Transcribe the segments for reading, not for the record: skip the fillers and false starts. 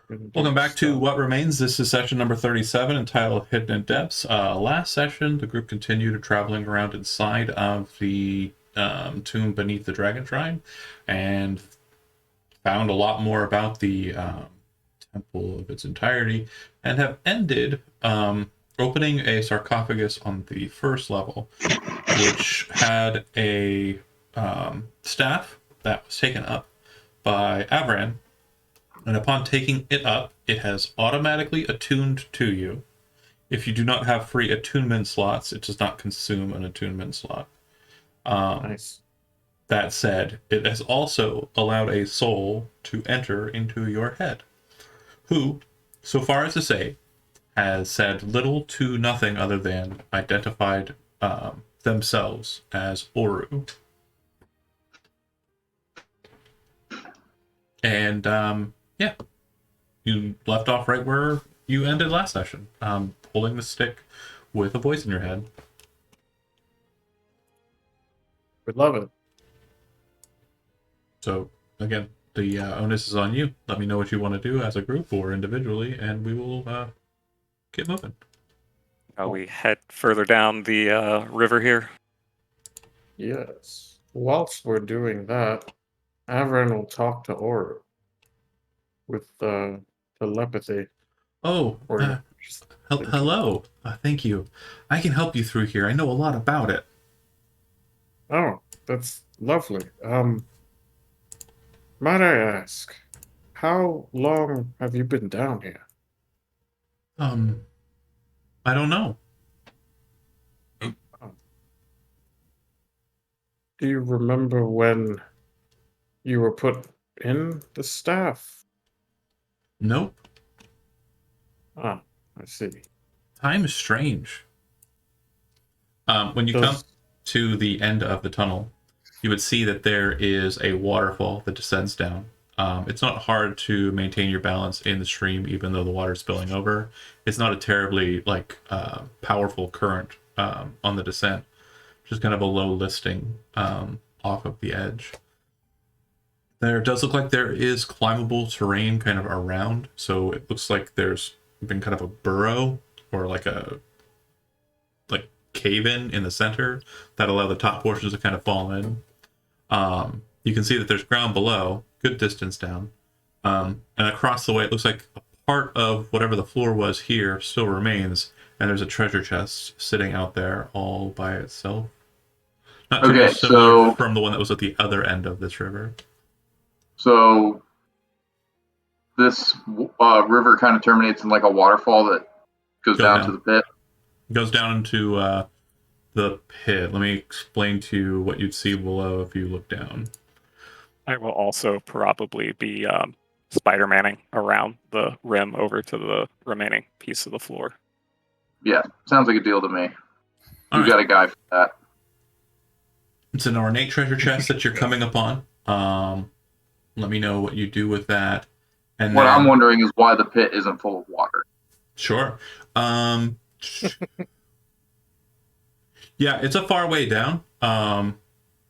Welcome Indeed, back to so. What Remains. This is session number 37 entitled Hidden in Depths. Last session, the group continued traveling around inside of the tomb beneath the Dragon Shrine and found a lot more about the temple of its entirety and have ended opening a sarcophagus on the first level, which had a staff that was taken up by Avran, and upon taking it up, it has automatically attuned to you. If you do not have free attunement slots, it does not consume an attunement slot. Um, Nice. that said, it has also allowed a soul to enter into your head, who, so far as to say, has said little to nothing other than identified themselves as Oru. And yeah, you left off right where you ended last session, holding the stick with a voice in your head. We love it. So again, the onus is on you. Let me know what you want to do as a group or individually, and we will get moving. Oh, We head further down the river here. yes. Whilst we're doing that, Avren will talk to Oru with telepathy. Oh, Or just thinking. hello. Thank you. I can help you through here. I know a lot about it. Oh, that's lovely. Might I ask, how long have you been down here? Um, I don't know. Um, do you remember when you were put in the staff? Nope. Ah, I see. Time is strange. When you come Does to the end of the tunnel, you would see that there is a waterfall that descends down. It's not hard to maintain your balance in the stream, even though the water's spilling over. It's not a terribly powerful current on the descent, just kind of a low listing off of the edge. There does look like there is climbable terrain kind of around, so it looks like there's been kind of a burrow or like a cave in the center that allow the top portions to kind of fall in. You can see that there's ground below, good distance down, and across the way it looks like a part of whatever the floor was here still remains, and there's a treasure chest sitting out there all by itself. Not too Okay, dissimilar so from the one that was at the other end of this river. so this river kind of terminates in like a waterfall that goes Goes down to down. the pit. Goes down into the pit. Let me explain to you what you'd see below if you look down. I will also probably be Spider-Manning around the rim over to the remaining piece of the floor. Yeah, sounds like a deal to me. All You right. got a guy for that. It's an ornate treasure chest that you're coming upon. Let me know what you do with that. And What then, I'm wondering is why the pit isn't full of water. sure. Yeah, it's a far way down.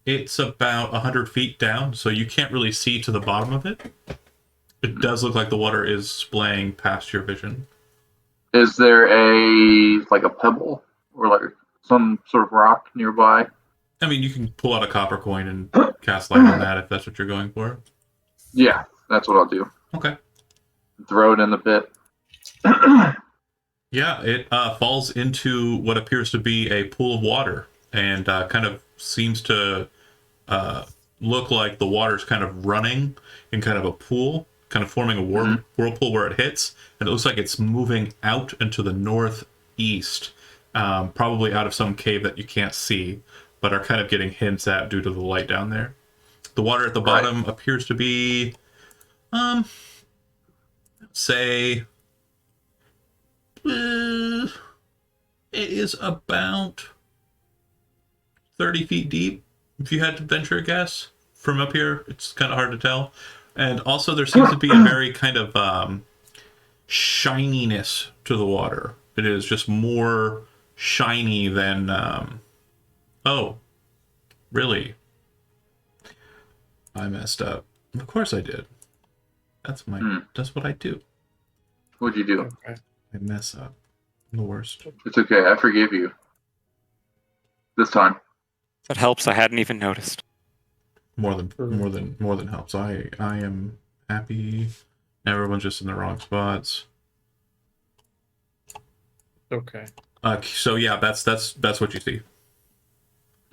It's about 100 feet down, so you can't really see to the bottom of it. It does look like the water is splaying past your vision. Is there a pebble or like some sort of rock nearby? I mean, you can pull out a copper coin and cast light on that if that's what you're going for. Yeah, that's what I'll do. Okay. Throw it in the pit. Yeah, it falls into what appears to be a pool of water and kind of seems to look like the water's kind of running in kind of a pool, kind of forming a whirlpool where it hits. And it looks like it's moving out into the northeast, probably out of some cave that you can't see, but are kind of getting hints at due to the light down there. The water at the bottom appears to be, say, it is about 30 feet deep, if you had to venture a guess. From up here, it's kind of hard to tell. And also, there seems to be a very kind of shininess to the water. It is just more shiny than. Oh, really? I messed up. Of course I did. That's what I do. What'd you do? Okay. I mess up. I'm the worst. It's okay. I forgive you. This time. That helps. I hadn't even noticed. More than helps. I am happy. Everyone's just in the wrong spots. Okay. So yeah, that's what you see.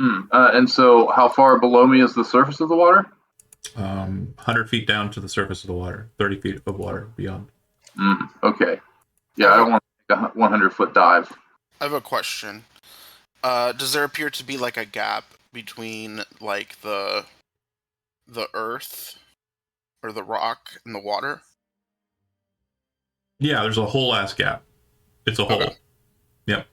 And so, how far below me is the surface of the water? 100 feet down to the surface of the water, 30 feet of water beyond. Okay. Yeah, I don't want to take a 100-foot dive. I have a question. Does there appear to be like a gap between like the earth or the rock and the water? Yeah, there's a whole ass gap. It's a hole. Okay. Yep.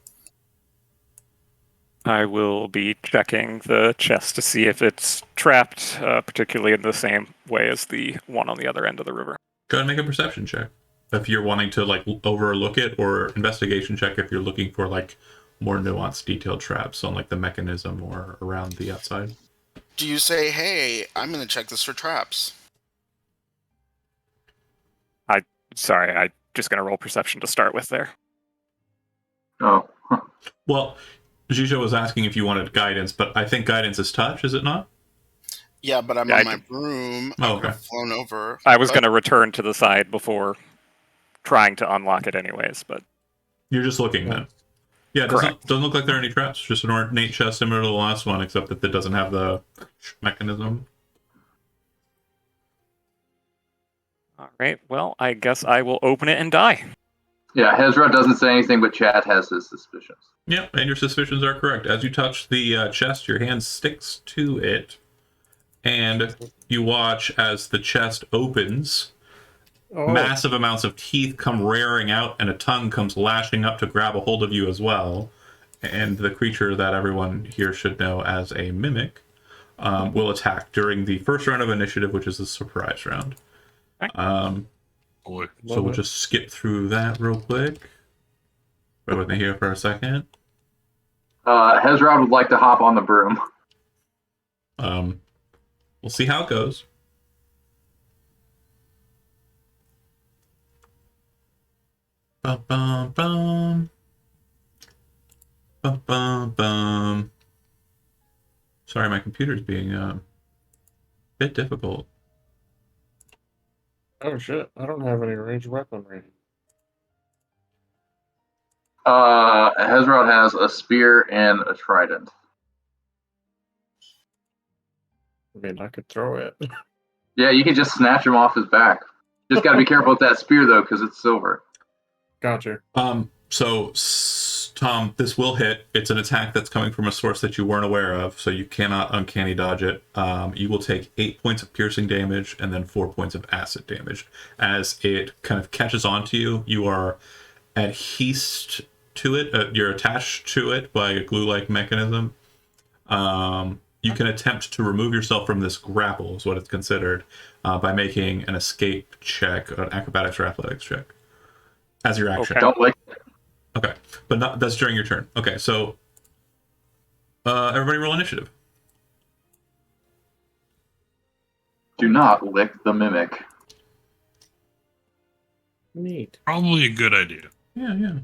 I will be checking the chest to see if it's trapped, particularly in the same way as the one on the other end of the river. Go ahead and make a perception check if you're wanting to like overlook it, or investigation check if you're looking for like more nuanced, detailed traps on like the mechanism or around the outside. Do you say, "Hey, I'm gonna check this for traps"? Sorry, I'm just going to roll perception to start with there. Oh. Well, Jijo was asking if you wanted guidance, but I think guidance is touch, is it not? Yeah, but I'm Yeah, on I my did- broom. Oh, I okay. would have flown over. I was but- going to return to the side before trying to unlock it anyways, but You're just looking then. Yeah, it doesn't look like there are any traps. Just an ornate chest similar to the last one, except that it doesn't have the mechanism. all right. Well, I guess I will open it and die. Yeah, Hezra doesn't say anything, but Chad has his suspicions. Yep, and your suspicions are correct. As you touch the chest, your hand sticks to it, and you watch as the chest opens. Oh, Massive amounts of teeth come rearing out, and a tongue comes lashing up to grab a hold of you as well. And the creature that everyone here should know as a mimic will attack during the first round of initiative, which is the surprise round. Boy. So we'll just skip through that real quick. Bear with me here for a second. Hezra would like to hop on the broom. We'll see how it goes. Bum, bum, bum. Bum, bum, bum. Sorry, my computer's being a bit difficult. oh shit! I don't have any ranged weaponry. Hezrod has a spear and a trident. I mean, I could throw it. Yeah, you can just snatch him off his back. Just got to be careful with that spear, though, because it's silver. Gotcha. So, Tom, this will hit. It's an attack that's coming from a source that you weren't aware of, so you cannot uncanny dodge it. You will take 8 points of piercing damage and then 4 points of acid damage. As it kind of catches onto you, you are adhesed to it. You're attached to it by a glue-like mechanism. You can attempt to remove yourself from this grapple, is what it's considered, by making an escape check, an acrobatics or athletics check, as your action. Okay. Don't lick it. Okay, but not that's during your turn. Okay, so everybody roll initiative. Do not lick the mimic. Neat. Probably a good idea. Yeah.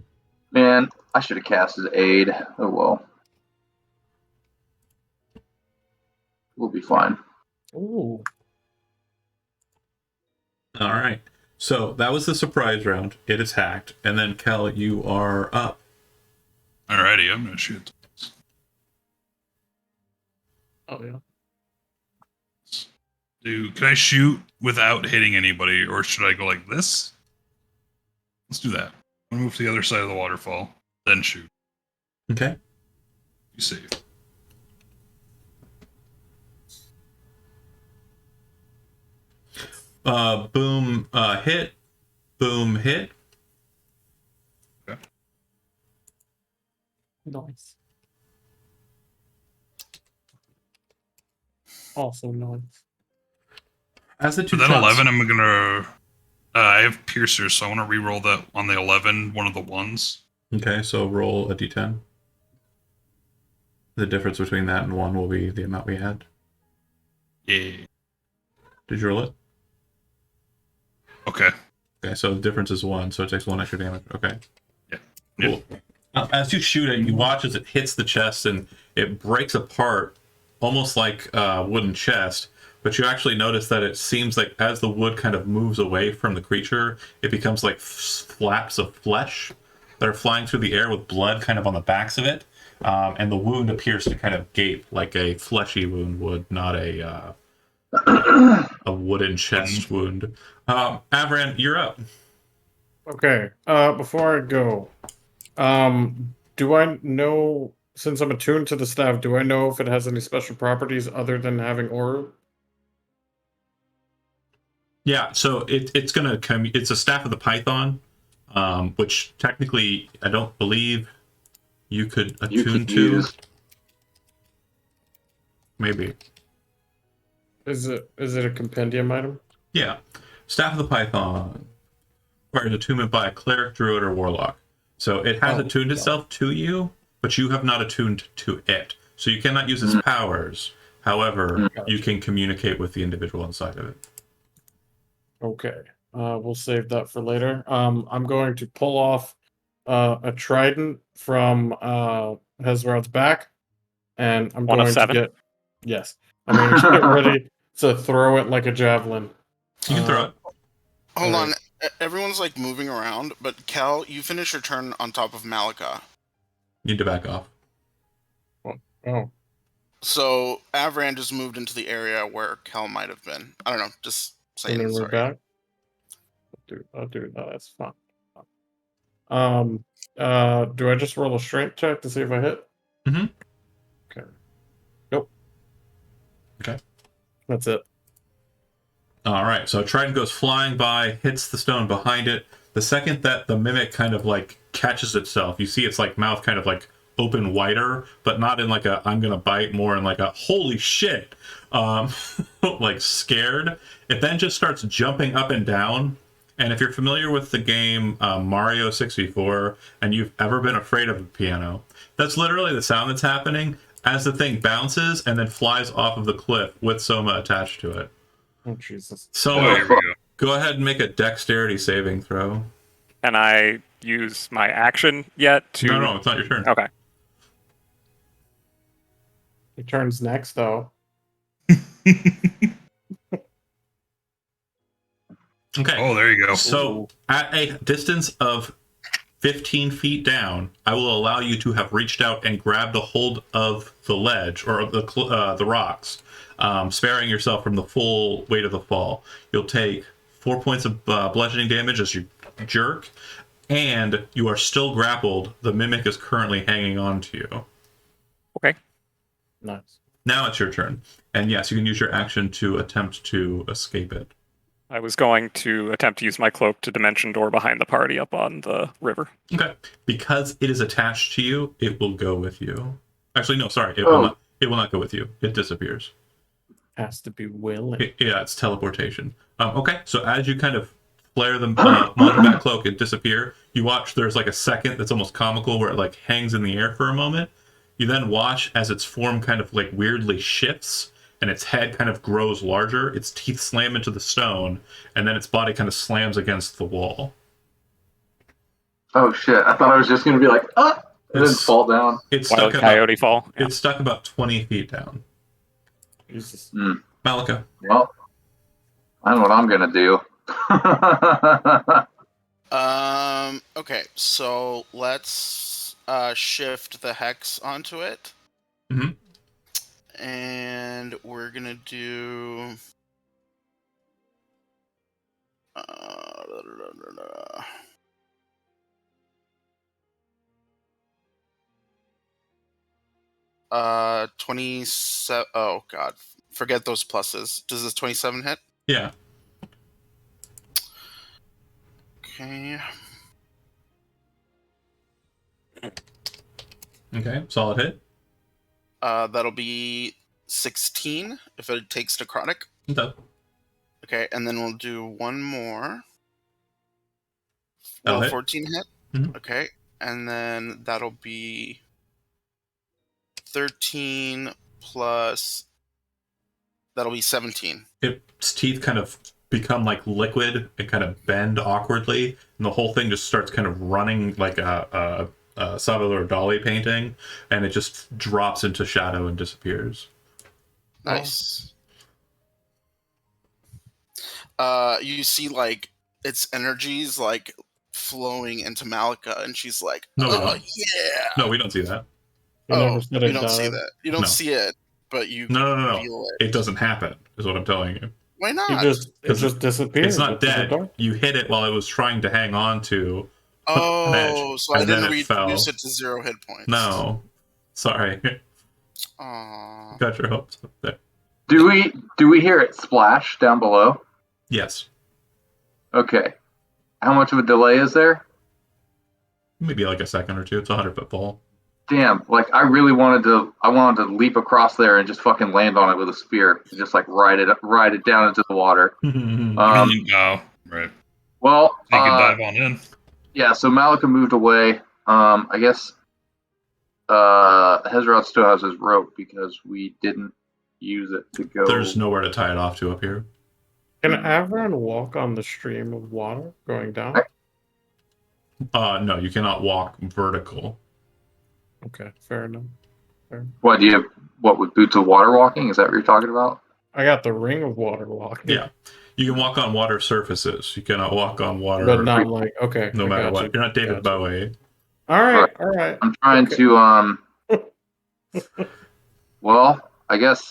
Man, I should have casted aid. Oh well. We'll be fine. Ooh. All right. So that was the surprise round. It attacked, and then Kel, you are up. Alrighty, I'm gonna shoot. Oh yeah. Can I shoot without hitting anybody, or should I go like this? Let's do that. I'm gonna move to the other side of the waterfall, then shoot. Okay. You save. Boom. Hit. Boom. Hit. Nice. Also nice. As the two For that shots- 11, I'm gonna. I have piercers, so I want to re-roll that on the 11, one of the ones. Okay, so roll a d10. The difference between that and 1 will be the amount we had. Yeah. Did you roll it? Okay. Okay, so the difference is 1, so it takes 1 extra damage. Okay. Yeah. Cool. As you shoot it, you watch as it hits the chest and it breaks apart almost like a wooden chest, but you actually notice that it seems like as the wood kind of moves away from the creature, it becomes like flaps of flesh that are flying through the air with blood kind of on the backs of it. And the wound appears to kind of gape like a fleshy wound would, not a wooden chest wound. Avran, you're up. Okay. Before I go, do I know, since I'm attuned to the staff, do I know if it has any special properties other than having aura? Yeah, so it's gonna come. It's a staff of the Python, which technically I don't believe you could You attune could to. use. Maybe. Is it a compendium item? Yeah, staff of the Python requires attunement by a cleric, druid, or warlock. So it has attuned itself to you, but you have not attuned to it. So you cannot use its powers. However, you can communicate with the individual inside of it. Okay. We'll save that for later. I'm going to pull off a trident from Hezrod's back, and I'm One of going to 7? get I'm going to get ready to throw it like a javelin. You can throw it. Hold Alright. on. Everyone's like moving around, but Cal, you finish your turn on top of Malika. You need to back off. Oh, So Avran just moved into the area where Cal might have been. I don't know. Just and saying. then we're Sorry. back. I'll do that. That's fine. Do I just roll a strength check to see if I hit? Mhm. Okay. Nope. Okay. That's it. All right, so Trident goes flying by, hits the stone behind it. The second that the mimic kind of like catches itself, you see its like mouth kind of like open wider, but not in like a I'm gonna bite, more in like a holy shit, like scared. It then just starts jumping up and down. And if you're familiar with the game Mario 64 and you've ever been afraid of a piano, that's literally the sound that's happening as the thing bounces and then flies off of the cliff with Soma attached to it. Oh Jesus. So Oh, here we go. go ahead and make a dexterity saving throw. Can I use my action yet to? No, it's not your turn. Okay. He turns next though. Okay. Oh, there you go. So at a distance of 15 feet down, I will allow you to have reached out and grabbed a hold of the ledge or the rocks, sparing yourself from the full weight of the fall. You'll take 4 points of bludgeoning damage as you jerk, and you are still grappled. The mimic is currently hanging on to you. Okay. Nice. Now it's your turn. And yes, you can use your action to attempt to escape it. I was going to attempt to use my cloak to dimension door behind the party up on the river. Okay. Because it is attached to you, it will go with you. Actually, no, sorry. It will not go with you. It disappears. Has to be willing. Yeah, it's teleportation. Okay, so as you kind of flare the mountain cloak and disappear, you watch there's like a second that's almost comical where it like hangs in the air for a moment. You then watch as its form kind of like weirdly shifts and its head kind of grows larger, its teeth slam into the stone, and then its body kind of slams against the wall. Oh shit! I thought I was just gonna be like, and then It's- fall down. It's Wild stuck coyote fall. Yeah. It's stuck about 20 feet down. Jesus. Malika. Well, I know what I'm gonna do. Okay, so let's shift the hex onto it. Mhm. And we're gonna do 27. Oh god, forget those pluses. Does this 27 hit? Yeah. Okay. Okay, solid hit. That'll be 16 if it takes necrotic. Okay. Okay, and then we'll do one more. That'll Will hit. 14 hit? Mhm. Okay, and then that'll be 13 plus. That'll be 17. Its teeth kind of become like liquid and kind of bend awkwardly, and the whole thing just starts kind of running like a Salvador Dali painting, and it just drops into shadow and disappears. Nice. You see like its energies like flowing into Malika, and she's like, No, we "Oh don't. yeah!" No, we don't see that. You never said you it don't see died. that. You don't No. see it, but you No. feel it. It doesn't happen, is what I'm telling you. Why It not? just disappeared. It's not into the dead. dark. You hit it while it was trying to hang on to. Oh, so I and then didn't it fell. reduce it to 0 hit points. No, sorry, Aww. got your hopes up there. Do we hear it splash down below? Yes, Okay. How much of a delay is there? maybe like a second or two. It's a 100-foot fall. Damn, like I really wanted to leap across there and just fucking land on it with a spear. Just like ride it down into the water. Oh, right. Well, You can dive on in. yeah, so Malika moved away. I guess Hezrod still has his rope because we didn't use it to go. There's nowhere to tie it off to up here. Can Avron walk on the stream of water going down? No, you cannot walk vertical. Okay, fair enough. What do you have? What with boots of water walking? Is that what you're talking about? I got the ring of water walking. Yeah, you can walk on water surfaces. You cannot walk on water, But not like, okay. no I matter got what. you. You're not David Gotcha. Bowie. All right. I'm trying Okay. to well, I guess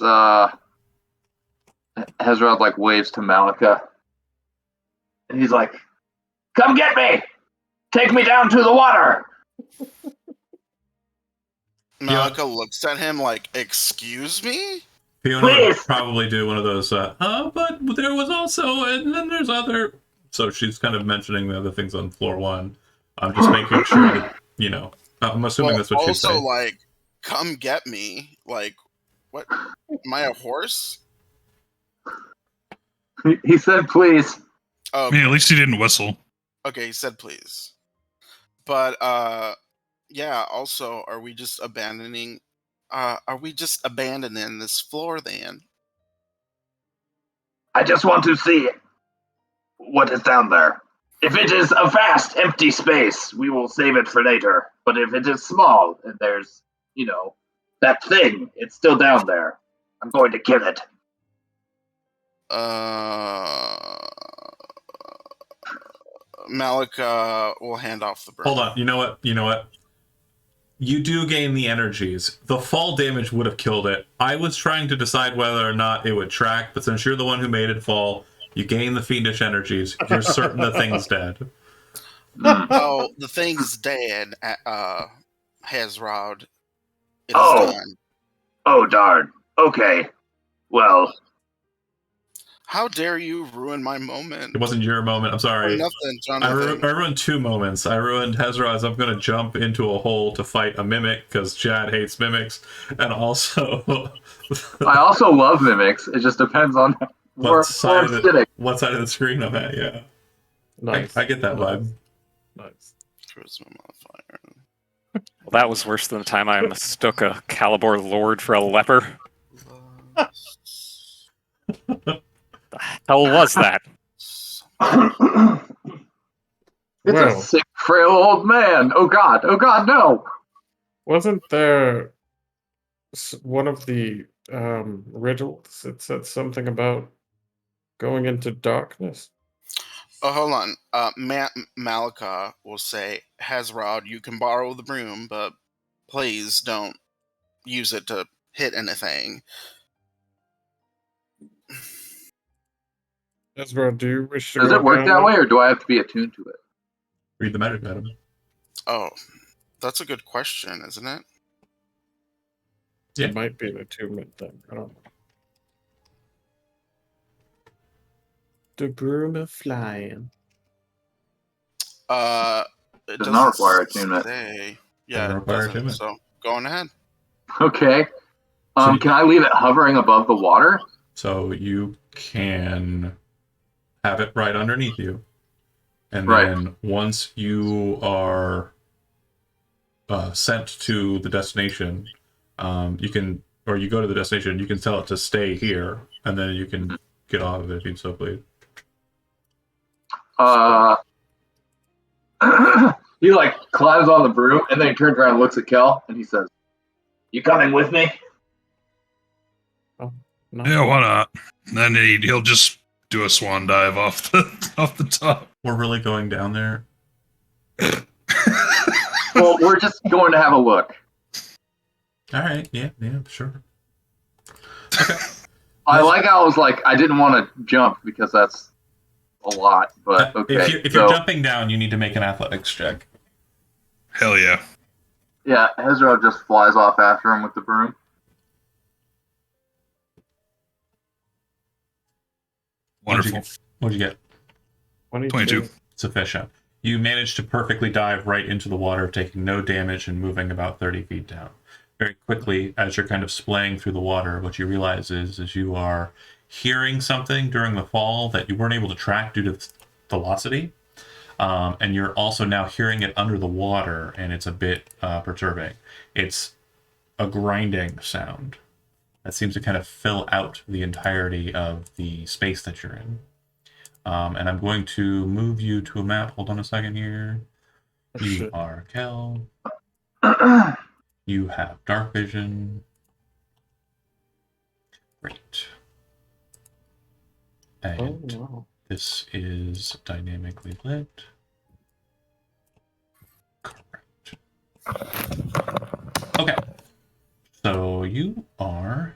Hezrod like waves to Malika, and he's like, "Come get me! Take me down to the water!" Malika looks at him like, "Excuse me?" Fiona would Please! probably do one of those, but there was also, and then there's other. So she's kind of mentioning the other things on floor one. I'm just making sure that, I'm assuming that's what she's also, saying. like, "Come get me." Like, what? Am I a horse? He said, "Please." Oh, I mean, at least he didn't whistle. okay, he said please. But yeah, also, are we just abandoning this floor then? I just want to see what is down there. If it is a vast, empty space, we will save it for later. But if it is small and there's, that thing, it's still down there. I'm going to kill it. Malika will hand off the broom. Hold on. You know what? You do gain the energies. The fall damage would have killed it. I was trying to decide whether or not it would track, but since you're the one who made it fall, you gain the fiendish energies. You're certain the thing's dead. Oh, the thing's dead. Hezrod. It is Oh. done. Oh, darn. Okay. Well, How dare you ruin my moment? It wasn't your moment. I'm For sorry. nothing, I Jonathan. ruined 2 moments. I ruined Hezrod's I'm going to jump into a hole to fight a mimic because Chad hates mimics. And also, I also love mimics. It just depends on where side I'm of sitting. what side of the screen I'm at. Yeah. Nice. I get that vibe. Nice. Charisma modifier. Well, that was worse than the time I mistook a Calibor Lord for a leper. The hell was that? It's Well. a sick, frail old man. Oh God, no. Wasn't there one of the rituals that said something about going into darkness? Oh, hold on. Malika will say, Hezrod, you can borrow the broom, but please don't use it to hit anything. Ezra, do you wish to Does go it work down that there? way, or do I have to be attuned to it? Read the magic item. Oh, that's a good question, isn't it? Yeah. It might be an attunement thing. I don't know. The broom of flying. It Does not doesn't require attunement. say. Yeah, Doesn't it require doesn't. attunement. So go on ahead. Okay. So- Can I leave it hovering above the water? So you can have it right underneath you. And Right. then once you are sent to the destination, you go to the destination, you can tell it to stay here, and then you can get off of it if you so please. He like climbs on the broom and then he turns around and looks at Kel and he says, "You coming with me?" No. Yeah, why not? Then he'll just do a swan dive off the top. We're really going down there. Well, we're just going to have a look. All right. Yeah. Sure. I like how I was like, I didn't want to jump because that's a lot, but okay. If you're jumping down, you need to make an athletics check. Hell yeah. Yeah, Hezro just flies off after him with the broom. Wonderful. What'd you get? 22. Sufficient. You managed to perfectly dive right into the water, taking no damage and moving about 30 feet down. Very quickly, as you're kind of splaying through the water, what you realize is you are hearing something during the fall that you weren't able to track due to the velocity. And you're also now hearing it under the water, and it's a bit perturbing. It's a grinding sound that seems to kind of fill out the entirety of the space that you're in. And I'm going to move you to a map. Hold on a second here. You Shit. are Kel. You have dark vision. Great. And wow. this is dynamically lit. Correct. Okay. So you are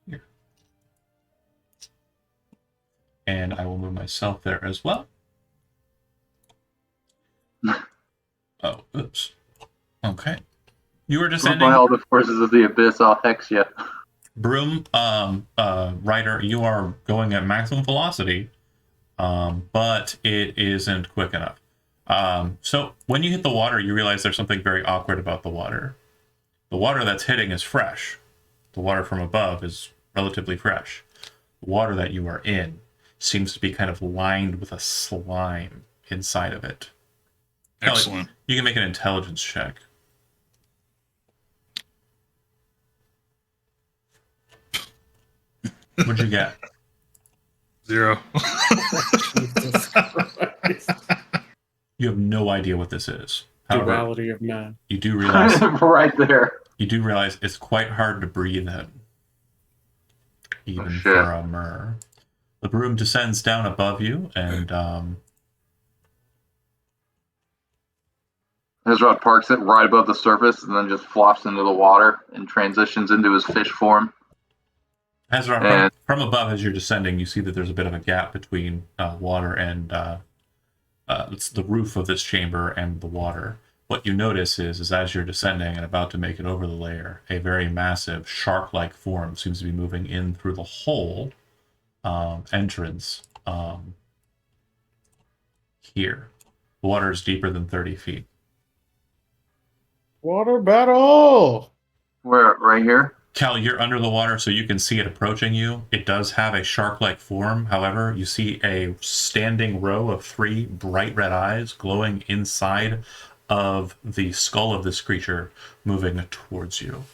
here. And I will move myself there as well. Oh, oops. Okay. You were By descending. all the forces of the abyss, I'll hex you. Broom, Ryder, you are going at maximum velocity, but it isn't quick enough. So when you hit the water, you realize there's something very awkward about the water. The water that's hitting is fresh. The water from above is relatively fresh. The water that you are in seems to be kind of lined with a slime inside of it. Excellent. You can make an intelligence check. What'd you get? 0. Jesus Christ. You have no idea what this is. However, Duality of man. you do realize Right there. it's quite hard to breathe in, even shit. for a mer. The broom descends down above you, and Hezrod parks it right above the surface and then just flops into the water and transitions into his fish form. Ezra, And- from above, as you're descending, you see that there's a bit of a gap between water and it's the roof of this chamber and the water. What you notice is as you're descending and about to make it over the layer, a very massive shark-like form seems to be moving in through the whole entrance here. The water is deeper than 30 feet. Water battle! Where? Right here? Cal, you're under the water, so you can see it approaching you. It does have a shark-like form. However, you see a standing row of 3 bright red eyes glowing inside of the skull of this creature, moving towards you.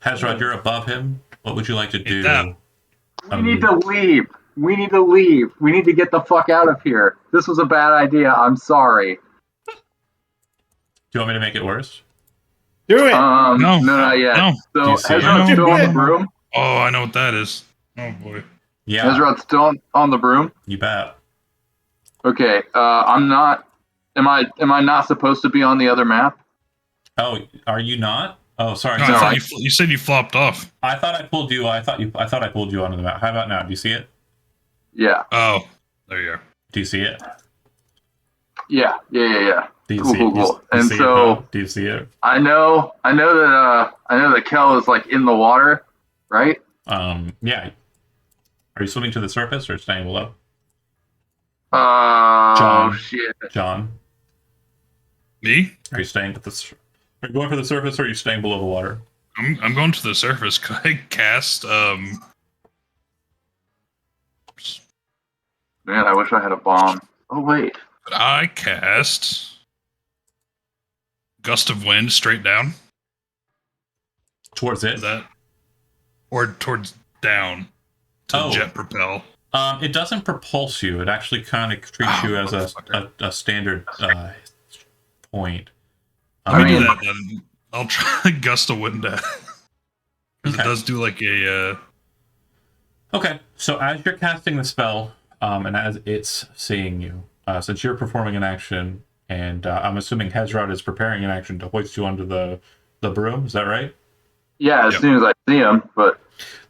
Hezrod, you're above him. What would you like to do? that. We need to leave. We need to leave. We need to get the fuck out of here. This was a bad idea. I'm sorry. Do you want me to make it worse? Do it! Uh, No. not yet. No. Do So you see it? Hezrod's still on the No. broom. Oh, I know what that is. Oh boy. Yeah, Hezrod's still on the broom. you bet. Okay. I'm not. Am I not supposed to be on the other map? Oh, are you not? Oh, sorry. No, sorry. I thought you said you flopped off. I thought I pulled you. I thought I pulled you onto the map. How about now? Do you see it? Yeah. Oh, there you are. Do you see it? Yeah. Do you Cool, see cool, it? cool. Do you And see so- it? Do you see it? I know that Kel is like in the water, right? Yeah. Are you swimming to the surface or staying below? Oh John. shit. John, Me? are you staying at the? Are you going for the surface or are you staying below the water? I'm going to the surface. Could I cast Man, I wish I had a bomb. Oh wait. could I cast Gust of Wind straight down? Towards it. Is that or towards down to Oh. jet propel? It doesn't propulse you. It actually kind of treats you as a standard point. Let me do mean- that then. I'll try gust of wind at because Okay. it does do like a. Okay, so as you're casting the spell, and as it's seeing you, since you're performing an action, and I'm assuming Hezrod is preparing an action to hoist you onto the broom. Is that right? Yeah, as Yep. soon as I see him, but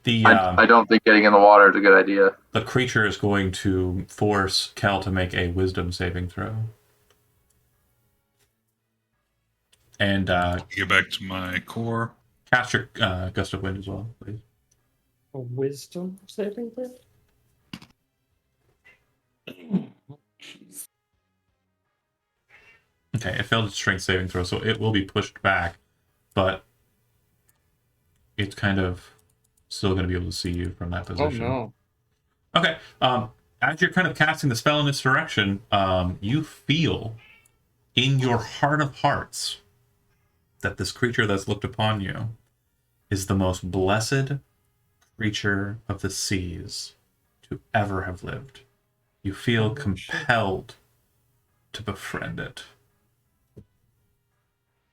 The I don't think getting in the water is a good idea. the creature is going to force Kel to make a Wisdom saving throw, and Get back to my core. cast your Gust of Wind as well, please. A wisdom saving throw? Okay, it failed its strength saving throw, so it will be pushed back, but it's kind of still going to be able to see you from that Oh position. no. Okay. As you're kind of casting the spell in this direction, you feel in your heart of hearts that this creature that's looked upon you is the most blessed creature of the seas to ever have lived. You feel compelled to befriend it.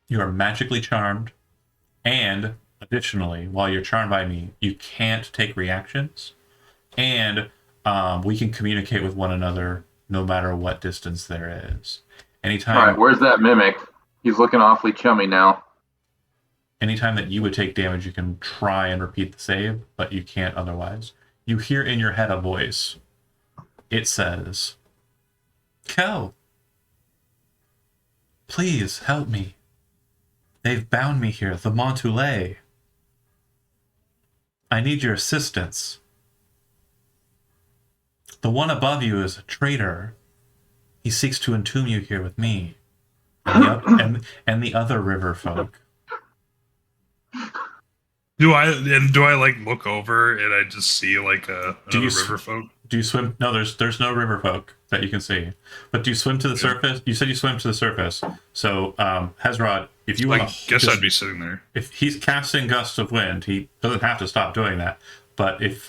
You are magically charmed, and additionally, while you're charmed by me, you can't take reactions, and we can communicate with one another no matter what distance there is. Anytime, All right, where's that mimic? He's looking awfully chummy now. anytime that you would take damage, you can try and repeat the save, but you can't otherwise. You hear in your head a voice. It says, "Kel, please help me. They've bound me here, the Montoulet. I need your assistance. The one above you is a traitor. He seeks to entomb you here with me and the other river folk." Do I like look over and I just see like another you s- river folk? Do you swim? No, there's no river folk that you can see. But do you swim to the surface? You said you swim to the surface. So, Hezrod, if you I want to, guess I'd be sitting there. if he's casting gusts of wind, he doesn't have to stop doing that. But if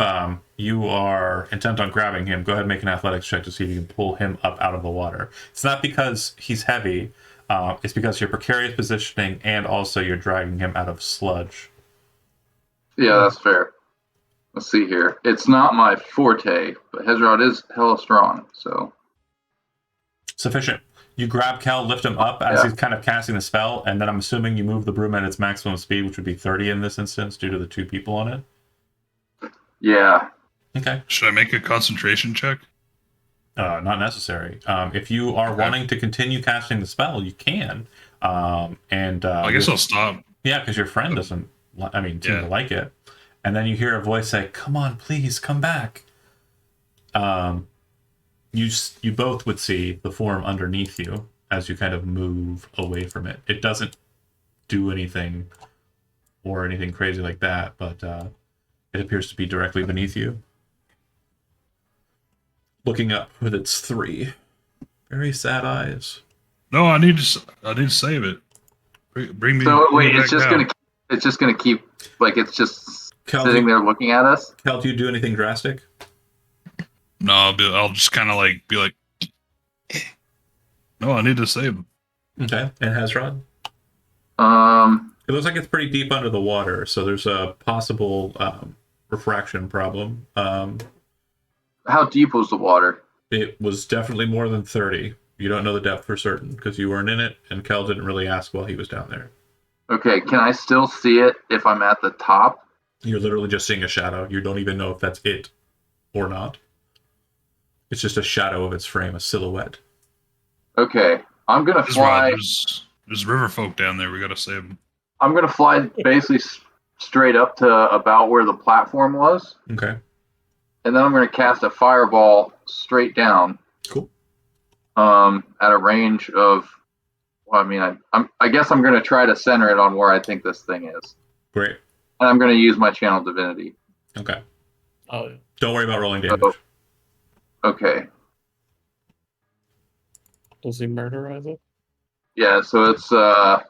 you are intent on grabbing him, go ahead and make an athletics check to see if you can pull him up out of the water. It's not because he's heavy. It's because your precarious positioning and also you're dragging him out of sludge. Yeah, that's fair. Let's see here. It's not my forte, but Hezrod is hella strong, so Sufficient. You grab Kel, lift him up as Yeah. he's kind of casting the spell, and then I'm assuming you move the broom at its maximum speed, which would be 30 in this instance due to the 2 people on it. yeah. Okay. Should I make a concentration check? Not necessary. If you are wanting to continue casting the spell, you can. I guess I'll stop. Yeah, because your friend doesn't, seem Yeah. to like it. And then you hear a voice say, "Come on, please, come back." You both would see the form underneath you as you kind of move away from it. It doesn't do anything or anything crazy like that, but it appears to be directly beneath you, looking up with its 3 very sad eyes. No, I need to save it. Bring me. So bring wait, me it's back just down. gonna keep like it's just Kel, sitting there looking at us. Kel, do you do anything drastic? No, I'll just kind of be like, no, I need to save him. Okay. And Hezrod? It looks like it's pretty deep under the water, so there's a possible refraction problem. How deep was the water? It was definitely more than 30. You don't know the depth for certain because you weren't in it, and Kel didn't really ask while he was down there. Okay, can I still see it if I'm at the top? You're literally just seeing a shadow. You don't even know if that's it or not. It's just a shadow of its frame, a silhouette. Okay, I'm gonna There's fly. there's river folk down there. We gotta save them. I'm gonna fly basically straight up to about where the platform was, Okay. and then I'm gonna cast a fireball straight down. Cool. At a range of. Well, I mean, I guess I'm gonna try to center it on where I think this thing is, Great. and I'm gonna use my channel divinity. Okay. Oh, yeah. Don't worry about rolling damage. Okay. Does he murderize it? Yeah, so it's I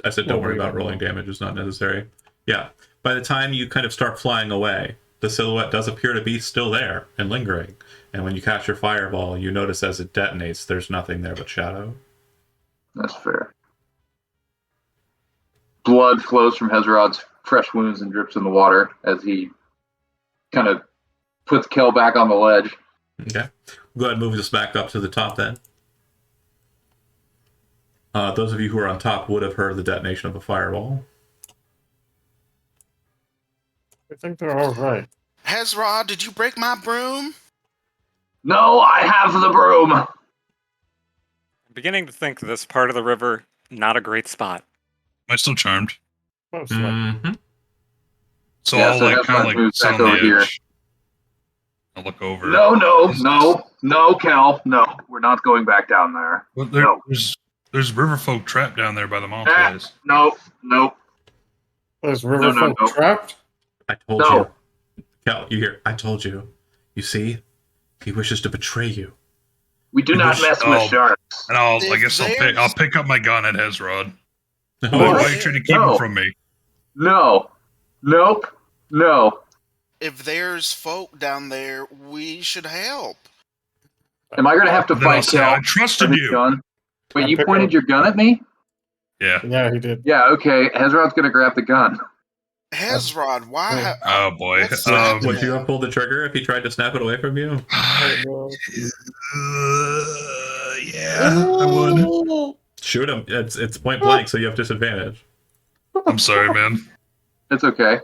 said don't Well, worry we about don't rolling know. damage. It's not necessary. Yeah. By the time you kind of start flying away, the silhouette does appear to be still there and lingering. And when you cast your fireball, you notice as it detonates, there's nothing there but shadow. That's fair. Blood flows from Hezrod's fresh wounds and drips in the water as he kind of puts Kel back on the ledge. Okay. Go ahead and move this back up to the top then. Those of you who are on top would have heard the detonation of the fireball. I think they're all right. Hezrod, did you break my broom? No, I have the broom. I'm beginning to think this part of the river, not a great spot. Am I still charmed? Mostly. Mm-hmm. So Yeah, I'll so like Hezrod kind of like moves sit back on the over here. edge. I'll look over. No, Kel. No, we're not going back down there. Well, No. there's river folk trapped down there by the Montays. No. Is Riverfolk no. trapped? I told No. you. Cal, you hear? I told you. You see? He wishes to betray you. We do not mess with sharks. And I If guess there's- I'll pick up my gun at Hezrod. Why What? are you trying to keep No. him from me? No. Nope. No. If there's folk down there, we should help. Am I going to have to Then I'll fight say, Kel I for trusted his you. gun? Wait, I you pick pointed up- your gun at me? Yeah. Yeah, he did. Yeah, okay. Hezrod's going to grab the gun. Hezrod, why? Yeah. Oh boy. What's Would you have pulled the trigger if he tried to snap it away from you? Yeah, I would. Shoot him. It's point blank, so you have disadvantage. I'm sorry, man. It's okay.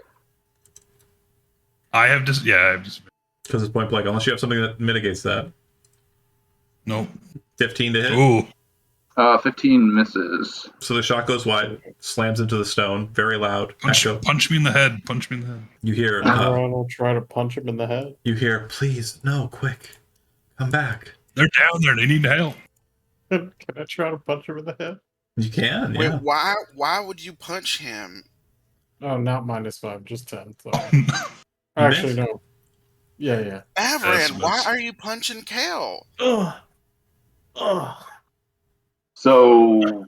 I have just Because it's point blank, unless you have something that mitigates that. nope. 15 to hit. Ooh. 15 misses. So the shot goes wide, slams into the stone, very loud. Echo. Punch me in the head. Punch me in the head. You hear, Everyone will try to punch him in the head. please, no, quick, come back. They're down there. They need help. Can I try to punch him in the head? You can, Wait, yeah. why would you punch him? Oh, not -5, just 10. Sorry. Actually, no. Yeah. Avran, why miss. are you punching Kel? Ugh. Ugh. So,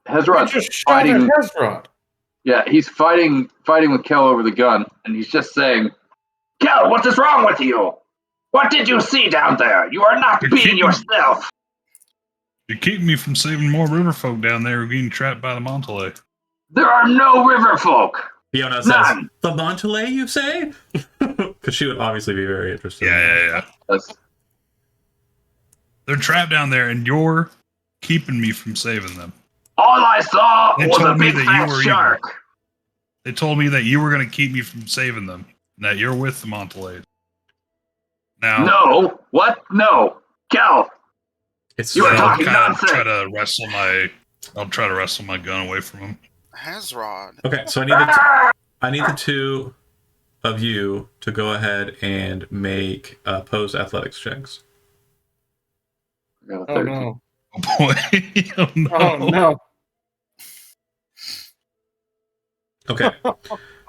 I Hezrod's just shot at fighting. Hezrod. Yeah, he's fighting with Kel over the gun, and he's just saying, Kel, what is wrong with you? What did you see down there? You are not You're being kidding. yourself. You're keeping me from saving more river folk down there who are getting trapped by the Montalay. There are no river folk. Fiona says, None. the Montalay, you say? Because she would obviously be very interested. Yeah. That's, They're trapped down there, and you're keeping me from saving them. all I saw They was a told me big that you fat were shark. They told me that you were going to keep me from saving them, and that you're with the Montalay. Now, No. What? No. Kel, It's You are I'll talking kinda nonsense. I'll try to wrestle my gun away from him. Hezrod. Okay, so I need the two of you to go ahead and make opposed athletics checks. Oh, no. Oh boy! Oh no! Oh, no. Okay,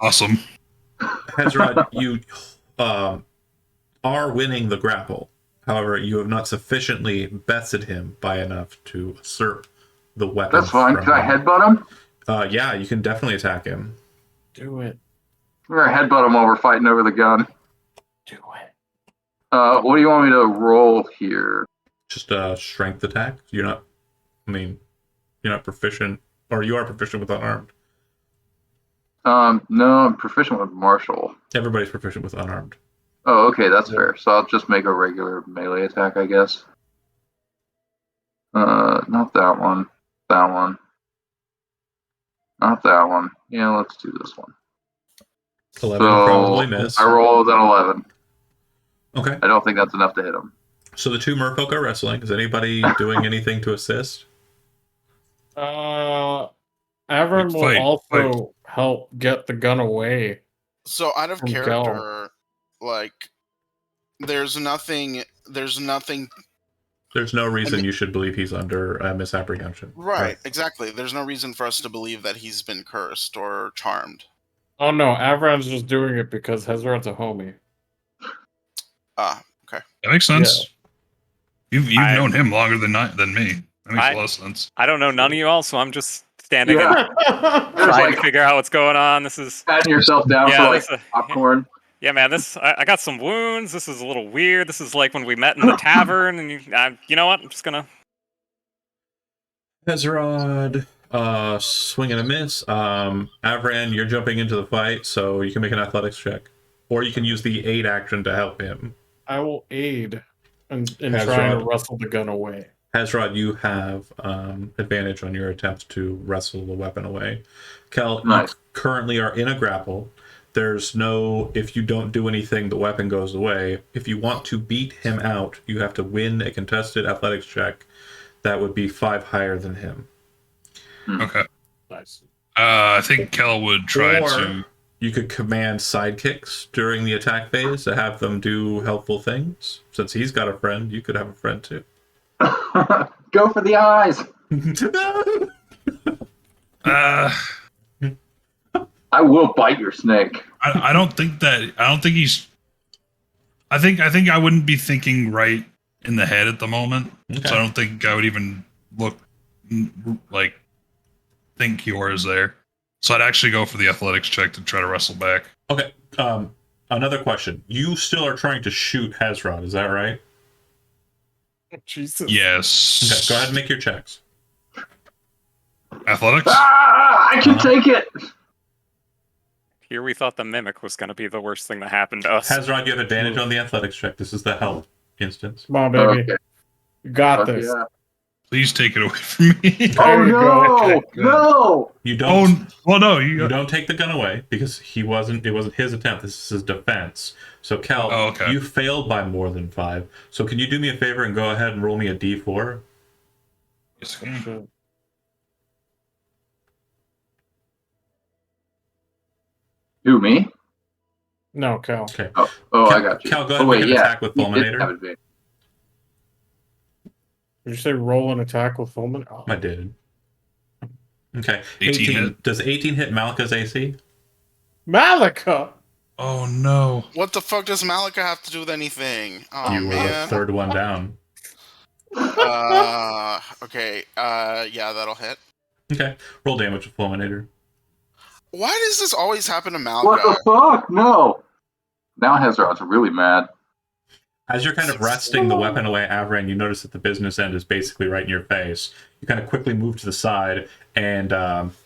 Awesome. Hezrod, you are winning the grapple. However, you have not sufficiently bested him by enough to usurp the weapon. That's fine. from Can I him. headbutt him? Yeah, you can definitely attack him. Do it. I'm going to headbutt him while we're fighting over the gun. Do it. What do you want me to roll here? Just a strength attack. You're not proficient, or you are proficient with unarmed. No, I'm proficient with martial. Everybody's proficient with unarmed. Oh, okay, that's fair. So I'll just make a regular melee attack, I guess. Not that one. That one. Not that one. Yeah, let's do this one. 11 will So probably miss. I rolled an 11. Okay, I don't think that's enough to hit him. so the two merfolk are wrestling. Is anybody doing anything to assist? Avram Fight, will also help get the gun away. So out of From Kel. character, like, there's nothing. There's no reason you should believe he's under misapprehension. Right, exactly. There's no reason for us to believe that he's been cursed or charmed. Oh, no. Avram's just doing it because Hezrod's a homie. Ah, okay. That makes sense. You've known him longer than me. That makes I- a lot of sense. I don't know none of you all, so I'm just standing Yeah. and There's trying like to figure out what's going on. This is patting yourself down yeah, for like this is popcorn. Yeah, man, I got some wounds. This is a little weird. This is like when we met in the tavern, and you know what? I'm just gonna. Hezrod, swing and a miss. Avran, you're jumping into the fight, so you can make an athletics check. Or you can use the aid action to help him. I will aid in Hezrod. trying to wrestle the gun away. Hezrod, you have advantage on your attempt to wrestle the weapon away. Kel, Nice. you currently are in a grapple. There's no, if you don't do anything, the weapon goes away. If you want to beat him out, you have to win a contested athletics check that would be 5 higher than him. Okay. Nice. I think Kel would try Or to. you could command sidekicks during the attack phase to have them do helpful things. Since he's got a friend, you could have a friend too. Go for the eyes. I will bite your snake. I don't think that. I don't think he's. I think I wouldn't be thinking right in the head at the moment. Okay. So I don't think I would even look like think Kiora is there. So I'd actually go for the athletics check to try to wrestle back. Okay. Another question. You still are trying to shoot Hezrod, is that right? Jesus. Yes. Okay, go ahead and make your checks. Athletics. Ah, I can take it. Here we thought the mimic was gonna be the worst thing that happened to us. Hezrod, you have advantage on the athletics check. This is the help instance. Come on, baby. Okay. You got Fuck this. yeah. Please take it away from me. Oh There you go. no! Okay, good. No! You don't. Oh well, no. You don't take the gun away because it wasn't his attempt. This is his defense. So Kel, Oh, okay. you failed by more than 5. So can you do me a favor and go ahead and roll me a d4? Yes, I can. Shit. Who, me? No, Cal. Okay. Oh, Cal, I got you. Cal, go ahead Oh and wait, make an yeah. attack with You did Fulminator. have advantage. Did you say roll an attack with Fulman? Oh. I did. Okay. 18 hit. Does 18 hit Malika's AC? Malika! Oh no. What the fuck does Malika have to do with anything? Oh You were the man. third one down. Okay. Yeah, that'll hit. Okay. Roll damage with Fulminator. Why does this always happen to What Malika? the fuck? No. Now Hezrod's really mad. As you're kind of wresting the weapon away, Avran, you notice that the business end is basically right in your face. You kind of quickly move to the side, and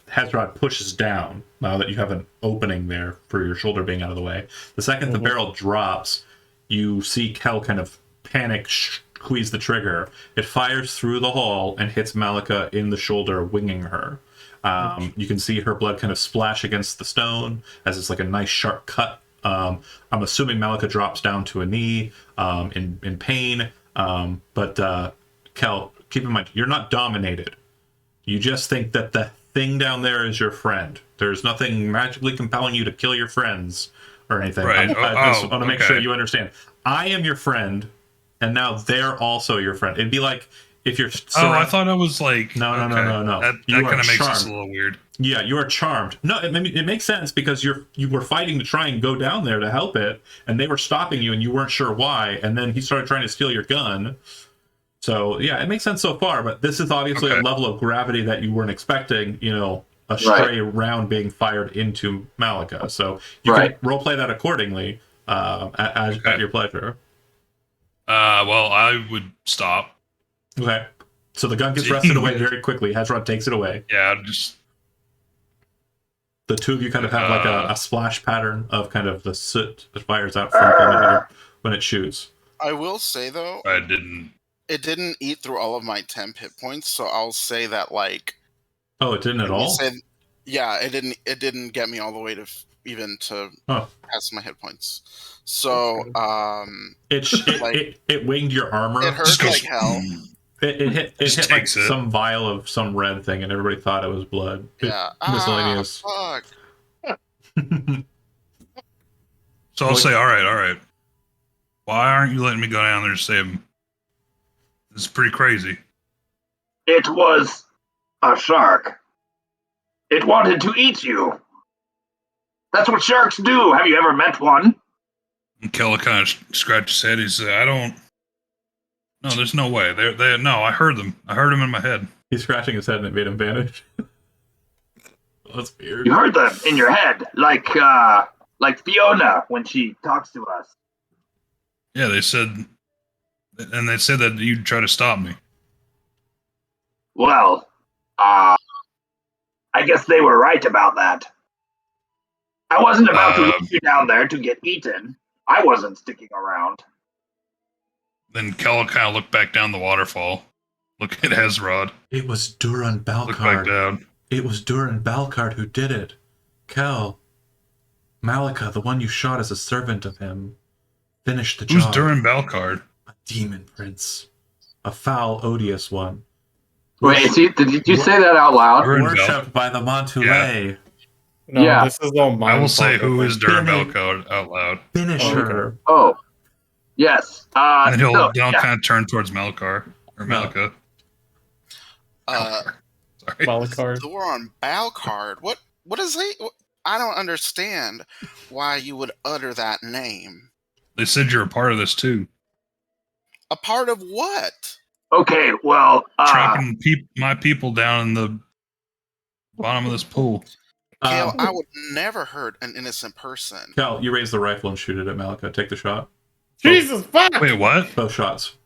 Hezrod pushes down now that you have an opening there for your shoulder being out of the way. The second the barrel drops, you see Kel kind of panic, squeeze the trigger. It fires through the hall and hits Malika in the shoulder, winging her. You can see her blood kind of splash against the stone as it's like a nice sharp cut. I'm assuming Malika drops down to a knee in pain. But Kel, keep in mind, you're not dominated. You just think that the thing down there is your friend. There's nothing magically compelling you to kill your friends or anything. Right. I just want to make okay. sure you understand. I am your friend, and now they're also your friend. It'd be like if you're... I thought it was like No. That You kind are of makes this charmed. a little weird. Yeah, you are charmed. No, it makes sense because you were fighting to try and go down there to help it, and they were stopping you, and you weren't sure why. And then he started trying to steal your gun. So yeah, it makes sense so far. But this is obviously a Okay. level of gravity that you weren't expecting. You know, a stray round being fired into Malika. So you can roleplay that accordingly at your pleasure. Well, I would stop. Okay. So the gun gets wrested away very quickly. Hezrod takes it away. Yeah, just The two of you kind of have like a splash pattern of kind of the soot that fires out from Fulminator when it shoots. I will say though, I didn't. it didn't eat through all of my temp hit points, so I'll say that like. Oh, it didn't at all? Yeah, it didn't. It didn't get me all the way to even to past my hit points. So It winged your armor. it hurt like hell. It hit like takes it. some vial of some red thing, and everybody thought it was blood. Yeah. Miscellaneous. Fuck. So I'll say, all right. Why aren't you letting me go down there to save him? This is pretty crazy. It was a shark. It wanted to eat you. That's what sharks do. Have you ever met one? And Kella kind of scratched his head. He said, I don't. No, there's no way. No, I heard them. I heard them in my head. He's scratching his head and it made him vanish. That's weird. You heard them in your head, like like Fiona when she talks to us. Yeah, they said that you'd try to stop me. Well, I guess they were right about that. I wasn't about to leave you down there to get eaten. I wasn't sticking around. Then Kel kind of looked back down the waterfall. Look at Hezrod. It was Duran Look back Balcard. down. It was Duran Balcard who did it. Kel, Malika, the one you shot as a servant of him, finished the Who's job. Duran Balcard? A demon prince. A foul, odious one. Wait, did you say that out loud? Duran Worshipped by the Montoulet. No, Yeah. this is all mine. I will say who is Duran Billy. Balcard out loud. Finish Oh, her. Oh, Yes. And then no, he'll yeah. kind of turn towards Malkar. Or Malika. Sorry. Malakard. Doran Balcard. What is he? I don't understand why you would utter that name. They said you're a part of this too. A part of what? Okay, well, Tracking my people down in the bottom of this pool. Kale, I would never hurt an innocent person. Cal, you raise the rifle and shoot it at Malika. Take the shot. Jesus fuck! Wait, what? Both shots.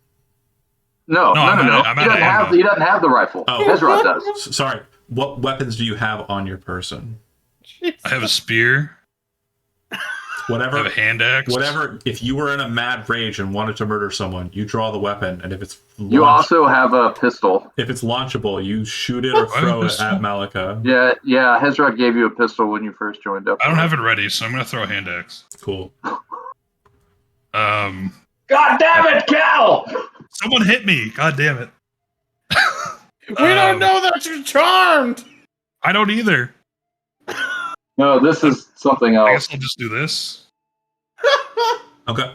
no. I'm He at doesn't have. ammo. He doesn't have the rifle. Oh. Hezrod does. Sorry. What weapons do you have on your person? I have a spear. I Whatever. have a hand axe. Whatever. If you were in a mad rage and wanted to murder someone, you draw the weapon, and if it's You also have a pistol. if it's launchable, you shoot it or I have a throw it pistol. at Malika. Yeah. Hezrod gave you a pistol when you first joined up. I don't have it ready, so I'm gonna throw a hand axe. Cool. God damn it, Cal! Someone hit me. God damn it. We don't know that you're charmed. I don't either. No, this is something I else. guess I'll just do this. Okay.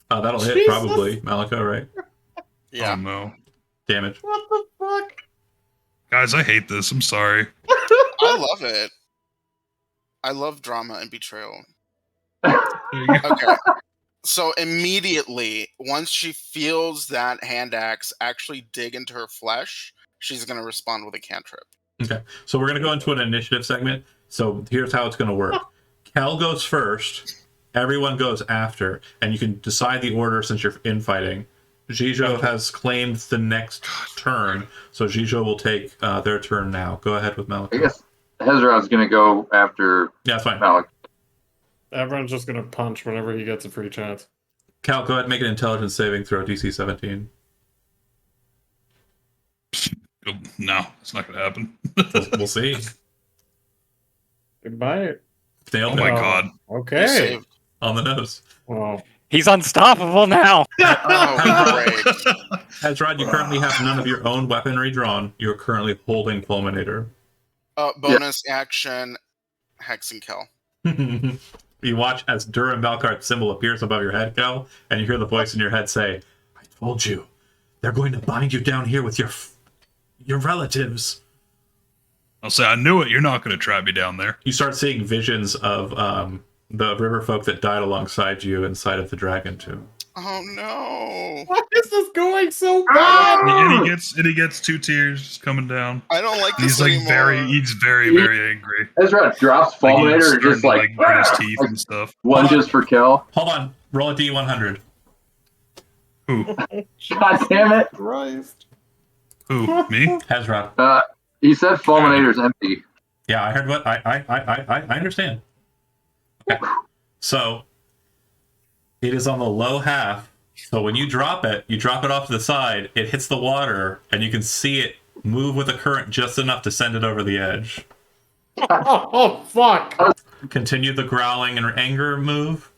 That'll hit Jesus. probably Malika, right? Yeah. Oh no. Damage. What the fuck? Guys, I hate this. I'm sorry. I love it. I love drama and betrayal. There you go. Okay. So immediately, once she feels that hand axe actually dig into her flesh, she's going to respond with a cantrip. Okay. So we're gonna go into an initiative segment. So here's how it's gonna work. Cal goes first. Everyone goes after, and you can decide the order since you're infighting. Jijo has claimed the next turn, so Jijo will take their turn now. Go ahead with I Malika. guess Hezrod's going to go after Yeah, that's fine. Malik. Everyone's just gonna punch whenever he gets a free chance. Cal, go ahead and make an intelligence saving throw, DC 17. No, it's not gonna happen. We'll see. Goodbye. Nailed Oh my it. god. You Okay. saved. On the nose. Well, He's unstoppable now. Oh, great. Hezrod, you currently have none of your own weaponry drawn. You're currently holding Fulminator. Bonus action, Hex and Kill. You watch as Duran Balcard's symbol appears above your head, Cal, and you hear the voice in your head say, I told you, they're going to bind you down here with your relatives. I'll say I knew it. You're not gonna trap me down there. You start seeing visions of the river folk that died alongside you inside of the dragon tomb. Oh no! why is this going so bad? And he gets 2 tears coming down. I don't like He's this like anymore. he's very angry. Hezrod drops Like, he's Fulminator and just starting to, like, grit his teeth and stuff. lunges for kill. Hold on, roll a D100. Who? God damn it. Christ. Who? Me? Hezrod. He said Fulminator's empty. Yeah, I heard what I understand. Okay. So it is on the low half. So when you drop it off to the side, it hits the water, and you can see it move with the current just enough to send it over the edge. Oh fuck. Continue the growling and anger move.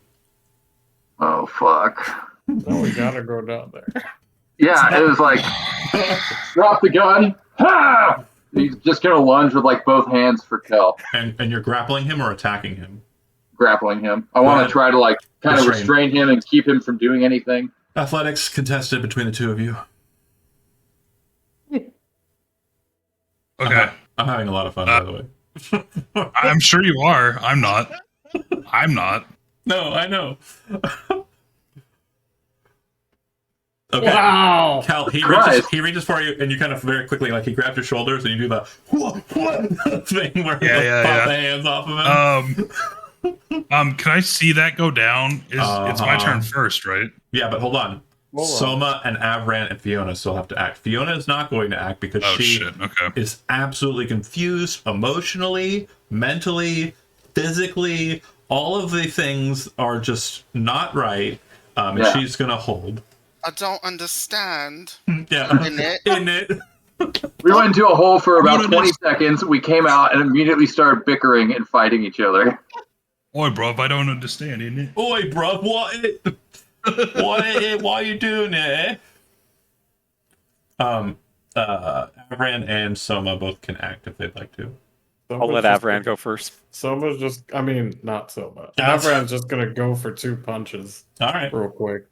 Oh, fuck. No, we gotta go down there. Yeah, it was like, drop the gun. Ha! He's just going to lunge with like both hands for kill, And you're grappling him or attacking him. grappling him. I want to try to like kind of restrain him and keep him from doing anything. Athletics contested between the two of you. Okay. I'm having a lot of fun, by the way. I'm sure you are. I'm not. I'm not. No, I know. Okay. Wow. Cal, he reaches for you, and you kind of very quickly, like, he grabs your shoulders, and you do the thing where you pop the hands off of him. Can I see that go down? It's my turn Uh-huh. first, right? Yeah, but hold on. Hold on. Soma and Avran and Fiona still have to act. Fiona is not going to act because Oh she shit. Okay. is absolutely confused emotionally, mentally, physically. All of the things are just not right. And Yeah. she's going to hold. I don't understand. Yeah. In it. In it. We went into a hole for about What 20 is- seconds. We came out and immediately started bickering and fighting each other. Oi, bro, if I don't understand, isn't it? Oi, bruv, why you doing it? Avran and Soma both can act if they'd like to. I'll let Avran go first. Soma's just, I mean, not Soma. That's- Avran's just gonna go for 2 punches All right. real quick.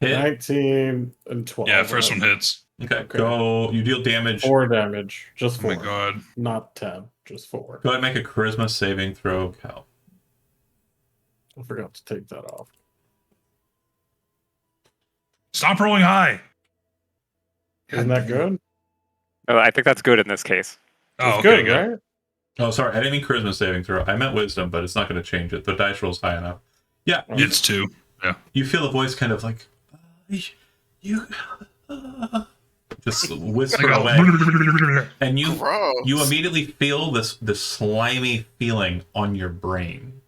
Hit. 19 and 12. Yeah, first one hits. Okay. Okay. Go. You deal damage. 4 damage. Just Oh 4. my god. Not 10. Just 4. Go ahead and make a charisma saving throw, Cal. I forgot to take that off. Stop rolling high. Isn't that good? Oh, I think that's good in this case. Oh, It's okay, good, right? Oh, sorry. I didn't mean charisma saving throw. I meant wisdom, but it's not going to change it. The dice roll's high enough. Yeah. It's 2. You feel the voice kind of like, you just whisper away. And you Gross. immediately feel this slimy feeling on your brain.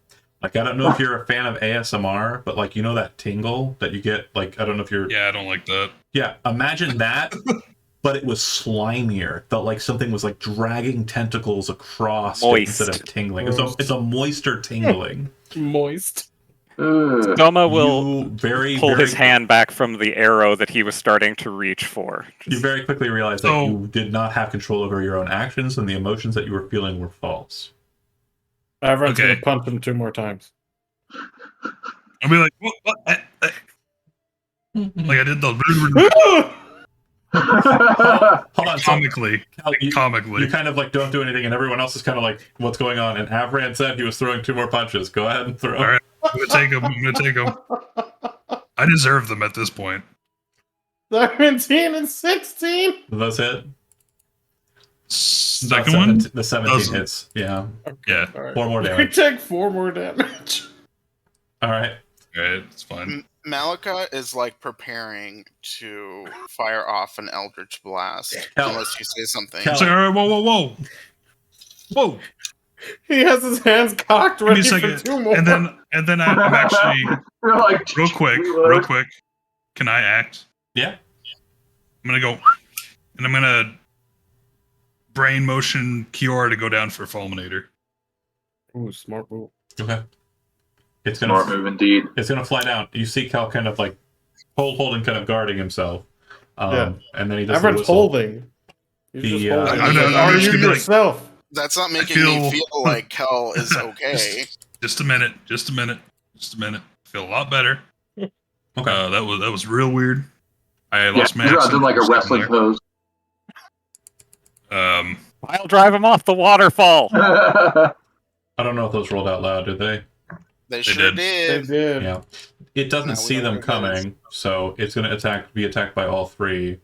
Like, I don't know if you're a fan of ASMR, but like, you know that tingle that you get? Like, I don't know if you're... Yeah, I don't like that. Yeah, imagine that, but it was slimier. Felt like something was like dragging tentacles across it Moist. instead of tingling. Moist. It's a moister tingling. Moist. Ugh. Soma will You very, pull very, his hand back from the arrow that he was starting to reach for. You very quickly realize that So- you did not have control over your own actions, and the emotions that you were feeling were false. Avran's Okay. gonna punch him 2 more times. I'll be like, what? Like I did the Hold on, so, comically. Cal, you Comically. kind of like don't do anything, and everyone else is kind of like, what's going on? And Avran said he was throwing 2 more punches. Go ahead and throw. All right. I'm gonna take them. I deserve them at this point. 17 and 16. Those hit. Second The one? 17 Those- hits. Yeah. Yeah. All right. 4 more We damage. take 4 more damage. All right. Alright, it's fine. Malika is like preparing to fire off an Eldritch Blast Cal- unless you say something. Cal- It's like, all right, whoa. Whoa. He has his hands cocked Give me a ready for second. 2 more. And then I'm actually We're like, real reload. quick. Can I act? Yeah. I'm gonna go and I'm gonna brain motion Kiora to go down for Fulminator. Ooh, smart move. Okay. It's Smart gonna move indeed. fly down. You see Cal kind of like holding, kind of guarding himself. Yeah. And then he does the Avran's whistle. holding. He's The, just holding. I'm He's like, just are gonna you be like- yourself? That's not making me feel like Kel is okay. Just a minute. Feel a lot better. Okay. That was real weird. I Yeah, lost my he's accent in like for a second wrestling there. pose. I'll drive him off the waterfall. I don't know if those rolled out loud, did they? They sure did. They did. did. Yeah. It doesn't Now we see know them what it is. coming, so it's going to be attacked by all 3,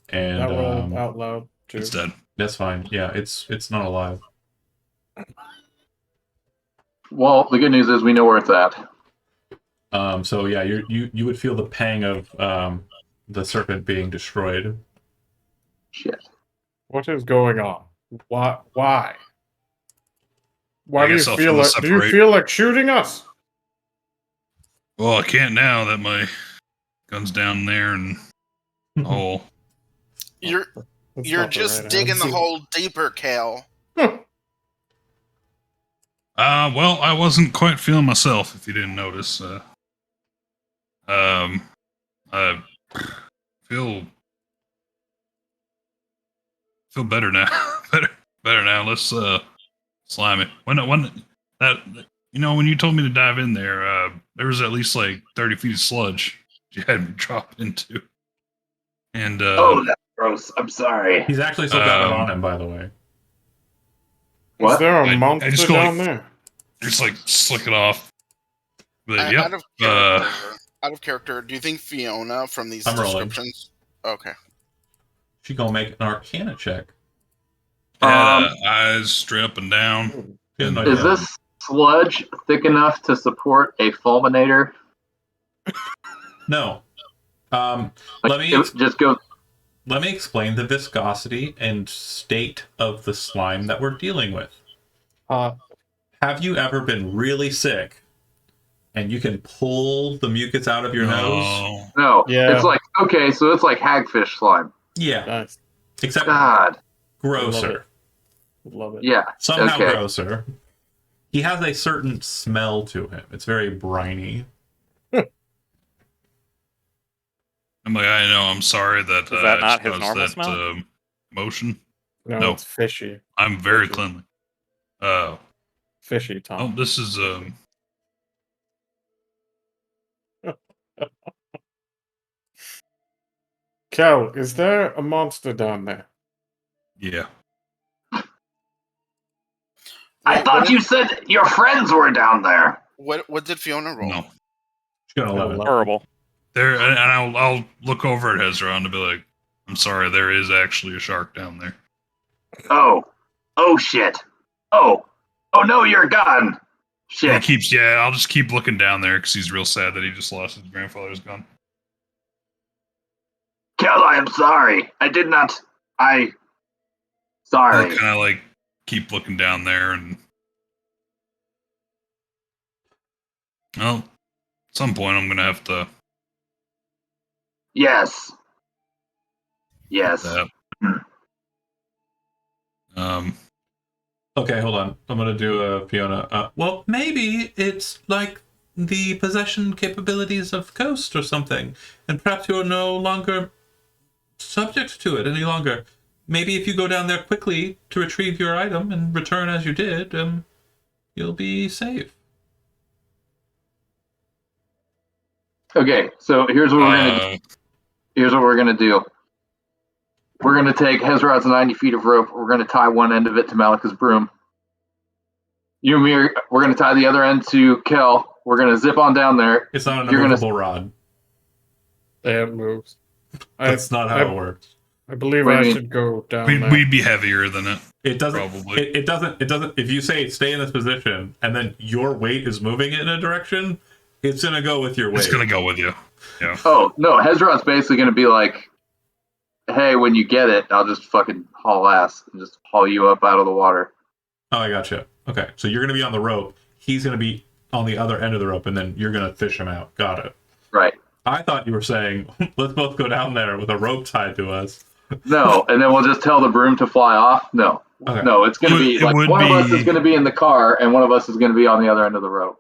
and That rolled out loud too. It's dead. that's fine. Yeah, it's not alive. Well, the good news is we know where it's at. So yeah, you would feel the pang of the serpent being destroyed. Shit. What is going on? Why? Why I do you guess I'll feel feel like? the Do you separate- feel like shooting us? Well, I can't now that my gun's down there and the hole. You're That's you're not the just right digging the answer. hole deeper, Kale. Well, I wasn't quite feeling myself, if you didn't notice. I feel better now. better now. Let's slime it. When that when you told me to dive in there, there was at least like 30 feet of sludge you had me drop into. And Oh, that's gross. I'm sorry. He's actually still got it Um, on him, by the way. Is What? there a I monster just go down like- there? just like slick it off. But Out yep. of character, out of character, do you think Fiona from these I'm rolling. descriptions? Okay. She gonna make an Arcana check. Yeah, eyes straight up and down. Good Is idea. this sludge thick enough to support a fulminator? No. Like, Let me just go. let me explain the viscosity and state of the slime that we're dealing with. Have you ever been really sick and you can pull the mucus out of your nose? No. Yeah. It's like, okay, so it's like hagfish slime. Yeah, Nice. except God. grosser. Love it. Yeah. Somehow Okay. grosser. He has a certain smell to him. It's very briny. I'm like, I know. I'm sorry that. Is that I not his caused normal that, smell? motion. No, No. it's fishy. I'm very cleanly. Fishy, Oh, Tom. this is Kel, is there a monster down there? yeah. I thought you said your friends were down there. What did Fiona roll? No. She's got an 11. Horrible. There, and I'll look over at Hezron and be like, I'm sorry, there is actually a shark down there. Oh. Oh shit. Oh. Oh no, you're gone. He Shit. keeps, I'll just keep looking down there because he's real sad that he just lost his grandfather's gun. Kel, I am sorry. I did not. Or Sorry. kind of like keep looking down there and. Well, at some point I'm gonna have to. Yes. Yes. That. Okay, hold on. I'm gonna do a Fiona. Well, maybe it's like the possession capabilities of Ghost or something, and perhaps you're no longer subject to it any longer. Maybe if you go down there quickly to retrieve your item and return as you did, you'll be safe. Okay, so here's what we're gonna do. We're gonna take Hezrod's 90 feet of rope. We're gonna tie one end of it to Malika's broom. You and me, we're gonna tie the other end to Kel. We're gonna zip on down there. It's not an You're gonna- immovable rod. It moves. That's not how it works. I believe What do I you mean? should go down there. we'd be heavier than it. It doesn't. Probably. It doesn't. It doesn't. If you say stay in this position and then your weight is moving it in a direction, it's gonna go with your weight. It's gonna go with you. Yeah. Oh no, Hezrod's basically gonna be like, "Hey, when you get it, I'll just fucking haul ass and just haul you up out of the water." Oh, I gotcha. Okay, so you're gonna be on the rope. He's gonna be on the other end of the rope, and then you're gonna fish him out. Got it. Right. I thought you were saying let's both go down there with a rope tied to us. No, and then we'll just tell the broom to fly off. No, Okay. no, it's gonna be It like would one of us be- is gonna be in the car and one of us is gonna be on the other end of the rope.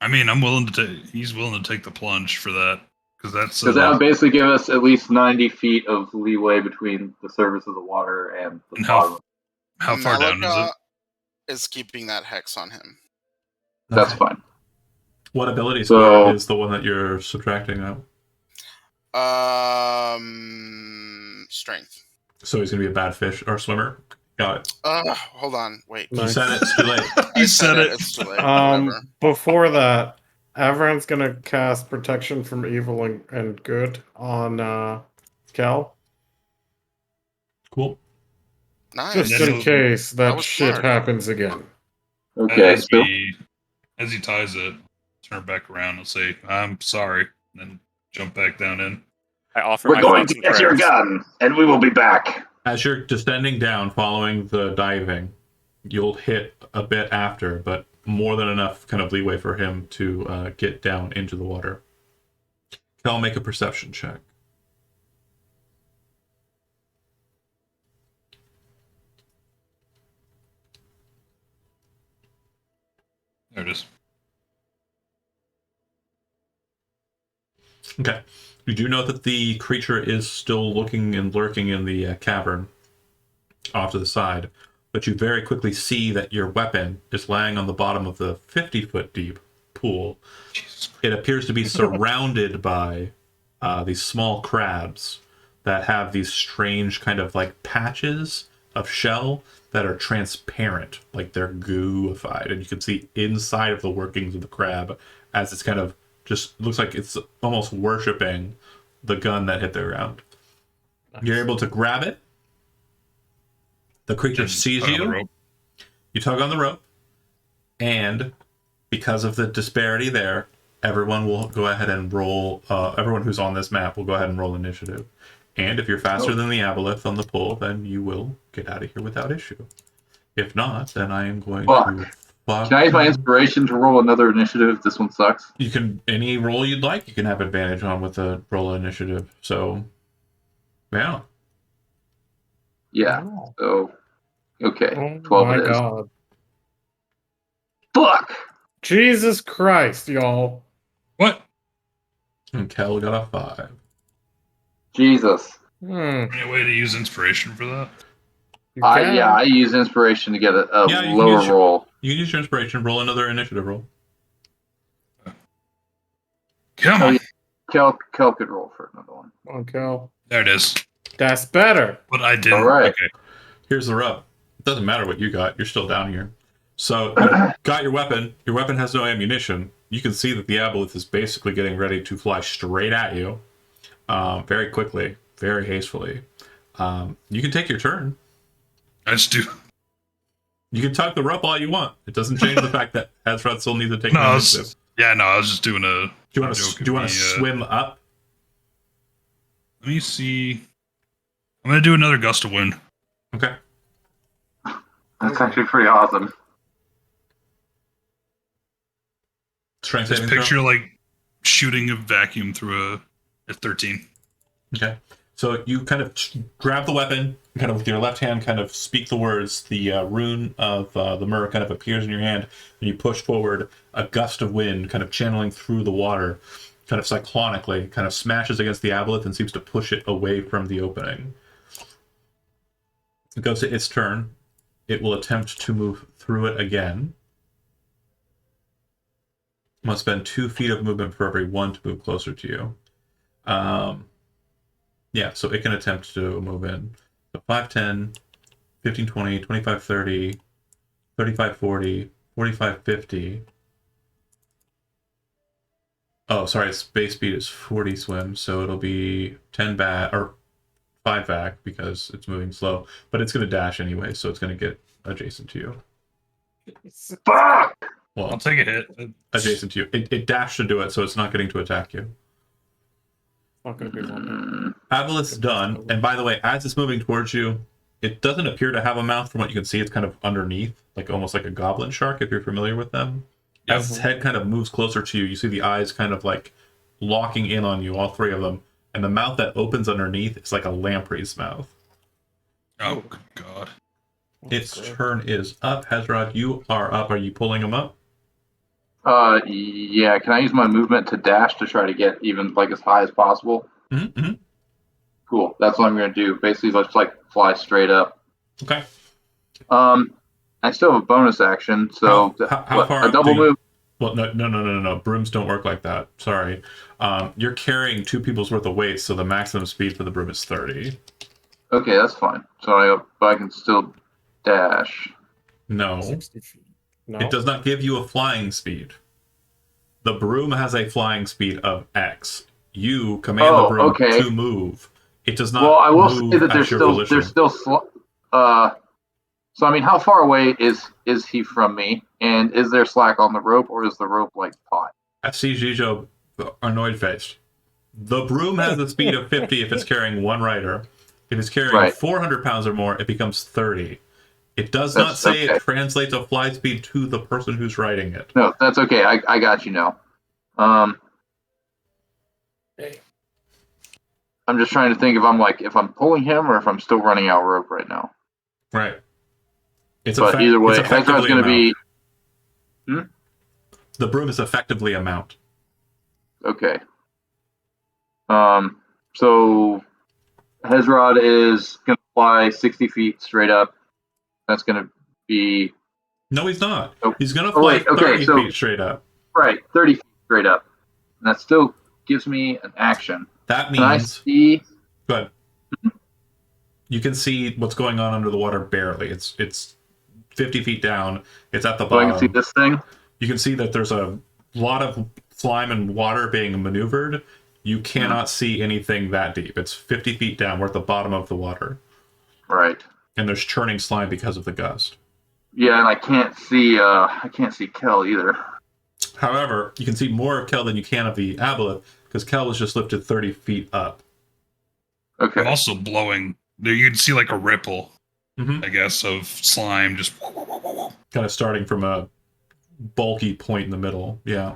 I mean, I'm willing to take. He's willing to take the plunge for that because that's. Because that would basically give us at least 90 feet of leeway between the surface of the water and the And bottom. how far down is Malika it? is keeping that hex on him. That's Okay. fine. What ability So- score is the one that you're subtracting out? Strength. So he's gonna be a bad fish or swimmer. Got it. Hold on, wait. You Nice. said it. It's too late. I He said it. It's too late. Whatever. Before that, Avron's gonna cast protection from evil and good on Kel, Cool. Nice. just then in he'll- case that was shit smart. happens again. Okay, As so he ties it, turn back around and say, "I'm sorry," and then jump back down in. I offer We're my going thoughts to and get your prayers. gun, and we will be back. As you're descending down, following the diving, you'll hit a bit after, but more than enough kind of leeway for him to get down into the water. Kel, make a perception check. There it is. Okay. You do know that the creature is still looking and lurking in the cavern off to the side, but you very quickly see that your weapon is laying on the bottom of the 50-foot deep pool. Jesus. It appears to be surrounded by these small crabs that have these strange kind of like patches of shell that are transparent, like they're gooified, and you can see inside of the workings of the crab as it's kind of just looks like it's almost worshiping the gun that hit the ground. You're able to grab it. The creature And sees tug on the you. rope. You tug on the rope, And because of the disparity there, everyone will go ahead and roll. Everyone who's on this map will go ahead and roll initiative. And if you're faster than the aboleth on the pull, then you will get out of here without issue. If not, then I am going to. Can I use my inspiration to roll another initiative? This one sucks. You can any roll you'd like. You can have advantage on with a roll initiative. So, yeah. Yeah. Oh. So, okay. Oh 12 my it is. god. Fuck! Jesus Christ, y'all. What? And Kel got a 5. Jesus. Any way to use inspiration for that? You can. Yeah, I use inspiration to get a Yeah, you can lower use your- roll. You can use your inspiration. Roll another initiative roll. Come Oh, on. yeah. Kel could roll for another one. Come on, Cal. There it is. That's better. But I didn't. All right. Okay. Here's the rub. It doesn't matter what you got. You're still down here. So you got your weapon. Your weapon has no ammunition. You can see that the aboleth is basically getting ready to fly straight at you, very quickly, very hastily. You can take your turn. I just do. You can tug the rope all you want. It doesn't change the fact that Hazrat still needs to take No, the I initiative. was, yeah, no, I was just doing a. Do you want joke to? Do you want to of me, swim up? Let me see. I'm gonna do another gust of wind. Okay. That's actually pretty awesome. Strength Just saving throw? picture like shooting a vacuum through a 13. Okay. So you kind of grab the weapon, kind of with your left hand, kind of speak the words. The rune of the Myrrh kind of appears in your hand, and you push forward. A gust of wind, kind of channeling through the water, kind of cyclonically, kind of smashes against the aboleth and seems to push it away from the opening. It goes to its turn. It will attempt to move through it again. Must spend 2 feet of movement for every 1 to move closer to you. Yeah, so it can attempt to move in. So 5, 10, 15, 20, 25, 30, 35, 40, 45, 50. Oh, sorry, its base speed is 40 swim, so it'll be 10 back, or 5 back, because it's moving slow. But it's going to dash anyway, so it's going to get adjacent to you. Fuck! Well, I'll take a hit. adjacent to you. It dashed to do it, so it's not getting to attack you. Not gonna be long. Aboleth's done, and by the way, as it's moving towards you, it doesn't appear to have a mouth. From what you can see, it's kind of underneath, like almost like a goblin shark, if you're familiar with them. As its head kind of moves closer to you, you see the eyes kind of like locking in on you, all 3 of them, and the mouth that opens underneath is like a lamprey's mouth. Oh, good God. Its turn is up. Hezrod, you are up. Are you pulling him up? Yeah, can I use my movement to dash to try to get even like as high as possible? Mm-hmm. Cool. That's what I'm gonna do. Basically, let's like fly straight up. Okay. I still have a bonus action, so How far a up double do you- move. Well, no. Brooms don't work like that. Sorry. You're carrying 2 people's worth of weight, so the maximum speed for the broom is 30. Okay, that's fine. So I can still dash. No. 60 feet. No. It does not give you a flying speed. The broom has a flying speed of X. You command the broom okay. to move. It does not. Well, I will move say that at your volition. So I mean, how far away is he from me? And is there slack on the rope, or is the rope like taut? I see Jijo annoyed faced. The broom has a speed of 50 if it's carrying 1 rider. If it's carrying Right. 400 pounds or more, it becomes 30. It does not That's say okay. it translates a fly speed to the person who's riding it. No, that's okay. I got you now. Hey. I'm just trying to think if I'm pulling him or if I'm still running out rope right now. Right. It's But either way, it's Hezrod's effectively going a to be mount. The broom is effectively a mount. okay. So Hezrod is going to fly 60 feet straight up. That's going to be No, he's not. Nope. He's going to Oh, fly wait, okay, 30 so- feet straight up. right 30 feet straight up. And that still gives me an action. That Can I means, see? but you can see what's going on under the water barely. It's 50 feet down. It's at the So I bottom. can see this thing. You can see that there's a lot of slime and water being maneuvered. You cannot see anything that deep. It's 50 feet down. We're at the bottom of the water. Right. And there's churning slime because of the gust. Yeah, and I can't see Kel either. However, you can see more of Kel than you can of the aboleth because Kel was just lifted 30 feet up. Okay. I'm also blowing. You can see like a ripple, Mhm. I guess, of slime just. Kind of starting from a bulky point in the middle. Yeah.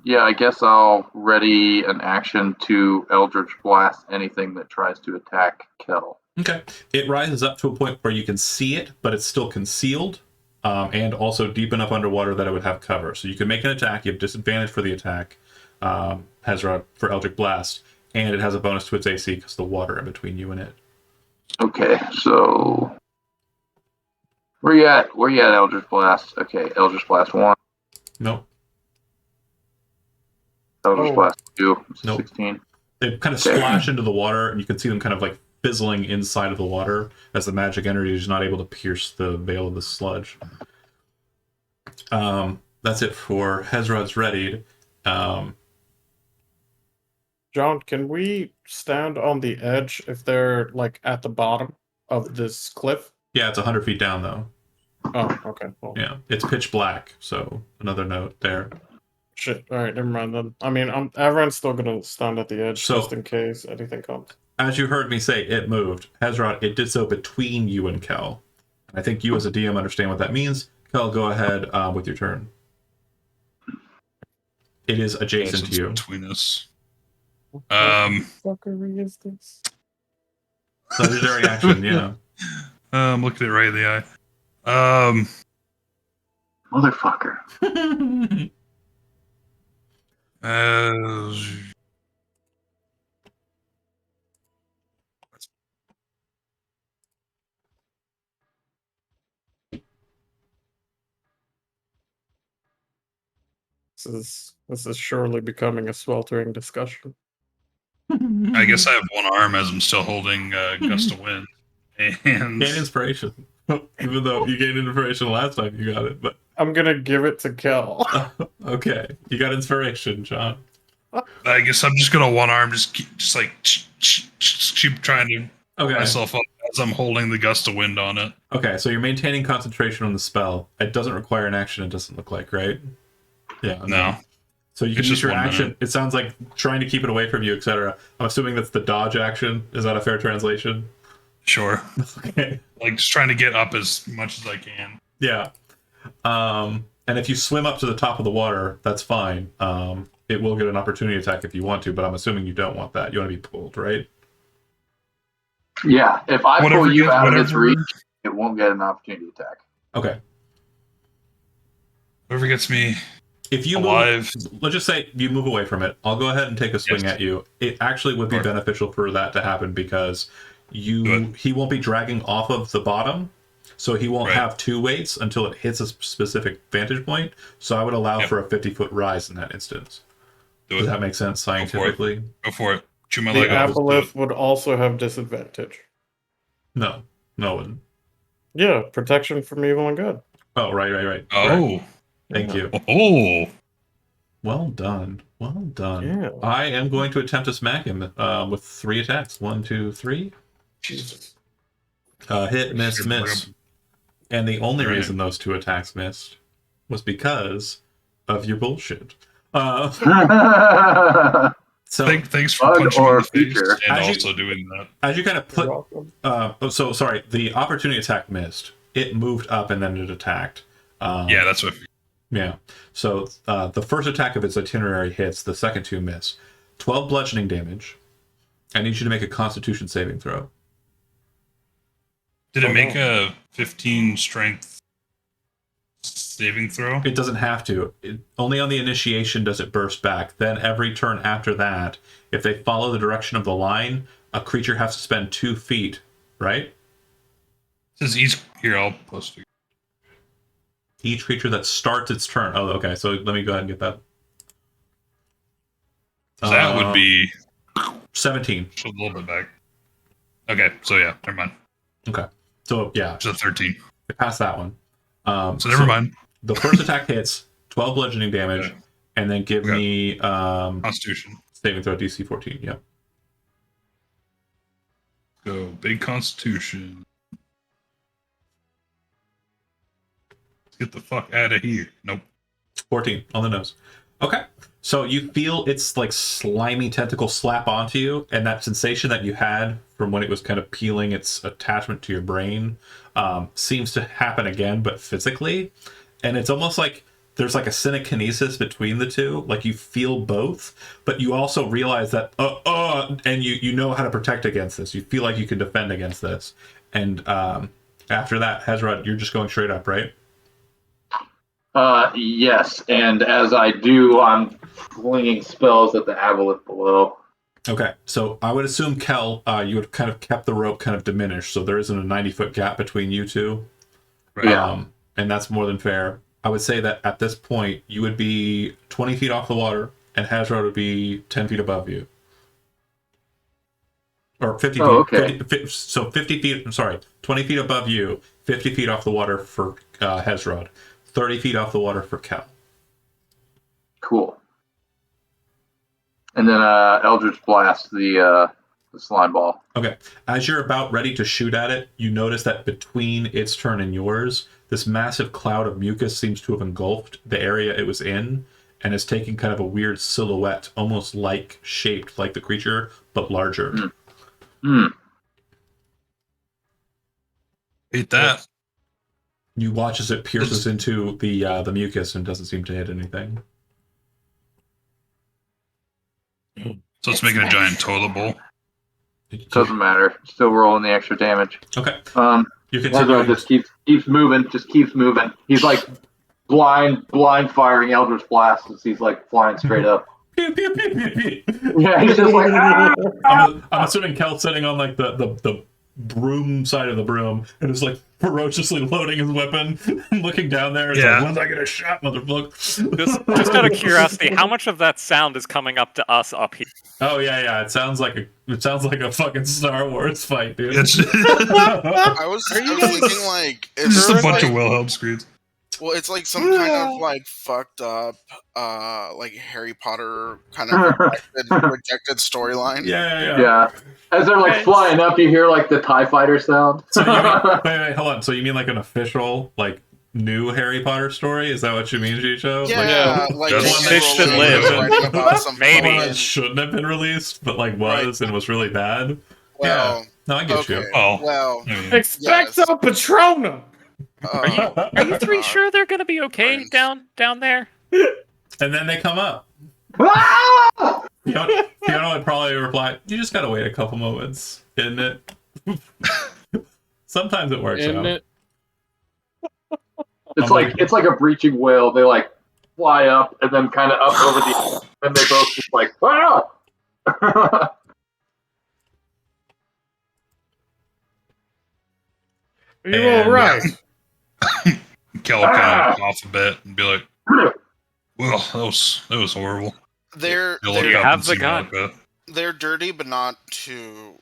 Yeah, I guess I'll ready an action to Eldritch Blast anything that tries to attack Kel. Okay. It rises up to a point where you can see it, but it's still concealed, and also deep enough underwater that it would have cover. So you can make an attack. You have disadvantage for the attack, Hezra, for Eldritch Blast, and it has a bonus to its AC because the water in between you and it. Okay, so where you at, Eldritch Blast? Okay, Eldritch Blast 1, Nope. Eldritch Oh. Blast 2, Nope. 16. They kind of Okay. splash into the water, and you can see them kind of like fizzling inside of the water as the magic energy is not able to pierce the veil of the sludge. That's it for Hezrod's readied. John, can we stand on the edge if they're like at the bottom of this cliff? Yeah, it's 100 feet down though. Oh, okay. Well, Yeah, it's pitch black. So another note there. shit. All right, never mind then. I mean, everyone's still gonna stand at the edge So- just in case anything comes. As you heard me say, it moved. Hezrod, it did so between you and Kel. I think you as a DM understand what that means. Kel, go ahead with your turn. It is adjacent to you. Between us. What fuckery is this? Legendary action, yeah. Look at it right in the eye. Motherfucker. This is surely becoming a sweltering discussion. I guess I have one arm as I'm still holding Gust of Wind. And Gain inspiration. Even though you gained inspiration last time you got it, but I'm gonna give it to Kel. okay. You got inspiration, John. I guess I'm just gonna one arm just keep trying to Okay. myself up as I'm holding the Gust of Wind on it. Okay, so you're maintaining concentration on the spell. It doesn't require an action, it doesn't look like, right? Yeah. No. So you can It's use just your 1 action. minute. It sounds like trying to keep it away from you, etc. I'm assuming that's the dodge action. Is that a fair translation? Sure. Okay. Like just trying to get up as much as I can. Yeah. And if you swim up to the top of the water, that's fine. It will get an opportunity attack if you want to, but I'm assuming you don't want that. You want to be pulled, right? Yeah, if I Whatever pull you gets- out of its whatever- reach, it won't get an opportunity attack. Okay. Whoever gets me If you alive. let's just say you move away from it. I'll go ahead and take a swing Yes. at you. It actually would be Sure. beneficial for that to happen because Good. he won't be dragging off of the bottom, so he won't Right. have two weights until it hits a specific vantage point. So I would allow Yep. for a 50-foot rise in that instance. Do Does it. that make sense for it. scientifically? Go for it. Chew my The leg off. Let's do aboleth it. would also have disadvantage. No, no one. Yeah, protection from evil and good. Oh, right. Correct. Oh. Thank you. Oh. Well done. Well done. Yeah. I am going to attempt to smack him with 3 attacks. 1, 2, 3. Jesus. Hit, miss, miss. And the only Right. reason those 2 attacks missed was because of your bullshit. So Thanks for Bug punching me or in the face feature? and As you- also doing that. as you kind of You're put, welcome. so sorry, the opportunity attack missed. It moved up and then it attacked. Yeah, that's what. Yeah. So the first attack of its itinerary hits. The second 2 miss. 12 bludgeoning damage. I need you to make a Constitution saving throw. Did it Oh, make no. a 15 strength saving throw? It doesn't have to. Only on the initiation does it burst back. Then every turn after that, if they follow the direction of the line, a creature has to spend 2 feet, right? It says each. Here, I'll post it. Each creature that starts its turn. Oh, okay. So let me go ahead and get that. That would be 17. just a little bit back. Okay, so yeah, never mind. So yeah, It's a 13. I passed that one. So never mind. The first attack hits, 12 bludgeoning damage, Okay. and then give Okay. me Constitution. saving throw DC 14. Yep. Go big Constitution. Get the fuck out of here. Nope. 14 on the nose. Okay. So you feel its like slimy tentacle slap onto you, and that sensation that you had from when it was kind of peeling its attachment to your brain seems to happen again, but physically. And it's almost like there's like a synekinesis between the two. Like you feel both, but you also realize that, and you know how to protect against this. You feel like you can defend against this. And after that, Hezrod, you're just going straight up, right? Yes, and as I do, I'm flinging spells at the aboleth below. Okay, so I would assume, Kel, you would have kind of kept the rope kind of diminished, so there isn't a 90-foot gap between you two. Right. Yeah. And that's more than fair. I would say that at this point, you would be 20 feet off the water, and Hezrod would be 10 feet above you. Or 50 feet. Oh, okay. 50 feet, I'm sorry, 20 feet above you, 50 feet off the water for Hezrod, 30 feet off the water for Kel. Cool. And then Eldritch Blast the slime ball. Okay. As you're about ready to shoot at it, you notice that between its turn and yours, this massive cloud of mucus seems to have engulfed the area it was in and is taking kind of a weird silhouette, almost like shaped like the creature, but larger. Hate that. You watch as it pierces into the mucus and doesn't seem to hit anything. So it's making a giant toilet bowl. Doesn't matter. Still rolling the extra damage. Okay. You Hezrod continue. just keeps moving. Just keeps moving. He's like blind firing Eldritch Blast as he's like flying straight up. Pew, pew, pew, pew, pew. Yeah, he's just like, ah! I'm assuming Kel's sitting on like the broom side of the broom and is like ferociously loading his weapon and looking down there. It's like, when's I get a shot, motherfucker? Just out of curiosity, how much of that sound is coming up to us up here? Oh yeah. It sounds like a fucking Star Wars fight, dude. It's I was thinking like it's just a bunch like, of Wilhelm screens. well, it's like some kind of like fucked up, like Harry Potter kind of rejected storyline. Yeah. Yeah. As they're like flying up, you hear like the TIE fighter sound. So you mean, wait, hold on. So you mean like an official, like new Harry Potter story? Is that what you mean, Chicho? Yeah, like That's J.K. fish that Rowling live. was writing about some Maybe. One fucking- that shouldn't have been released, but like was and was really bad. Well, No, I get okay. you. Oh. Well, I mean, Expecto Patronum! Are you three sure they're gonna be okay Friends. down there? And then they come up. Ah! Fiona would probably reply, "You just gotta wait a couple moments, isn't it?" Sometimes it works Isn't out. it? It's like a breaching whale. They like fly up and then kind of up over the, and they both just like, ah! Are you And- alright? Kel will kind of off a bit and be like, "Well, that was horrible." they're You'll look you up have and the see gun? Malika. they're dirty, but not too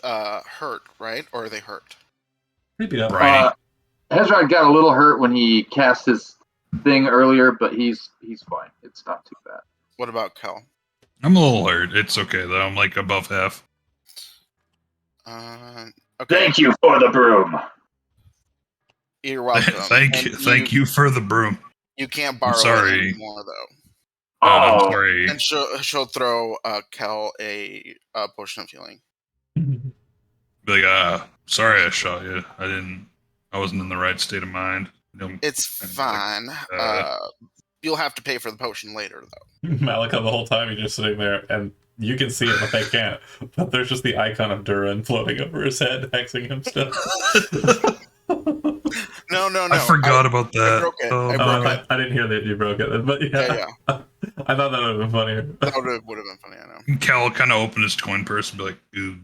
hurt, right? Or are they hurt? Pretty beat up. Right. Hezrod got a little hurt when he cast his thing earlier, but he's fine. It's not too bad. What about Kel? I'm a little hurt. It's okay though. I'm like above half. Okay. Thank you for the broom. You're welcome. Thank you for the broom. You can't borrow sorry. it anymore, though. I'm Oh, sorry. And she'll throw Kel a potion of healing. Be like, sorry I shot you. I wasn't in the right state of mind. It's And, fine. You'll have to pay for the potion later, though. Malika the whole time he's just sitting there, and you can see it, but they can't. But there's just the icon of Durin floating over his head, hexing him still. No. I forgot about that. broke it. Oh, I Oh, broke I didn't hear that you broke it, but Yeah. I thought that would have been funnier. That would have been funny, I know. Cal kind of open his coin purse and be like, "Ooh,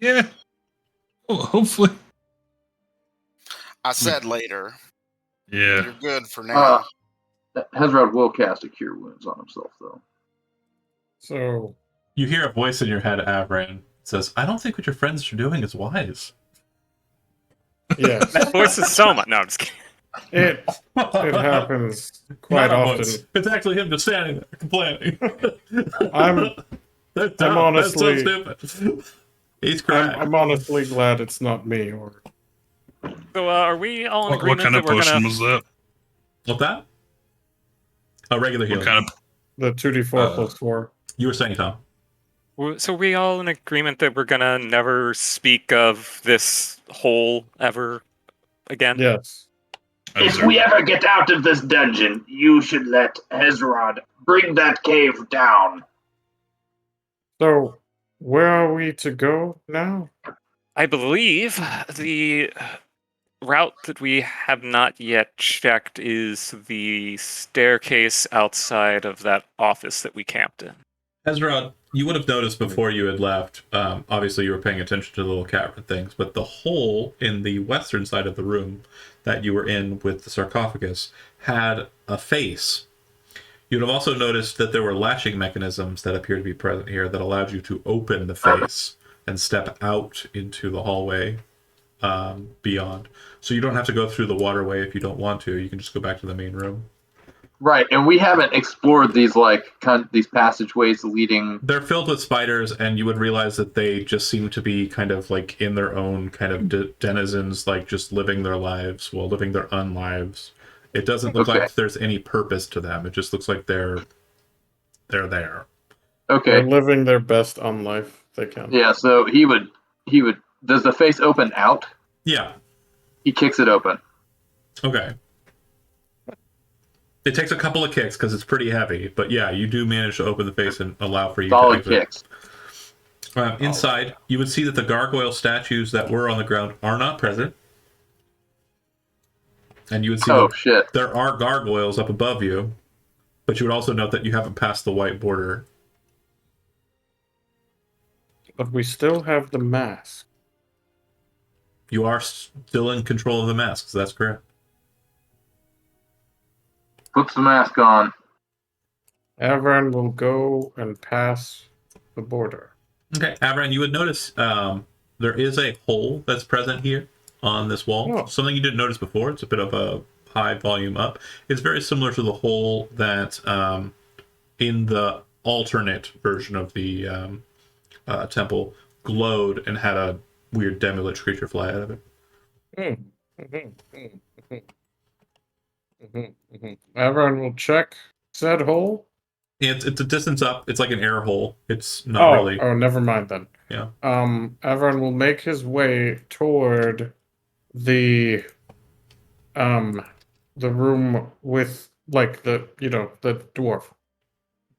yeah, hopefully, I said later. yeah." You're good for now. Hezrod will cast a Cure Wounds on himself, though. So, You hear a voice in your head, Avran, says, "I don't think what your friends are doing is wise." yes. That voice is so much. No, I'm just kidding. It happens quite Not a often. voice. It's actually him just standing there complaining. I'm That's dumb. honestly- That's so stupid. He's crying. I'm honestly glad it's not me, or So, are we all in What agreement kind of that we're potion gonna? was that? What's that? A regular healing. What kind of? The 2d4 plus 4. You were saying, Tom. So, we all in agreement that we're gonna never speak of this hole ever again? Yes. I If deserve we it. ever get out of this dungeon, you should let Hezrod bring that cave down. So, where are we to go now? I believe the route that we have not yet checked is the staircase outside of that office that we camped in. Ezra, you would have noticed before you had left, obviously you were paying attention to the little cavern things, but the hole in the western side of the room that you were in with the sarcophagus had a face. You'd have also noticed that there were latching mechanisms that appear to be present here that allowed you to open the face and step out into the hallway beyond. So you don't have to go through the waterway if you don't want to. You can just go back to the main room. Right, and we haven't explored these these passageways leading. They're filled with spiders, and you would realize that they just seem to be kind of like in their own kind of denizens, like just living their lives while living their unlives. It doesn't look Okay. like there's any purpose to them. It just looks like they're there. Okay, They're living their best on life they can. yeah. So he would. Does the face open out? Yeah. He kicks it open. Okay. It takes a couple of kicks because it's pretty heavy, but yeah, you do manage to open the face and allow for you Solid to exit. kicks. Inside, you would see that the gargoyle statues that were on the ground are not present. And you would see Oh that shit! there are gargoyles up above you, but you would also note that you haven't passed the white border. But we still have the mask. You are still in control of the masks, that's correct. Puts the mask on. Avern will go and pass the border. Okay, Avran, you would notice there is a hole that's present here on this wall. Oh. Something you didn't notice before. It's a bit of a high volume up. It's very similar to the hole that in the alternate version of the temple glowed and had a weird Demilich creature fly out of it. Avern will check said hole. It's a distance up. It's like an air hole. It's not really. Oh, never mind then. Yeah. Avern will make his way toward the room with like the dwarf.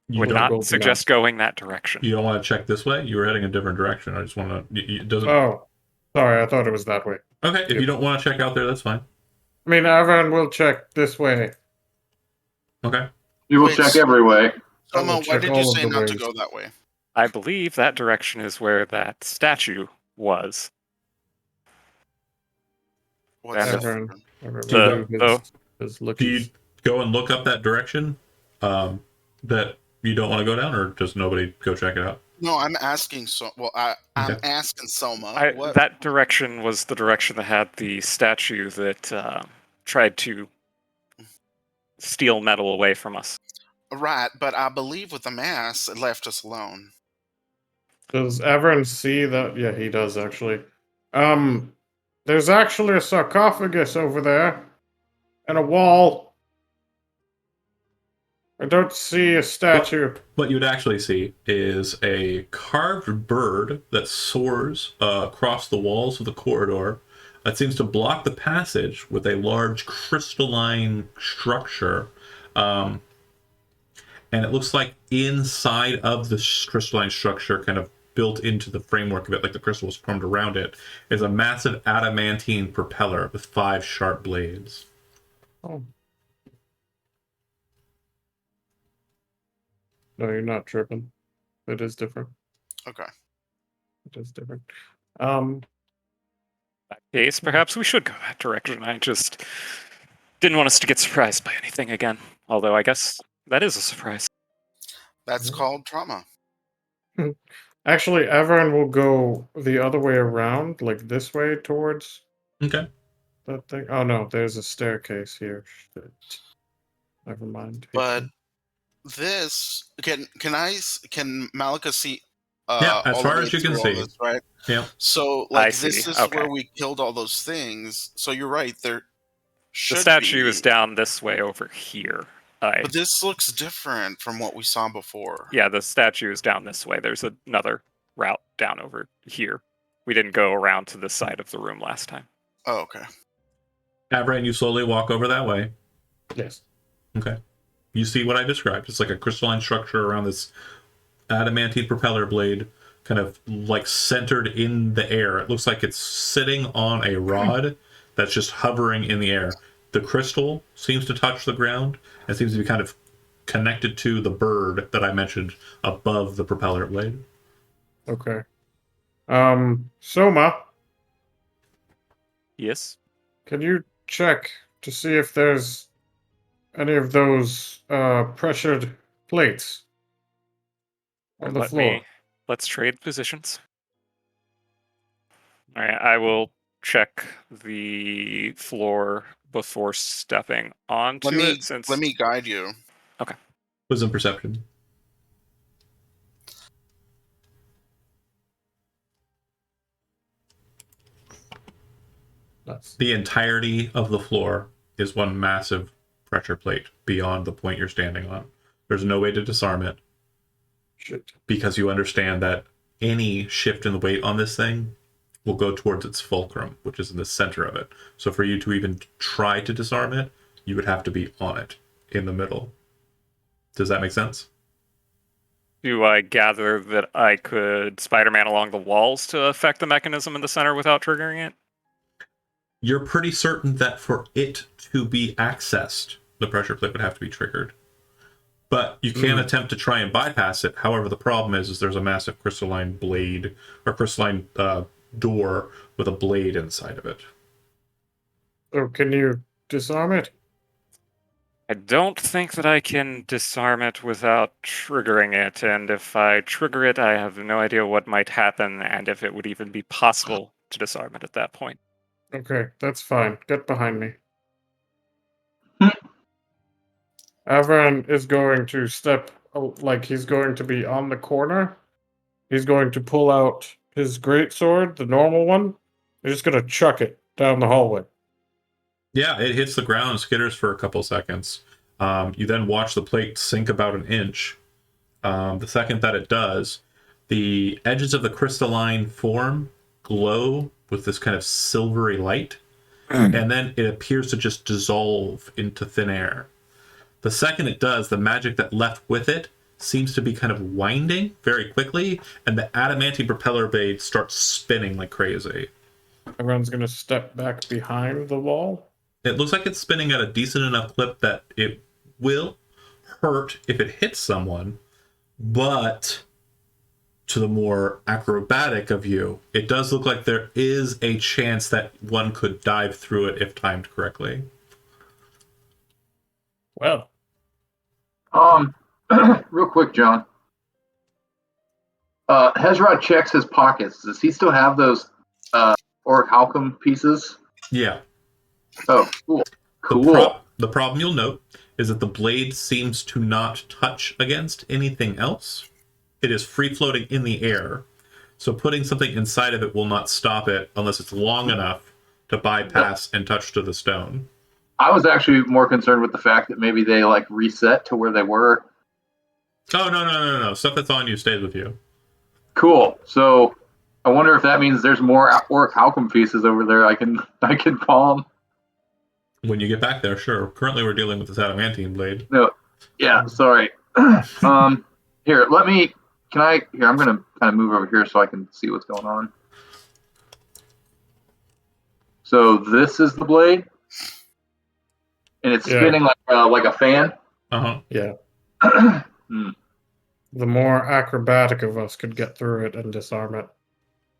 You Would don't, not go suggest going that direction. you don't want to check this way? You were heading a different direction. I just want to. It doesn't. Oh, sorry, I thought it was that way. Okay, if you don't want to check out there, that's fine. I mean, Avern will check this way. Okay. You will Wait, check so- every way. I will Soma, why check did all you of say the not to ways. go that way? I believe that direction is where that statue was. What's And that? Avern, Avern Do will you- do his Do you lookies. go and look up that direction that you don't want to go down, or does nobody go check it out? No, I'm asking. I'm Okay. asking Soma. What? That direction was the direction that had the statue that tried to steal metal away from us. Right, but I believe with the mask, it left us alone. Does Avern see that? Yeah, he does actually. There's actually a sarcophagus over there, and a wall. I don't see a statue. What you'd actually see is a carved bird that soars across the walls of the corridor. That seems to block the passage with a large crystalline structure. And it looks like inside of this crystalline structure, kind of built into the framework of it, like the crystal was formed around it, is a massive adamantine propeller with 5 sharp blades. Oh. No, you're not tripping. It is different. Okay. It is different. In that case, perhaps we should go that direction. I just didn't want us to get surprised by anything again. Although I guess that is a surprise. That's called trauma. Actually, Avern will go the other way around, like this way towards Okay. that thing. Oh no, there's a staircase here. Shit. Never mind. But this can Malika see? Yeah, as all far the as way you can through all see. this, right? Yeah. So, I like, see. this is Okay. where we killed all those things. So you're right. There The should statue be, is down this way over here. but this looks different from what we saw before. Yeah, the statue is down this way. There's another route down over here. We didn't go around to the side of the room last time. Oh, okay. Avran, you slowly walk over that way. Yes. Okay. You see what I described. It's like a crystalline structure around this adamantine propeller blade, kind of like centered in the air. It looks like it's sitting on a rod that's just hovering in the air. The crystal seems to touch the ground and seems to be kind of connected to the bird that I mentioned above the propeller blade. Okay. Soma, Yes. can you check to see if there's any of those pressured plates on the floor? Let's trade positions. All right, I will check the floor before stepping onto it. Since Let me guide you. Wisdom perception. Nice. The entirety of the floor is one massive pressure plate beyond the point you're standing on. There's no way to disarm it Shit. because you understand that any shift in the weight on this thing will go towards its fulcrum, which is in the center of it. So for you to even try to disarm it, you would have to be on it in the middle. Does that make sense? do I gather that I could Spider-Man along the walls to affect the mechanism in the center without triggering it? You're pretty certain that for it to be accessed, the pressure plate would have to be triggered. But you can attempt to try and bypass it. However, the problem is there's a massive crystalline blade or crystalline door with a blade inside of it. So can you disarm it? I don't think that I can disarm it without triggering it, and if I trigger it, I have no idea what might happen, and if it would even be possible to disarm it at that point. Okay, that's fine. Get behind me. Hmm. Avran is going to step, like he's going to be on the corner. He's going to pull out his greatsword, the normal one. He's just going to chuck it down the hallway. Yeah, it hits the ground and skitters for a couple seconds. You then watch the plate sink about an inch. The second that it does, the edges of the crystalline form glow with this kind of silvery light, and then it appears to just dissolve into thin air. The second it does, the magic that left with it seems to be kind of winding very quickly, and the adamantine propeller blade starts spinning like crazy. Avran's going to step back behind the wall. It looks like it's spinning at a decent enough clip that it will hurt if it hits someone, but to the more acrobatic of you, it does look like there is a chance that one could dive through it if timed correctly. Well, real quick, John. Hezrod checks his pockets. Does he still have those Auric Halcom pieces? Yeah. Oh, cool. The problem you'll note is that the blade seems to not touch against anything else. It is free floating in the air. So putting something inside of it will not stop it unless it's long enough to bypass and touch to the stone. I was actually more concerned with the fact that maybe they like reset to where they were. Oh, no. Stuff that's on you stays with you. Cool. So I wonder if that means there's more Auric Halcom pieces over there I can palm. When you get back there, sure. Currently we're dealing with this adamantine blade. No. Yeah, sorry. Here, I'm gonna kind of move over here so I can see what's going on. So this is the blade, and it's spinning like a fan. Uh-huh. yeah. The more acrobatic of us could get through it and disarm it.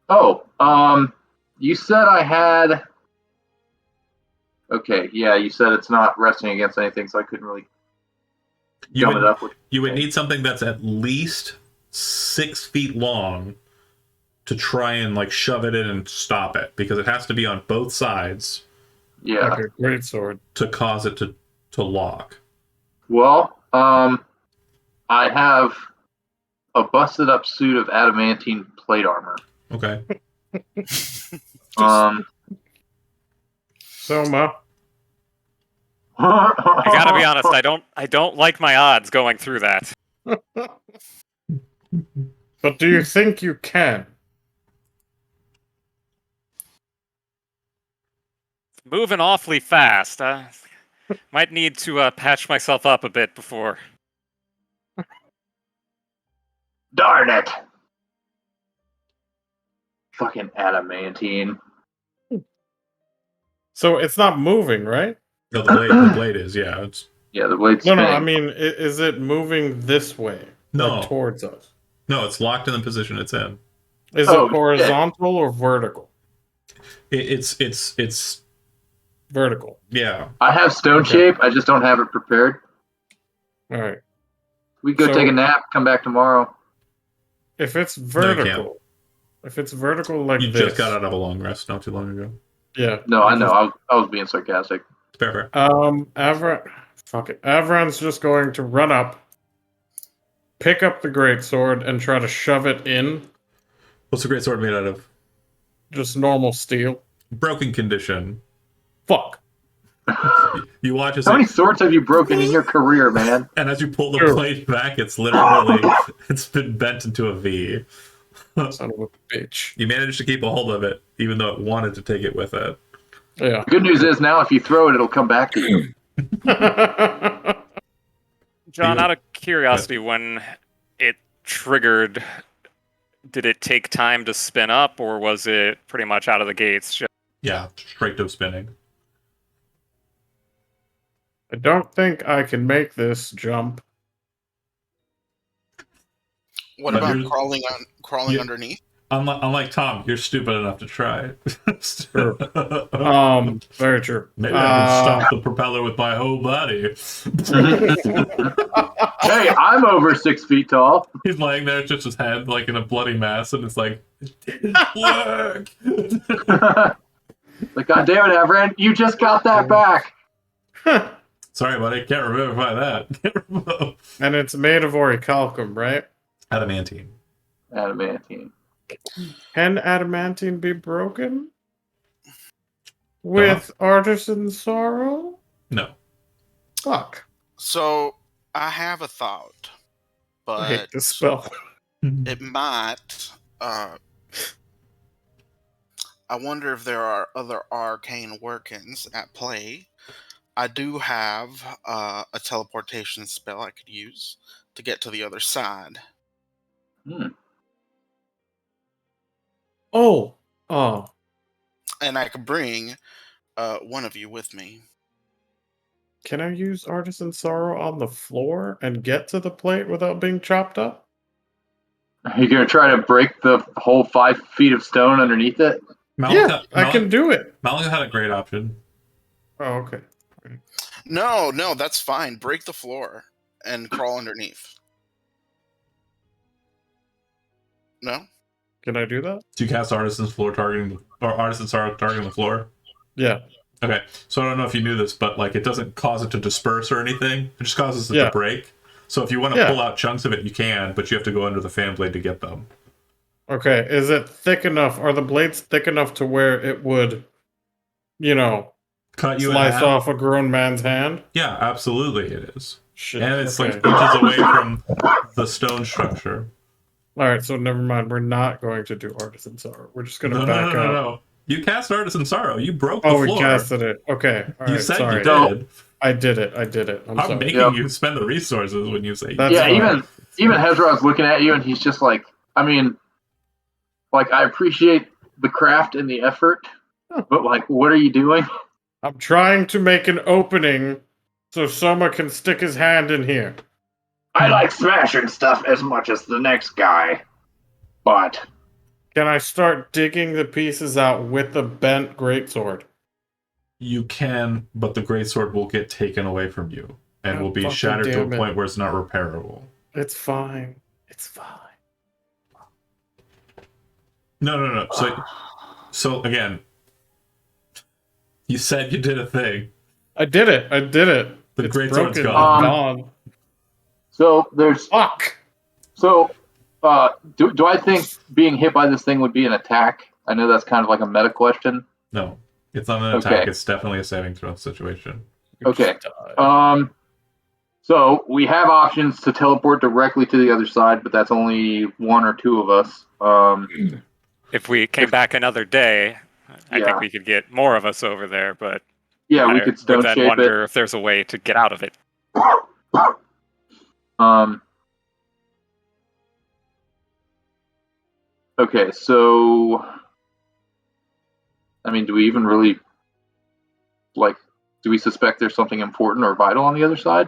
Oh, you said I had. Okay, yeah, you said it's not resting against anything, so I couldn't really gum it up with. You would need something that's at least 6 feet long to try and like shove it in and stop it, because it has to be on both sides. Yeah. Like a greatsword. To cause it to lock. Well, I have a busted up suit of adamantine plate armor. Okay. Soma. I gotta be honest, I don't like my odds going through that. But do you think you can? Moving awfully fast. Might need to patch myself up a bit before. Darn it! Fucking adamantine. So it's not moving, right? No, the blade is, yeah. It's Yeah, the blade's No, spinning. I mean, is it moving this way? No. Like towards us? no, it's locked in the position it's in. Is Oh, it horizontal or vertical? It's Vertical. yeah. I have stone Okay. shape. I just don't have it prepared. All right. We go So- take a nap. Come back tomorrow. If it's you can't. vertical, if it's vertical like You this, just got out of a long rest not too long ago. Yeah. No, I know. I was being sarcastic. Fair. Avron's just going to run up, pick up the greatsword, and try to shove it in. What's the great sword made out of? Just normal steel. Broken condition. Fuck. You watch as How it, many swords have you broken in your career, man? and as you pull the Sure. blade back, it's literally it's been bent into a V. Son of a bitch. You managed to keep a hold of it, even though it wanted to take it with it. Yeah. Good news is now if you throw it, it'll come back to you. John, Yeah. out of curiosity, when it triggered, did it take time to spin up, or was it pretty much out of the gates? Yeah, straight to spinning. I don't think I can make this jump. What But about here's- crawling Yeah. underneath? Unlike Tom, you're stupid enough to try. True. Very true. Maybe I can stop the propeller with my whole body. Hey, I'm over 6 feet tall. He's laying there, just his head like in a bloody mess, and it's like, it didn't work. Like, God damn it, Avran, you just got that back. Sorry, buddy, can't verify that. And it's made of orichalcum, right? Adamantine. Adamantine. Can adamantine be broken? With artisan sorrow? No. Fuck. So I have a thought, I hate but this spell. it might. I wonder if there are other arcane workings at play. I do have a teleportation spell I could use to get to the other side. Oh. And I could bring one of you with me. Can I use artisan sorrow on the floor and get to the plate without being chopped up? Are you going to try to break the whole 5 feet of stone underneath it? Yeah, I can do it. Malika had a great option. Oh, okay. No, that's fine. Break the floor and crawl underneath. No? Can I do that? Do you cast Artisan's Floor targeting, or Artisan Sorrow targeting the floor? Yeah. Okay, so I don't know if you knew this, but like it doesn't cause it to disperse or anything. It just causes it Yeah. to break. So if you want to Yeah. pull out chunks of it, you can, but you have to go under the fan blade to get them. Okay. Is it thick enough? Are the blades thick enough to where it would, Cut you in slice half? off a grown man's hand? Yeah, absolutely it is. Shit. And it's okay. like inches away from the stone structure. All right, so never mind. We're not going to do artisan sorrow. We're just going to No, back up. no. You cast Artisan Sorrow. You broke the Oh, we floor. casted it. Okay. All You right, said sorry. you did. I did it. I'm I'm sorry. making Yep. you spend the resources when you say That's Yeah, fine. even Hezron's looking at you and he's just like, I mean, like, I appreciate the craft and the effort, but like, what are you doing? I'm trying to make an opening so Soma can stick his hand in here. I like smashing stuff as much as the next guy, but Can I start digging the pieces out with the bent greatsword? You can, but the greatsword will get taken away from you and Oh, will be fucking shattered to a damn it. point where it's not repairable. It's fine. It's fine. No. So again, you said you did a thing. I did it. The It's greatsword's broken. gone. Gone. So there's Fuck. so Do I think being hit by this thing would be an attack? I know that's kind of like a meta question. No, it's not an attack. Okay. It's definitely a saving throw situation. Okay. Just died. So we have options to teleport directly to the other side, but that's only one or two of us. If we came back another day, I Yeah. think we could get more of us over there, but Yeah, we I could stone would then shape wonder if there's a way to get out of it. it. Okay, so I mean, do we even really do we suspect there's something important or vital on the other side?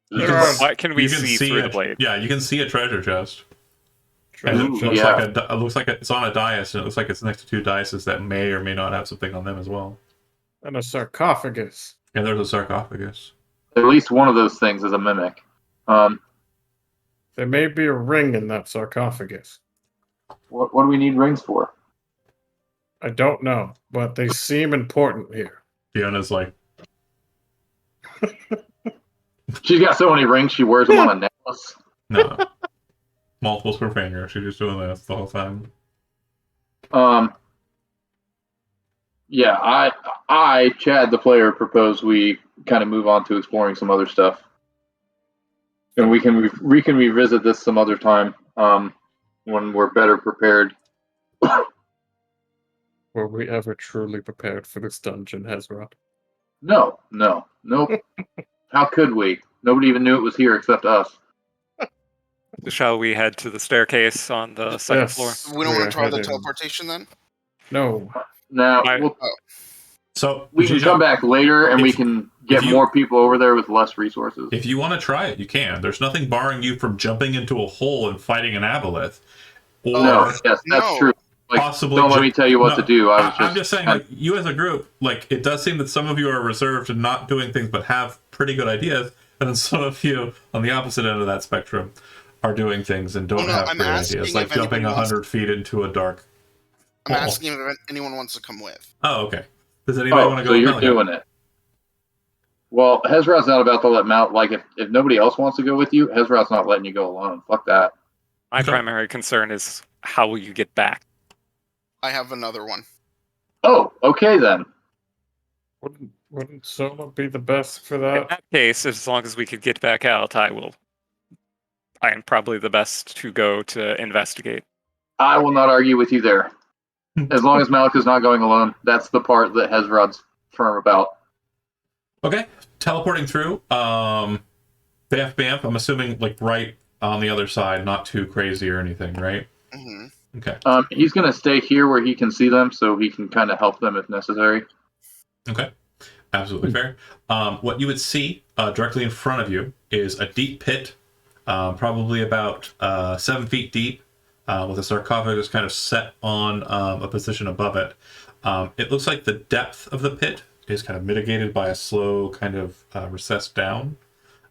You There are- Why can we you can see through a, the blade? Yeah, you can see a treasure chest. Treasure And it chest. looks yeah. like it looks like it's on a dais, and it looks like it's next to two daises that may or may not have something on them as well. And a sarcophagus. And there's a sarcophagus. At least one of those things is a mimic. There may be a ring in that sarcophagus. What do we need rings for? I don't know, but they seem important here. Fiona's like, She's got so many rings, she wears them on a necklace. no. Multiples per finger. She's just doing this the whole time. Yeah, I, Chad, the player, propose we kind of move on to exploring some other stuff, and we can revisit this some other time when we're better prepared. Were we ever truly prepared for this dungeon, Hezrod? No, nope. How could we? Nobody even knew it was here except us. Shall we head to the staircase on the second Yes. floor? We don't We want are to try the heading- teleportation then? No. Now I- So we can Gijo, come back later, and we if- can get if you- more people over there with less resources. If you want to try it, you can. There's nothing barring you from jumping into a hole and fighting an aboleth. Or No, yes, that's No. true. Like, possibly don't let ju- me tell you what to No, do. I'm just saying, like, you as a group, like, it does seem that some of you are reserved and not doing things but have pretty good ideas, and then some of you on the opposite end of that spectrum are doing things and don't Well, no, have I'm great asking ideas, like if jumping anybody wants- 100 feet into a dark I'm hole. asking if anyone wants to come with. Oh, okay. Does anybody want to go so with you're Milligan? doing it. Well, Hezrod's not about to let Mount. Like, if nobody else wants to go with you, Hezrod's not letting you go alone. Fuck that. My Okay. primary concern is how will you get back? I have another one. Oh, okay then. Wouldn't Soma be the best for In that? that case, as long as we could get back out, I am probably the best to go to investigate. I will not argue with you there. As long as Malik is not going alone, that's the part that Hezrod's firm about. Okay, teleporting through. Bamf, I'm assuming, like, right on the other side, not too crazy or anything, right? Hmm. Okay. He's going to stay here where he can see them, so he can kind of help them if necessary. Okay, absolutely fair. What you would see directly in front of you is a deep pit, probably about 7 feet deep, with a sarcophagus kind of set on a position above it. It looks like the depth of the pit is kind of mitigated by a slow kind of recess down,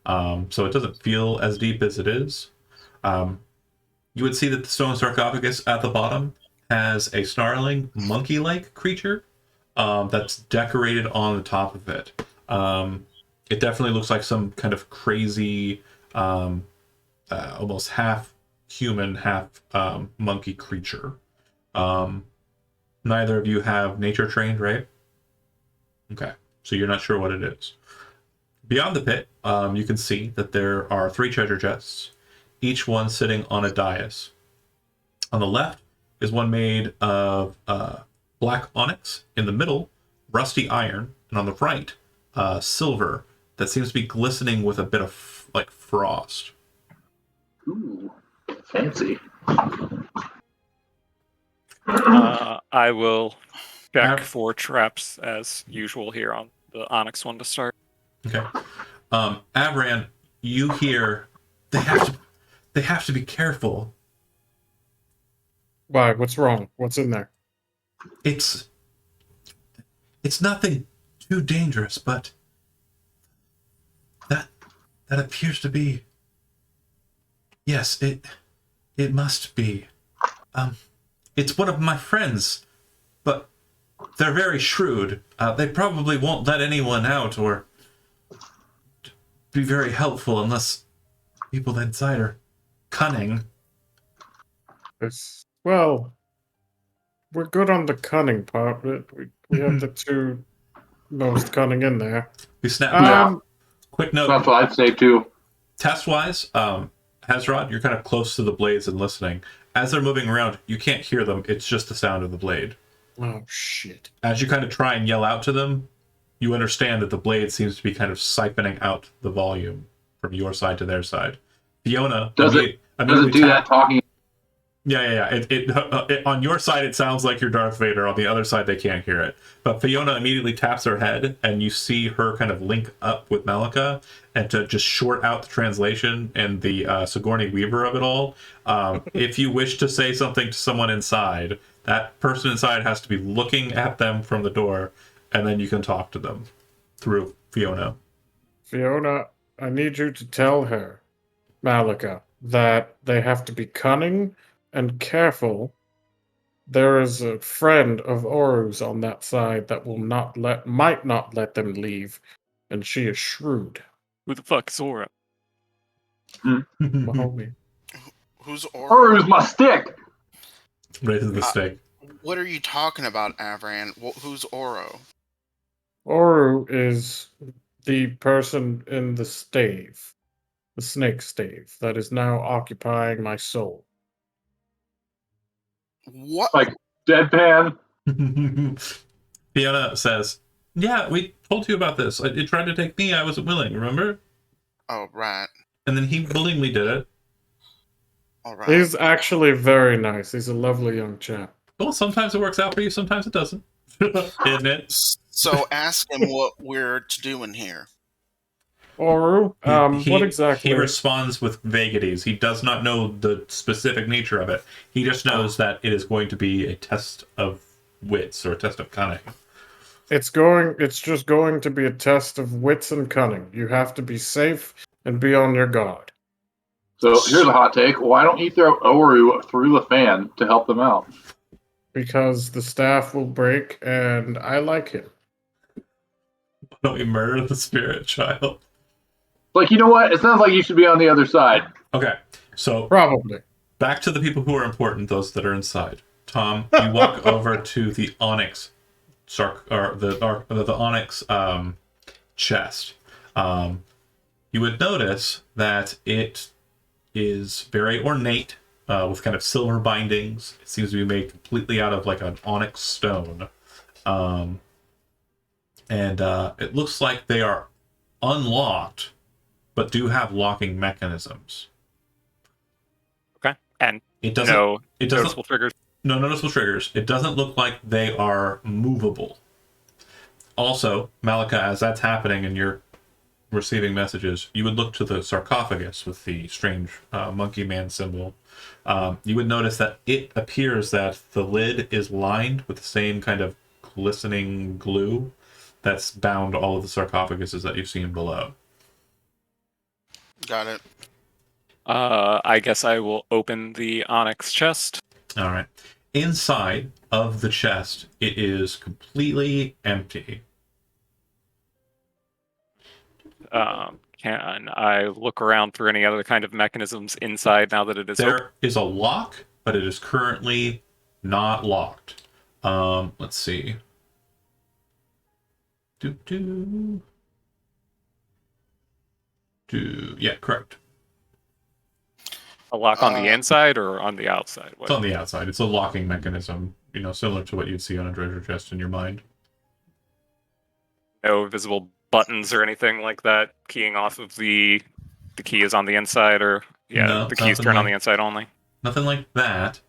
so it doesn't feel as deep as it is. You would see that the stone sarcophagus at the bottom has a snarling monkey-like creature that's decorated on the top of it. It definitely looks like some kind of crazy, almost half human, half monkey creature. Neither of you have nature trained, right? Okay, so you're not sure what it is. Beyond the pit, you can see that there are 3 treasure chests, each one sitting on a dais. On the left is one made of black onyx. In the middle, rusty iron, and on the right, silver that seems to be glistening with a bit of like frost. Ooh, fancy. I will check Av- for traps as usual here on the onyx one to start. Okay. Avran, you hear they have to be careful. Why? What's wrong? What's in there? It's nothing too dangerous, but that appears to be. Yes, it must be. It's one of my friends, but they're very shrewd. They probably won't let anyone out or be very helpful unless people inside are cunning. It's well, we're good on the cunning part. We have the two most cunning in there. We snap. Quick note. That's what I'd say too. Test wise, Hezrod, you're kind of close to the blades and listening. As they're moving around, you can't hear them. It's just the sound of the blade. Oh shit! As you kind of try and yell out to them, you understand that the blade seems to be kind of siphoning out the volume from your side to their side. Fiona, Does it do that talking? Yeah. It on your side, it sounds like you're Darth Vader. On the other side, they can't hear it. But Fiona immediately taps her head, and you see her kind of link up with Malika, and to just short out the translation and the Sigourney Weaver of it all. If you wish to say something to someone inside, that person inside has to be looking at them from the door, and then you can talk to them through Fiona. Fiona, I need you to tell her, Malika, that they have to be cunning and careful. There is a friend of Oru's on that side that might not let them leave, and she is shrewd. Who the fuck is Aura? My homie. Who's Oru's my stick. Raises the stick. What are you talking about, Avran? Who's Oro? Oru is the person in the stave, the snake stave, that is now occupying my soul. What? Like deadpan. Fiona says, "Yeah, we told you about this. It tried to take me. I wasn't willing, remember? Oh, right. And then he willingly did it. All right. He's actually very nice. He's a lovely young chap. Well, sometimes it works out for you, sometimes it doesn't. Isn't it? So ask him what we're doing here. Oru, what exactly? He responds with vagaries. He does not know the specific nature of it. He just knows that it is going to be a test of wits or a test of cunning. It's just going to be a test of wits and cunning. You have to be safe and be on your guard. So here's a hot take. Why don't you throw Oru through the fan to help them out? Because the staff will break, and I like him. Why don't we murder the spirit child? Like, you know what? It sounds like you should be on the other side. Okay, so Probably. back to the people who are important, those that are inside. Tom, you walk over to the onyx, the onyx chest. You would notice that it is very ornate, with kind of silver bindings. It seems to be made completely out of like an onyx stone, and it looks like they are unlocked, but do have locking mechanisms. Okay. And It doesn't. no It doesn't. noticeable triggers. No noticeable triggers. It doesn't look like they are movable. Also, Malika, as that's happening and you're receiving messages, you would look to the sarcophagus with the strange monkey man symbol. You would notice that it appears that the lid is lined with the same kind of glistening glue that's bound all of the sarcophaguses that you've seen below. Got it. I guess I will open the onyx chest. All right. Inside of the chest, it is completely empty. Can I look around for any other kind of mechanisms inside now that it is open? There is a lock, but it is currently not locked. Let's see. Yeah, correct. A lock on the inside or on the outside? It's on the outside. It's a locking mechanism, similar to what you'd see on a treasure chest in your mind. No visible buttons or anything like that keying off of the key is on the inside, or No, the keys nothing turn on like- the inside only. Nothing like that.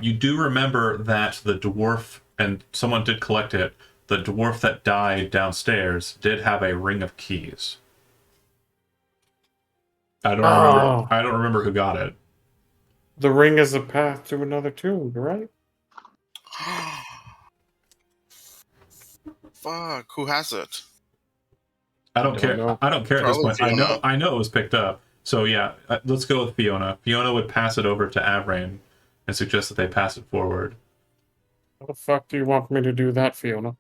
You do remember that the dwarf, and someone did collect it, the dwarf that died downstairs did have a ring of keys. I don't remember who got it. The ring is a path to another tomb, right? Fuck. Who has it? I don't Don't care. know. I don't care at this Probably point. Fiona. I know it was picked up. So yeah, let's go with Fiona. Fiona would pass it over to Avrain and suggest that they pass it forward. How the fuck do you want me to do that, Fiona?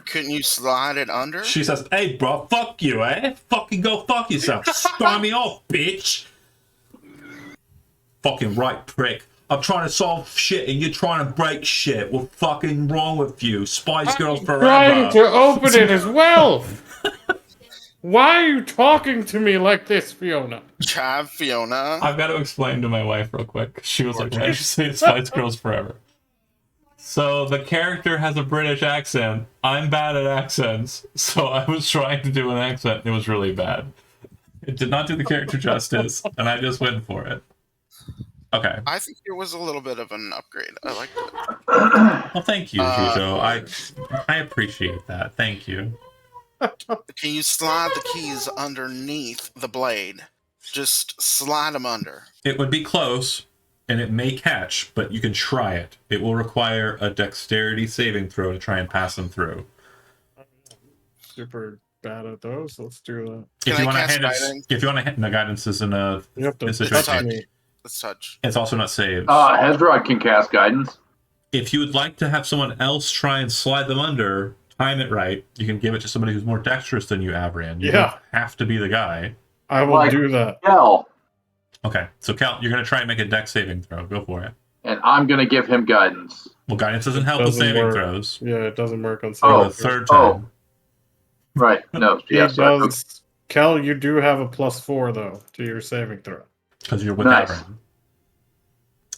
Couldn't you slide it under? She says, "Hey, bro, fuck you, eh? Fucking go fuck yourself. Start me off, bitch." Fucking right, prick. I'm trying to solve shit and you're trying to break shit. What's fucking wrong with you? Spice Girls I'm forever. trying to open it as well. Why are you talking to me like this, Fiona? Chav, Fiona. I've got to explain to my wife real quick. She was like, why did you say Gorgeous. Spice Girls forever? So the character has a British accent. I'm bad at accents, so I was trying to do an accent. It was really bad. It did not do the character justice, and I just went for it. Okay. I think it was a little bit of an upgrade. I like it. Well, thank you, Jujo. I appreciate that. Thank you. Can you slide the keys underneath the blade? Just slide them under. It would be close, and it may catch, but you can try it. It will require a dexterity saving throw to try and pass them through. Super bad at those. Let's do that. If Can you I want to cast hand it, guidance? if you want to hand, no, guidance isn't a. You have to It's a touch touch. me. Let's touch. It's also not saves. Hezrod can cast guidance. If you would like to have someone else try and slide them under, time it right. You can give it to somebody who's more dexterous than you, Avran. You Yeah. don't have to be the guy. I will Like- do that. Hell. Okay, so Cal, you're going to try and make a dex saving throw. Go for it. And I'm going to give him guidance. Well, guidance doesn't help with Doesn't saving work. throws. Yeah, it doesn't work on For Oh, the saving third oh. time. Right. No. He Yes. does. Kel, you do have a +4 though to your saving throw. Because you're with Nice. Avran.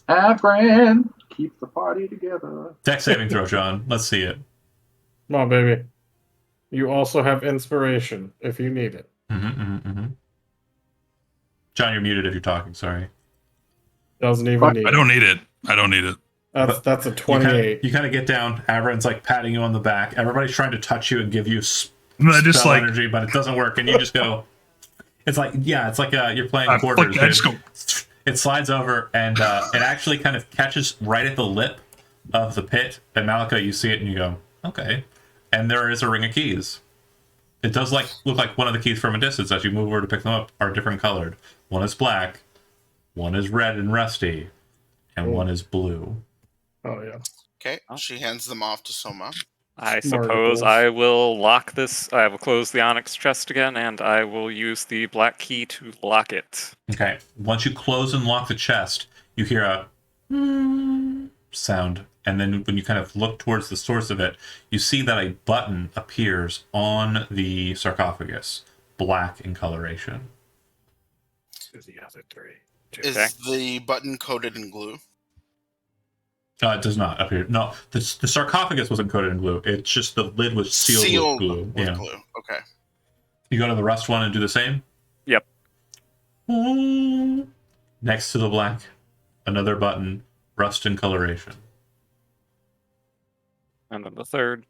Avran, keep the party together. Dex saving throw, John. Let's see it. Come on, baby. You also have inspiration if you need it. John, you're muted if you're talking. Sorry. Doesn't even Fuck, need I it. don't need it. I don't need it. That's a 28. You kind of get down. Avran's like patting you on the back. Everybody's trying to touch you and give you I just spell like energy, but it doesn't work, and you just go. It's like it's like you're playing I quarters. flick- I just dude. It slides over, and it actually kind of catches right at the lip of the pit. And Malika, you see it, and you go, okay. And there is a ring of keys. It does look like one of the keys from a distance as you move over to pick them up are different colored. One is black, one is red and rusty, and one is blue. Oh yeah. Okay, she hands them off to Soma. I Smart suppose goals. I will lock this. I will close the onyx chest again, and I will use the black key to lock it. Okay. Once you close and lock the chest, you hear a sound. And then when you kind of look towards the source of it, you see that a button appears on the sarcophagus, black in coloration. To the other three. Is Okay. the button coated in glue? It does not appear. No, the sarcophagus wasn't coated in glue. It's just the lid was sealed with glue. with Yeah. glue. Okay. You go to the rust one and do the same? Yep. Next to the black, another button, rust in coloration. And then the third.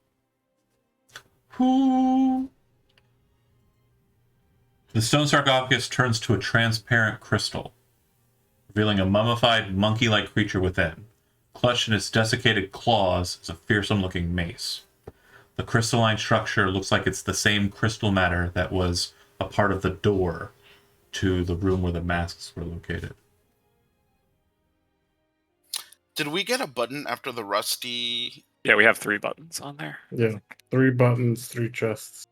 The stone sarcophagus turns to a transparent crystal, revealing a mummified, monkey-like creature within. Clutched in its desiccated claws is a fearsome-looking mace. The crystalline structure looks like it's the same crystal matter that was a part of the door to the room where the masks were located. Did we get a button after the rusty? Yeah, we have 3 buttons on there. Yeah. 3 buttons, 3 chests.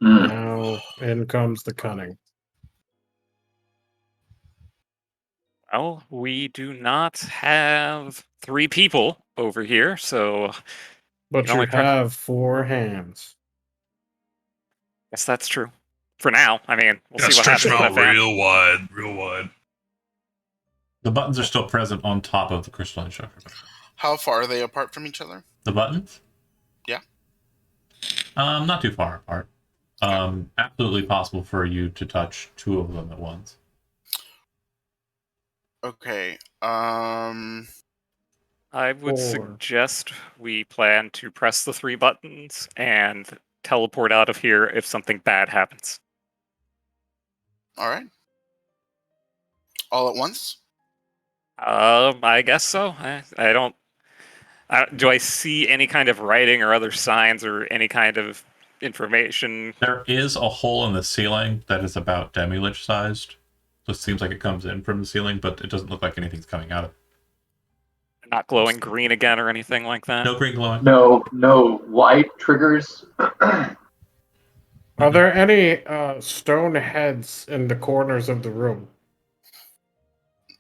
Hmm. Now in comes the cunning. Well, we do not have 3 people over here, so But You only you try- have 4 hands. guess that's true. For now, I mean, we'll Gotta see what stretch happens them with out that fan. real wide, real wide. The buttons are still present on top of the crystalline structure. How far are they apart from each other? The buttons? Yeah. Not too far apart. Absolutely possible for you to touch 2 of them at once. Okay. I would 4. suggest we plan to press the 3 buttons and teleport out of here if something bad happens. All right. All at once? I guess so. I don't. Do I see any kind of writing or other signs or any kind of information? There is a hole in the ceiling that is about demi-lich sized. So it seems like it comes in from the ceiling, but it doesn't look like anything's coming out of it. Not glowing green again or anything like that? No green glowing. No light triggers. Are there any stone heads in the corners of the room?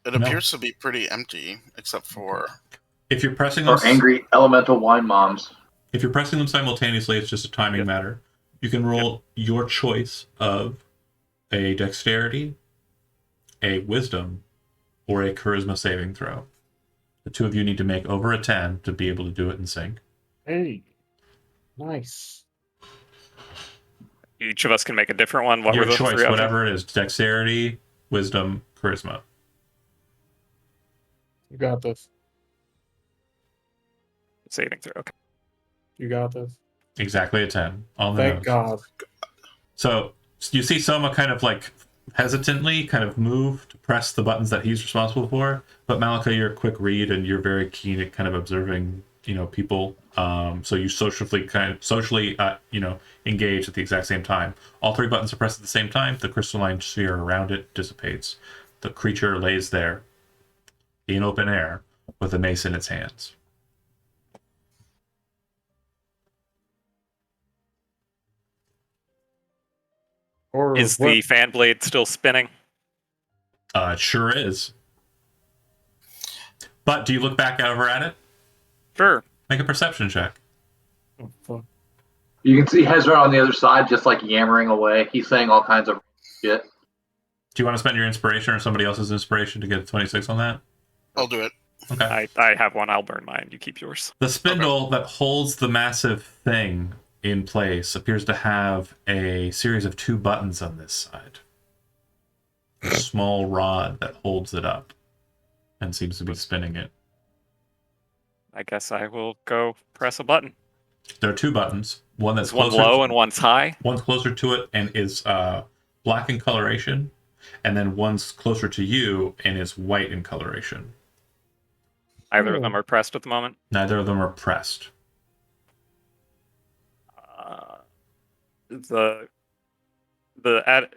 It No. appears to be pretty empty, except for If you're pressing them, Or angry elemental wine moms. if you're pressing them simultaneously, it's just a timing Yep. matter. You can roll your choice of a dexterity, a wisdom, or a charisma saving throw. The two of you need to make over a 10 to be able to do it in sync. Hey, nice. Each of us can make a different one. What Your were the choice, three options? whatever it is: dexterity, wisdom, charisma. You got this. Saving throw. Okay. You got this. Exactly a 10 on the Thank nose. God. So you see Soma kind of like hesitantly kind of move to press the buttons that he's responsible for, but Malika, you're a quick read and you're very keen at kind of observing, people. So you socially engage at the exact same time. All three buttons are pressed at the same time. The crystalline sphere around it dissipates. The creature lays there in open air with a mace in its hands. Or Is what- the fan blade still spinning? It sure is. But do you look back over at it? Sure. Make a perception check. Oh, fuck. You can see Hezra on the other side just like yammering away. He's saying all kinds of shit. Do you want to spend your inspiration or somebody else's inspiration to get a 26 on that? I'll do it. Okay. I have one. I'll burn mine. You keep yours. The spindle that holds the massive thing in place appears to have a series of 2 buttons on this side. A small rod that holds it up and seems to be spinning it. I guess I will go press a button. There are 2 buttons. One that's Is one closer low and one's high? one's closer to it and is black in coloration, and then one's closer to you and is white in coloration. Either Hmm. of them are pressed at the moment. Neither of them are pressed. The ad.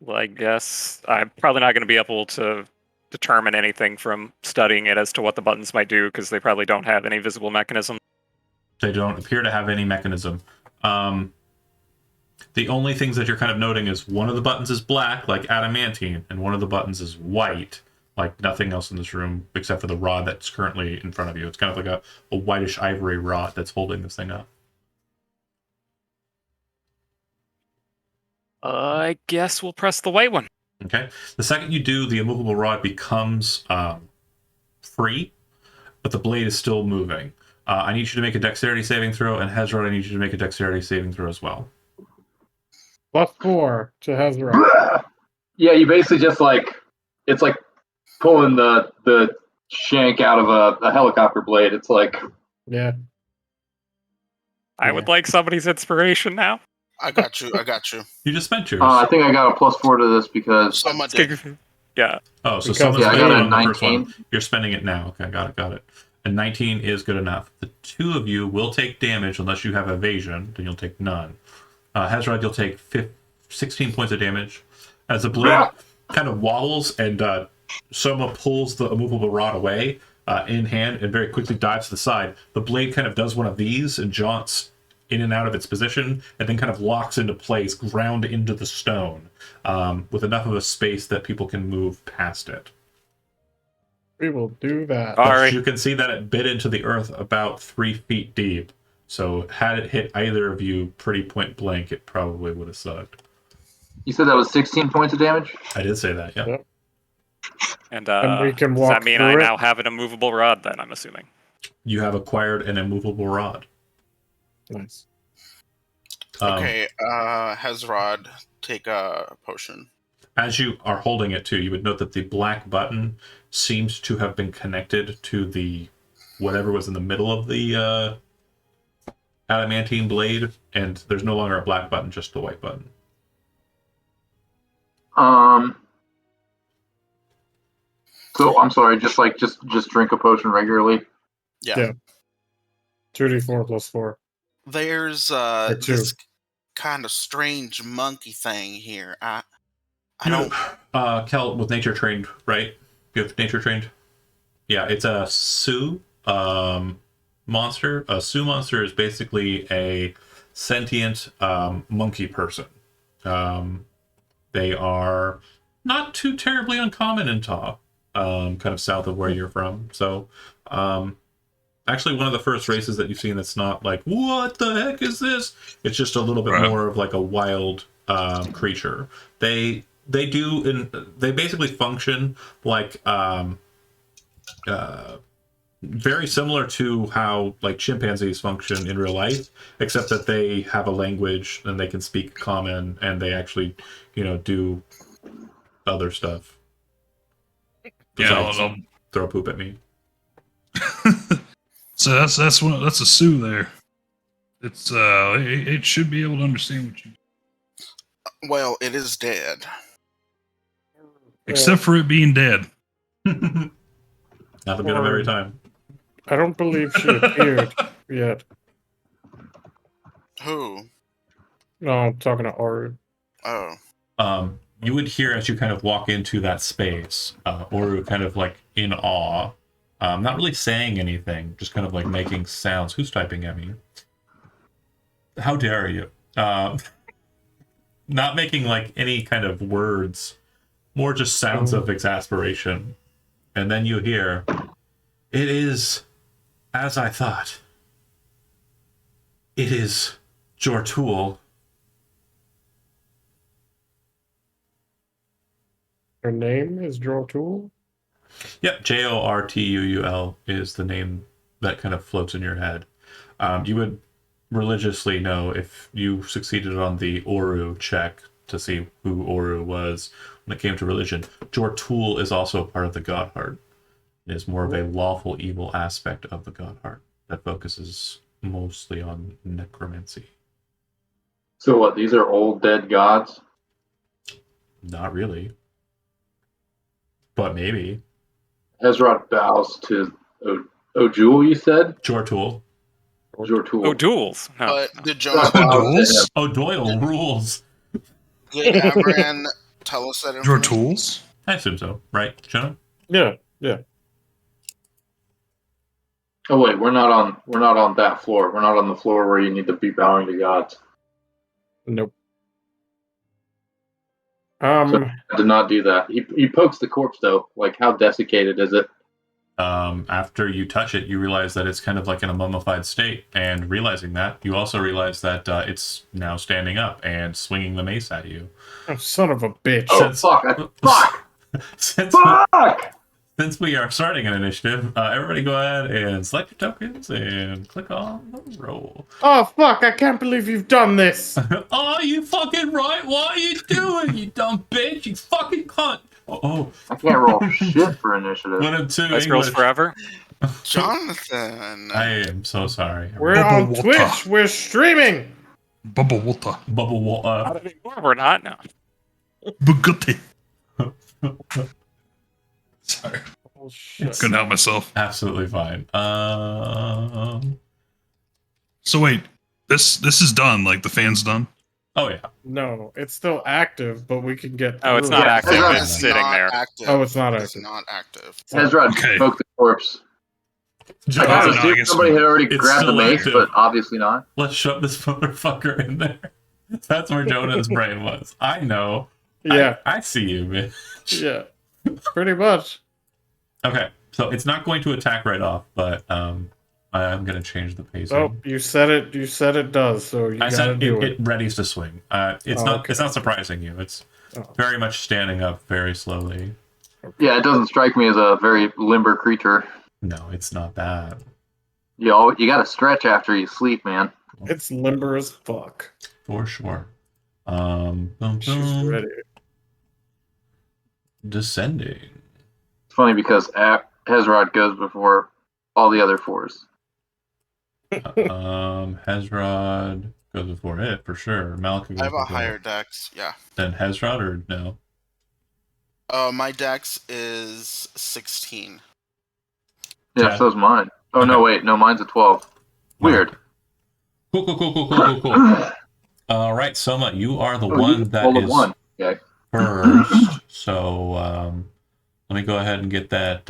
Well, I guess I'm probably not going to be able to determine anything from studying it as to what the buttons might do because they probably don't have any visible mechanism. They don't appear to have any mechanism. The only things that you're kind of noting is one of the buttons is black, like adamantine, and one of the buttons is white, like nothing else in this room except for the rod that's currently in front of you. It's kind of like a whitish ivory rod that's holding this thing up. I guess we'll press the white one. Okay. The second you do, the immovable rod becomes free, but the blade is still moving. I need you to make a dexterity saving throw, and Hezron, I need you to make a dexterity saving throw as well. +4 to Hezra. Yeah, you basically just it's like pulling the shank out of a helicopter blade. It's like, Yeah. I would like somebody's inspiration now. I got you. I got you. You just spent yours. I think I got a +4 to this because Someone did. Yeah. Oh, so Because- someone's yeah, I spending got it a on the first 19. one. You're spending it now. Okay, got it. And 19 is good enough. The 2 of you will take damage unless you have evasion, then you'll take none. Hezrod, you'll take 16 points of damage. As the blade kind of wobbles and Soma pulls the immovable rod away in hand and very quickly dives to the side, the blade kind of does one of these and jaunts in and out of its position and then kind of locks into place, ground into the stone, with enough of a space that people can move past it. We will do that. All But right. you can see that it bit into the earth about 3 feet deep. So had it hit either of you pretty point blank, it probably would have sucked. you said that was 16 points of damage. I did say that, yeah. Yep. And we can does walk that mean I through it? now have an immovable rod then, I'm assuming? You have acquired an immovable rod. Nice. Okay, Hezrod, take a potion. As you are holding it too, you would note that the black button seems to have been connected to the whatever was in the middle of the adamantine blade, and there's no longer a black button, just the white button. So I'm sorry, just drink a potion regularly. Yeah. 2d4 +4. There's Or 2. this kind of strange monkey thing here. I You don't. know, Kel, with nature trained, right? You have nature trained? Yeah, it's a Sioux monster. A Sioux monster is basically a sentient monkey person. They are not too terribly uncommon in Ta, kind of south of where you're from. So, actually, one of the first races that you've seen that's not like, what the heck is this? It's just a little bit Right. more of like a wild creature. They basically function like very similar to how like chimpanzees function in real life, except that they have a language and they can speak common and they actually, do other stuff. Yeah, Besides throw poop at me. so that's a Sioux there. It's it should be able to understand what you, Well, it is dead. except for it being dead. Nothing good of every time. I don't believe she appeared yet. Who? No, I'm talking to Oru. Oh. You would hear as you kind of walk into that space, Oru kind of like in awe, not really saying anything, just kind of like making sounds. Who's typing at me? How dare you? Not making like any kind of words, more just sounds of exasperation. And then you hear, "It is as I thought. It is Jortul." Her name is Jortul? Yep, Jortuul is the name that kind of floats in your head. You would religiously know if you succeeded on the Oru check to see who Oru was when it came to religion. Jortul is also part of the God Heart. It is more of a lawful evil aspect of the God Heart that focuses mostly on necromancy. So what? These are old dead gods. Not really. But maybe. Hezrod bows to Ojul, you said? Jortul. Jortul. Oh, duels. No. But did Jonah Hezrod bows to Duels? him. Oh, Doyle rules. did Amran tell us that Your information? tools? I assume so, right, Jonah? Yeah. Oh wait, we're not on that floor. We're not on the floor where you need to be bowing to gods. Nope. I did not do that. He pokes the corpse though. Like, how desiccated is it? After you touch it, you realize that it's kind of like in a mummified state. And realizing that, you also realize that it's now standing up and swinging the mace at you. Oh, son of a bitch. Oh Since- fuck! Since we are starting an initiative, everybody go ahead and select your tokens and click on the roll. Oh, fuck, I can't believe you've done this. Oh, you fucking right? What are you doing, you dumb bitch? You fucking cunt! Oh, I can't roll shit for initiative. 1 and 2 Dice Girls English. Forever. Jonathan. I am so sorry. We're Bubble on water. Twitch. We're streaming. Bubble water. Bubble Not anymore. We're not now. Bugatti. Sorry. Oh, shit. Couldn't help myself. absolutely fine. So wait, this is done. Like the fan's done. Oh yeah. No, it's still active, but we can get. Oh, it's through not it. active. Hezrod It's It's sitting not there. active. Oh, it's not It's active. not active. Hezrod Okay. poked the corpse. I Jonah, kind of no, I assumed guess somebody had already it's grabbed the still mace, active. but obviously not. let's shove this motherfucker in there. That's where Jonah's brain was. I know. Yeah, I see you, man. yeah. Pretty much. Okay, so it's not going to attack right off, but I'm going to change the pacing. Oh, you said it. You said it does. So you I gotta said do it readies to swing. It's Oh, not. okay. It's not surprising you. It's Oh. very much standing up very slowly. Yeah, it doesn't strike me as a very limber creature. No, it's not that. You gotta stretch after you sleep, man. It's limber as fuck. For sure. Boom, She's boom. ready. Descending. It's funny because Hezrod goes before all the other fours. Hezrod goes before it for sure. Malika goes I have a before higher dex. Yeah. than Hezrod, or no? My dex is 16. Yeah, Yeah. so's mine. Oh no, wait, no, mine's a 12. Weird. Cool. All right, Soma, you are the Oh, one you that rolled a is 1. Okay. first. So let me go ahead and get that.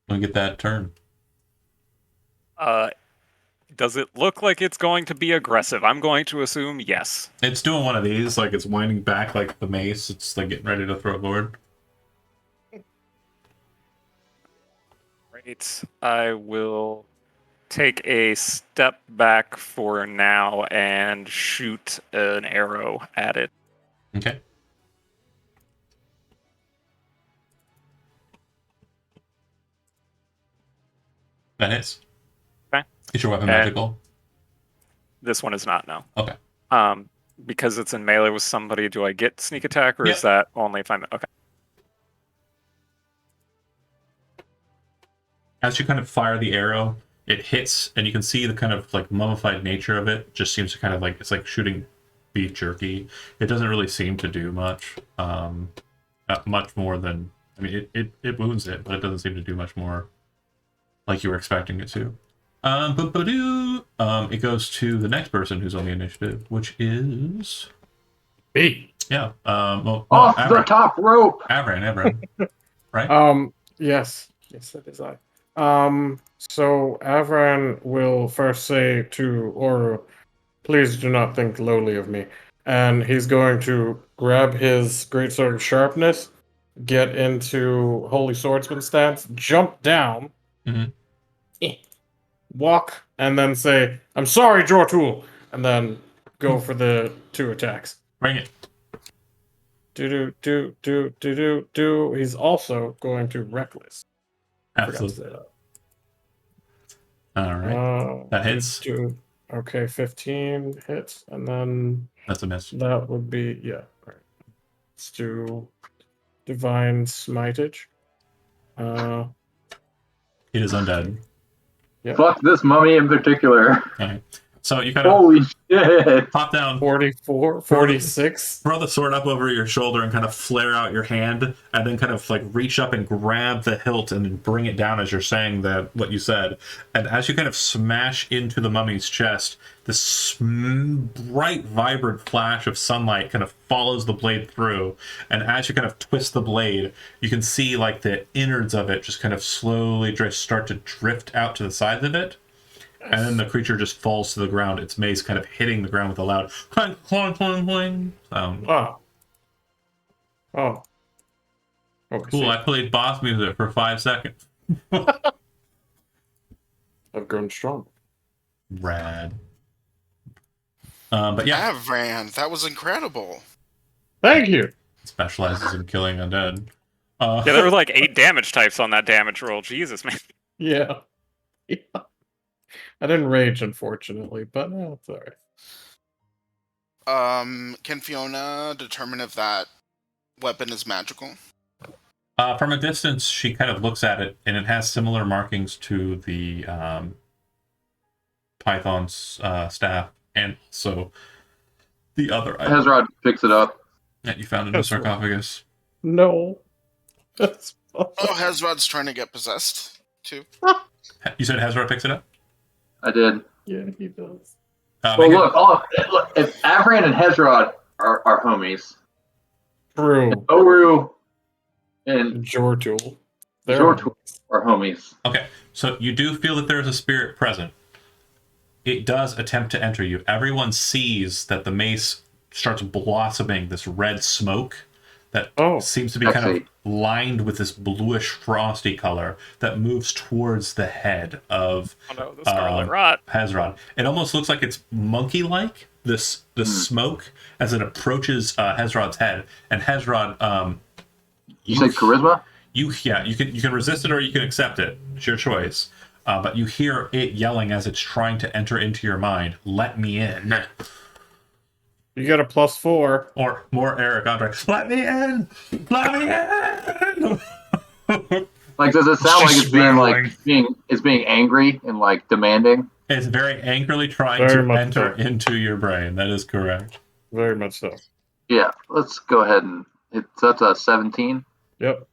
Let me get that turn. Does it look like it's going to be aggressive? I'm going to assume yes. It's doing one of these, like it's winding back like the mace. It's like getting ready to throw a board. Great. I will take a step back for now and shoot an arrow at it. Okay. That hits. Okay. Is your weapon And- magical? This one is not, no. Okay. Because it's in melee with somebody, do I get sneak attack, or Yep. is that only if I'm... Okay. As you kind of fire the arrow, it hits, and you can see the kind of like mummified nature of it. Just seems to kind of like it's like shooting beef jerky. It doesn't really seem to do much, much more than. I mean, it wounds it, but it doesn't seem to do much more, like you were expecting it to. It goes to the next person who's on the initiative, which is Me. yeah. Well, Off the top rope. Avran, right? Yes, that is I. So Avran will first say to Oru, please do not think lowly of me. And he's going to grab his greatsword of sharpness, get into Holy Swordsman stance, jump down, Mhm. walk, and then say, I'm sorry, Jortul, and then go for the 2 attacks. Bring it. Do. He's also going to reckless. I forgot to Absolutely. say that. All right. That hits. Okay, 15 hits, and then That's a miss. that would be, yeah. All right. Let's do Divine Smitage. It is undead. Yeah. Fuck this mummy in particular. Okay. So you kind of Holy shit. pop down, 44, 46. throw the sword up over your shoulder and kind of flare out your hand, and then kind of like reach up and grab the hilt and bring it down as you're saying that what you said. And as you kind of smash into the mummy's chest, this bright, vibrant flash of sunlight kind of follows the blade through. And as you kind of twist the blade, you can see like the innards of it just kind of slowly just start to drift out to the sides of it. And then the creature just falls to the ground, its mace kind of hitting the ground with a loud clank, clank, clank, clank sound. Oh. Oh. Oh, Cool, I played boss music for 5 seconds. I've grown strong. Rad. But yeah, Avran, that was incredible. Thank you. it specializes in killing undead. Yeah, there were like 8 damage types on that damage roll. Jesus, man. Yeah. I didn't rage, unfortunately, but no, it's alright. Can Fiona determine if that weapon is magical? From a distance, she kind of looks at it, and it has similar markings to the Python's staff, and so the other item Hezrod picks it up. that you found in the That's right. sarcophagus. No. That's Oh, Hezrod's trying to get possessed too. You said Hezra picks it up? I did. yeah, he does. Well, Make it- look, if Avran and Hezrod are homies, True. Oru and Jortul. Jortul are homies. Okay, so you do feel that there is a spirit present. It does attempt to enter you. Everyone sees that the mace starts blossoming this red smoke that Oh, seems to be I kind of see. lined with this bluish frosty color that moves towards the head of Oh no, the Scarlet Rot. Hezron. It almost looks like it's monkey-like, this smoke, as it approaches Hezrod's head. And Hezrod, You said charisma? you can resist it or you can accept it. It's your choice. But you hear it yelling as it's trying to enter into your mind. Let me in. you got a +4. Or more Eric Andre. Let me in. Let me in. Like, does it sound like She's it's being like rattling. being angry and like demanding? It's very angrily trying Very to much enter so. into your brain. That is correct. Very much so. Yeah, let's go ahead and that's a 17. Yep.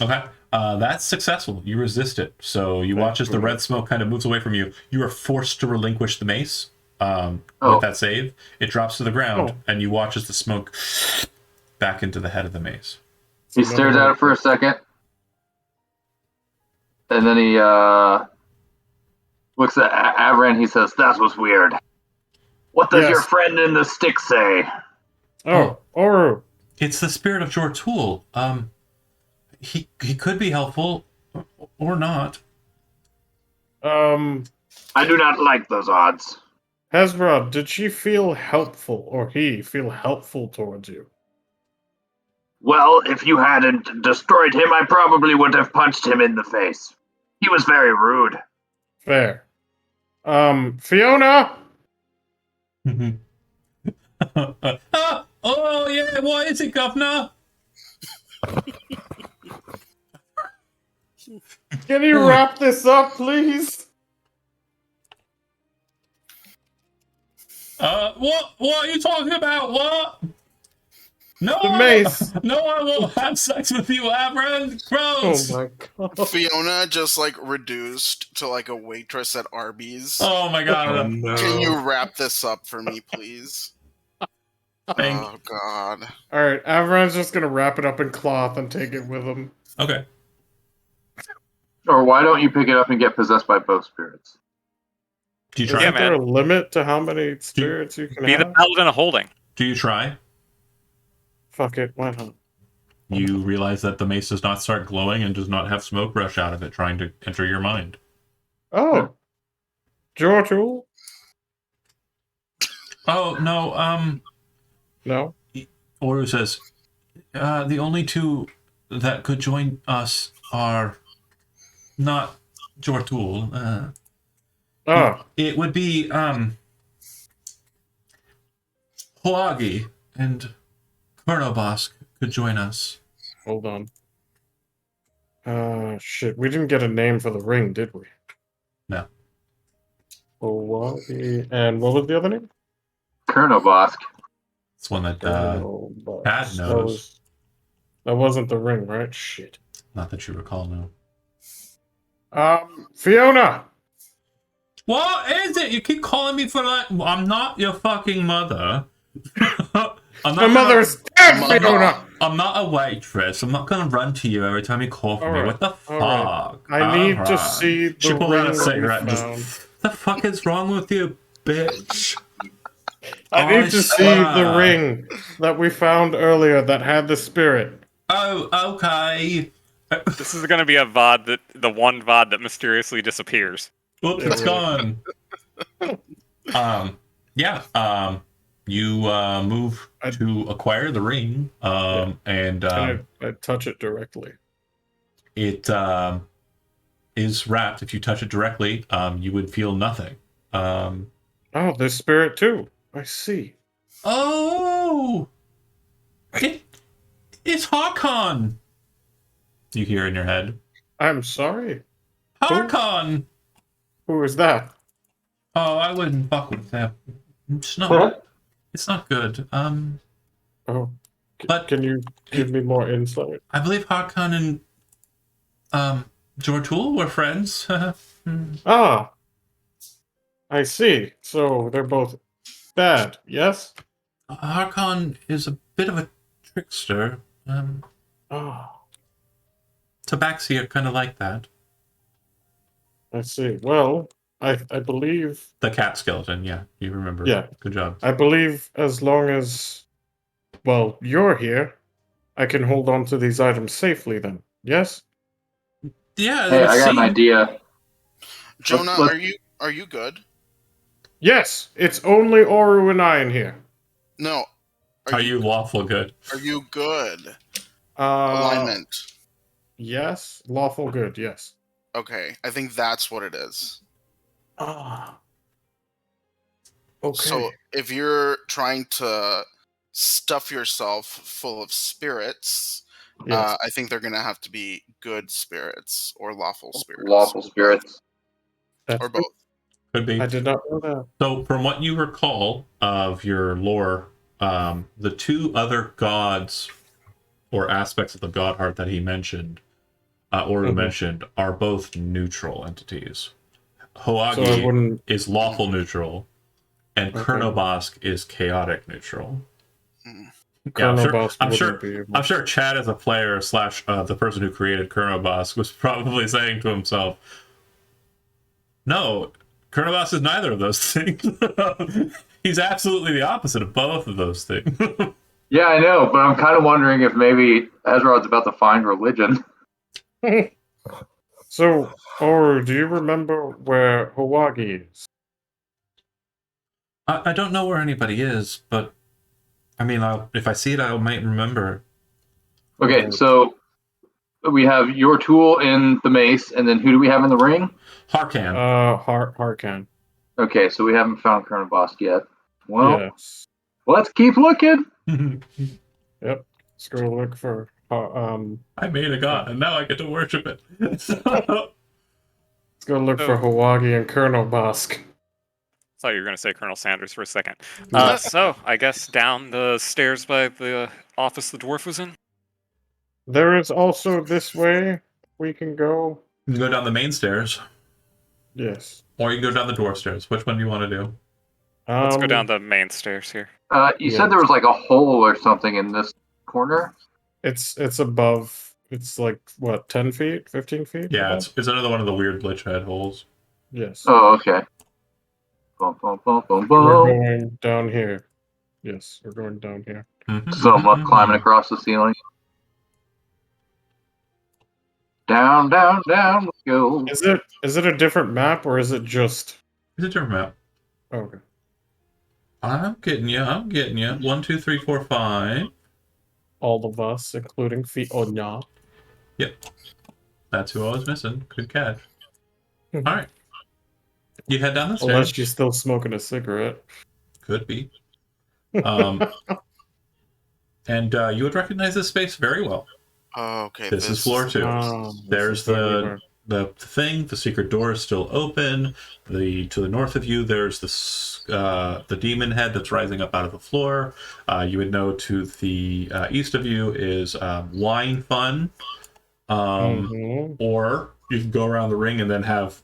Okay. That's successful. You resist it. So you watch as the red smoke kind of moves away from you. You are forced to relinquish the mace with that save. It drops to the ground, and you watch as the smoke back into the head of the mace. He stares at it for a second, and then he looks at Avran. He says, "That was weird. What does your Yes. friend in the stick say?" Oh, Oru. It's the spirit of Jortul. He could be helpful or not. I do not like those odds. Hezrod, did she feel helpful, or he feel helpful towards you? Well, if you hadn't destroyed him, I probably would have punched him in the face. He was very rude. Fair. Fiona? Oh yeah, what is it, Governor? Can you wrap this up, please? What are you talking about? What? No, The mace. No, I won't have sex with you, Avran. Oh Gross. my god. Fiona just like reduced to like a waitress at Arby's. Oh my god. no. Can you wrap this up for me, please? Thank- Oh God. Alright, Avron's just gonna wrap it up in cloth and take it with him. Okay. Or why don't you pick it up and get possessed by both spirits? Do you Isn't try? Yeah, there man. a limit to how many spirits you can Be the have? paladin of holding. Do you try? Fuck it, why not? You realize that the mace does not start glowing and does not have smoke rush out of it trying to enter your mind. Oh. Jortul? Oh no, No? Oru says, the only two that could join us are not Jortul. Ah, It would be Hoagi and Kurnobosk could join us. hold on. Shit, we didn't get a name for the ring, did we? No. Owagi, and what was the other name? Kurnobosk. It's one that Kurnobosk. Pat knows. That wasn't the ring, right? Shit. not that you recall, no. Fiona! What is it? You keep calling me for like I'm not your fucking mother. I'm My mother's dead, Mother. Fiona! I'm not a waitress. I'm not gonna run to you every time you call for me. Alright, What the fuck? alright. I need to Alright. see the She pulled ring out a that we cigarette and found. just, the fuck is wrong with you, bitch? I Oh, need to see the ring that we found earlier that had the spirit. Oh, okay. This is going to be a VOD the one VOD that mysteriously disappears. Whoops, Yeah, it's gone. You move to acquire the ring, and Can I touch it directly? it is wrapped. If you touch it directly, you would feel nothing. Oh, there's spirit too. I see. Oh, it's Harkon. You hear in your head, I'm sorry. Harkon. Who is that? Oh, I wouldn't fuck with that. It's not. It's not good. Oh, But- can you give me more insight? I believe Harkon and Jortul were friends. Ah, I see. So they're both bad, yes? Harkon is a bit of a trickster. Ah, Tabaxi are kind of like that. I see. Well, I believe The cat skeleton, yeah, you remember. Yeah. Good job. I believe as long as well you're here, I can hold on to these items safely. Then, yes. Yeah, Hey, it I got an seemed- idea. Jonah, let's- are you good? Yes, it's only Oru and I in here. No. Are you lawful good? Are you good? Uh, Alignment. Yes, lawful good. Yes. Okay, I think that's what it is. Ah. Okay. So if you're trying to stuff yourself full of spirits, yes. I think they're gonna have to be good spirits or lawful spirits, Lawful spirits. That's or both. Could be. I did not know that. So, from what you recall of your lore, the two other gods or aspects of the god heart that he mentioned, or Mhm. mentioned, are both neutral entities. So I Hoagi wouldn't. is lawful neutral, and Okay. Kurnobosk is chaotic neutral. Mm. Yeah, I'm Colonel sure. Boss I'm sure. wouldn't be able- I'm sure Chad, as a player / the person who created Kurnobosk, was probably saying to himself, "No, Kernobos is neither of those things. He's absolutely the opposite of both of those things. Yeah, I know, but I'm kind of wondering if maybe Ezra's about to find religion. So, Oru, do you remember where Hawagi is? I don't know where anybody is, but I mean, if I see it, I might remember. Okay, so we have your tool in the mace, and then who do we have in the ring? Harkan. Harkan. Okay, so we haven't found Colonel Bosk yet. Well, Yes. let's keep looking. Yep. Let's go look for. I made a god, and now I get to worship it. Let's go look for Oh. Hawagi and Colonel Bosk. Thought you were going to say Colonel Sanders for a second. Yeah. So, I guess down the stairs by the office the dwarf was in? There is also this way we can go. You can go down the main stairs, Yes. or you can go down the dwarf stairs. Which one do you want to do? Let's go down the main stairs here. You Yeah. said there was like a hole or something in this corner. It's above. It's like what, 10 feet, 15 feet? Yeah, above? it's another one of the weird glitch head holes. Yes. Oh, okay. Boom, boom, boom, boom, We're boom. going down here. Yes, we're going down here. Mhm. So I'm up climbing across the ceiling. Down, down, down we go. Is it a different map or is it just? It's a different map. Okay. I'm getting you. 1, 2, 3, 4, 5. All of us, including Fiona. Yep. That's who I was missing. Good catch. All right. You head down the stairs. Unless she's still smoking a cigarette. Could be. And you would recognize this space very well. Oh, okay. This is floor 2. There's the thing. The secret door is still open. To the north of you, there's the demon head that's rising up out of the floor. You would know to the east of you is wine fun. Or you can go around the ring and then have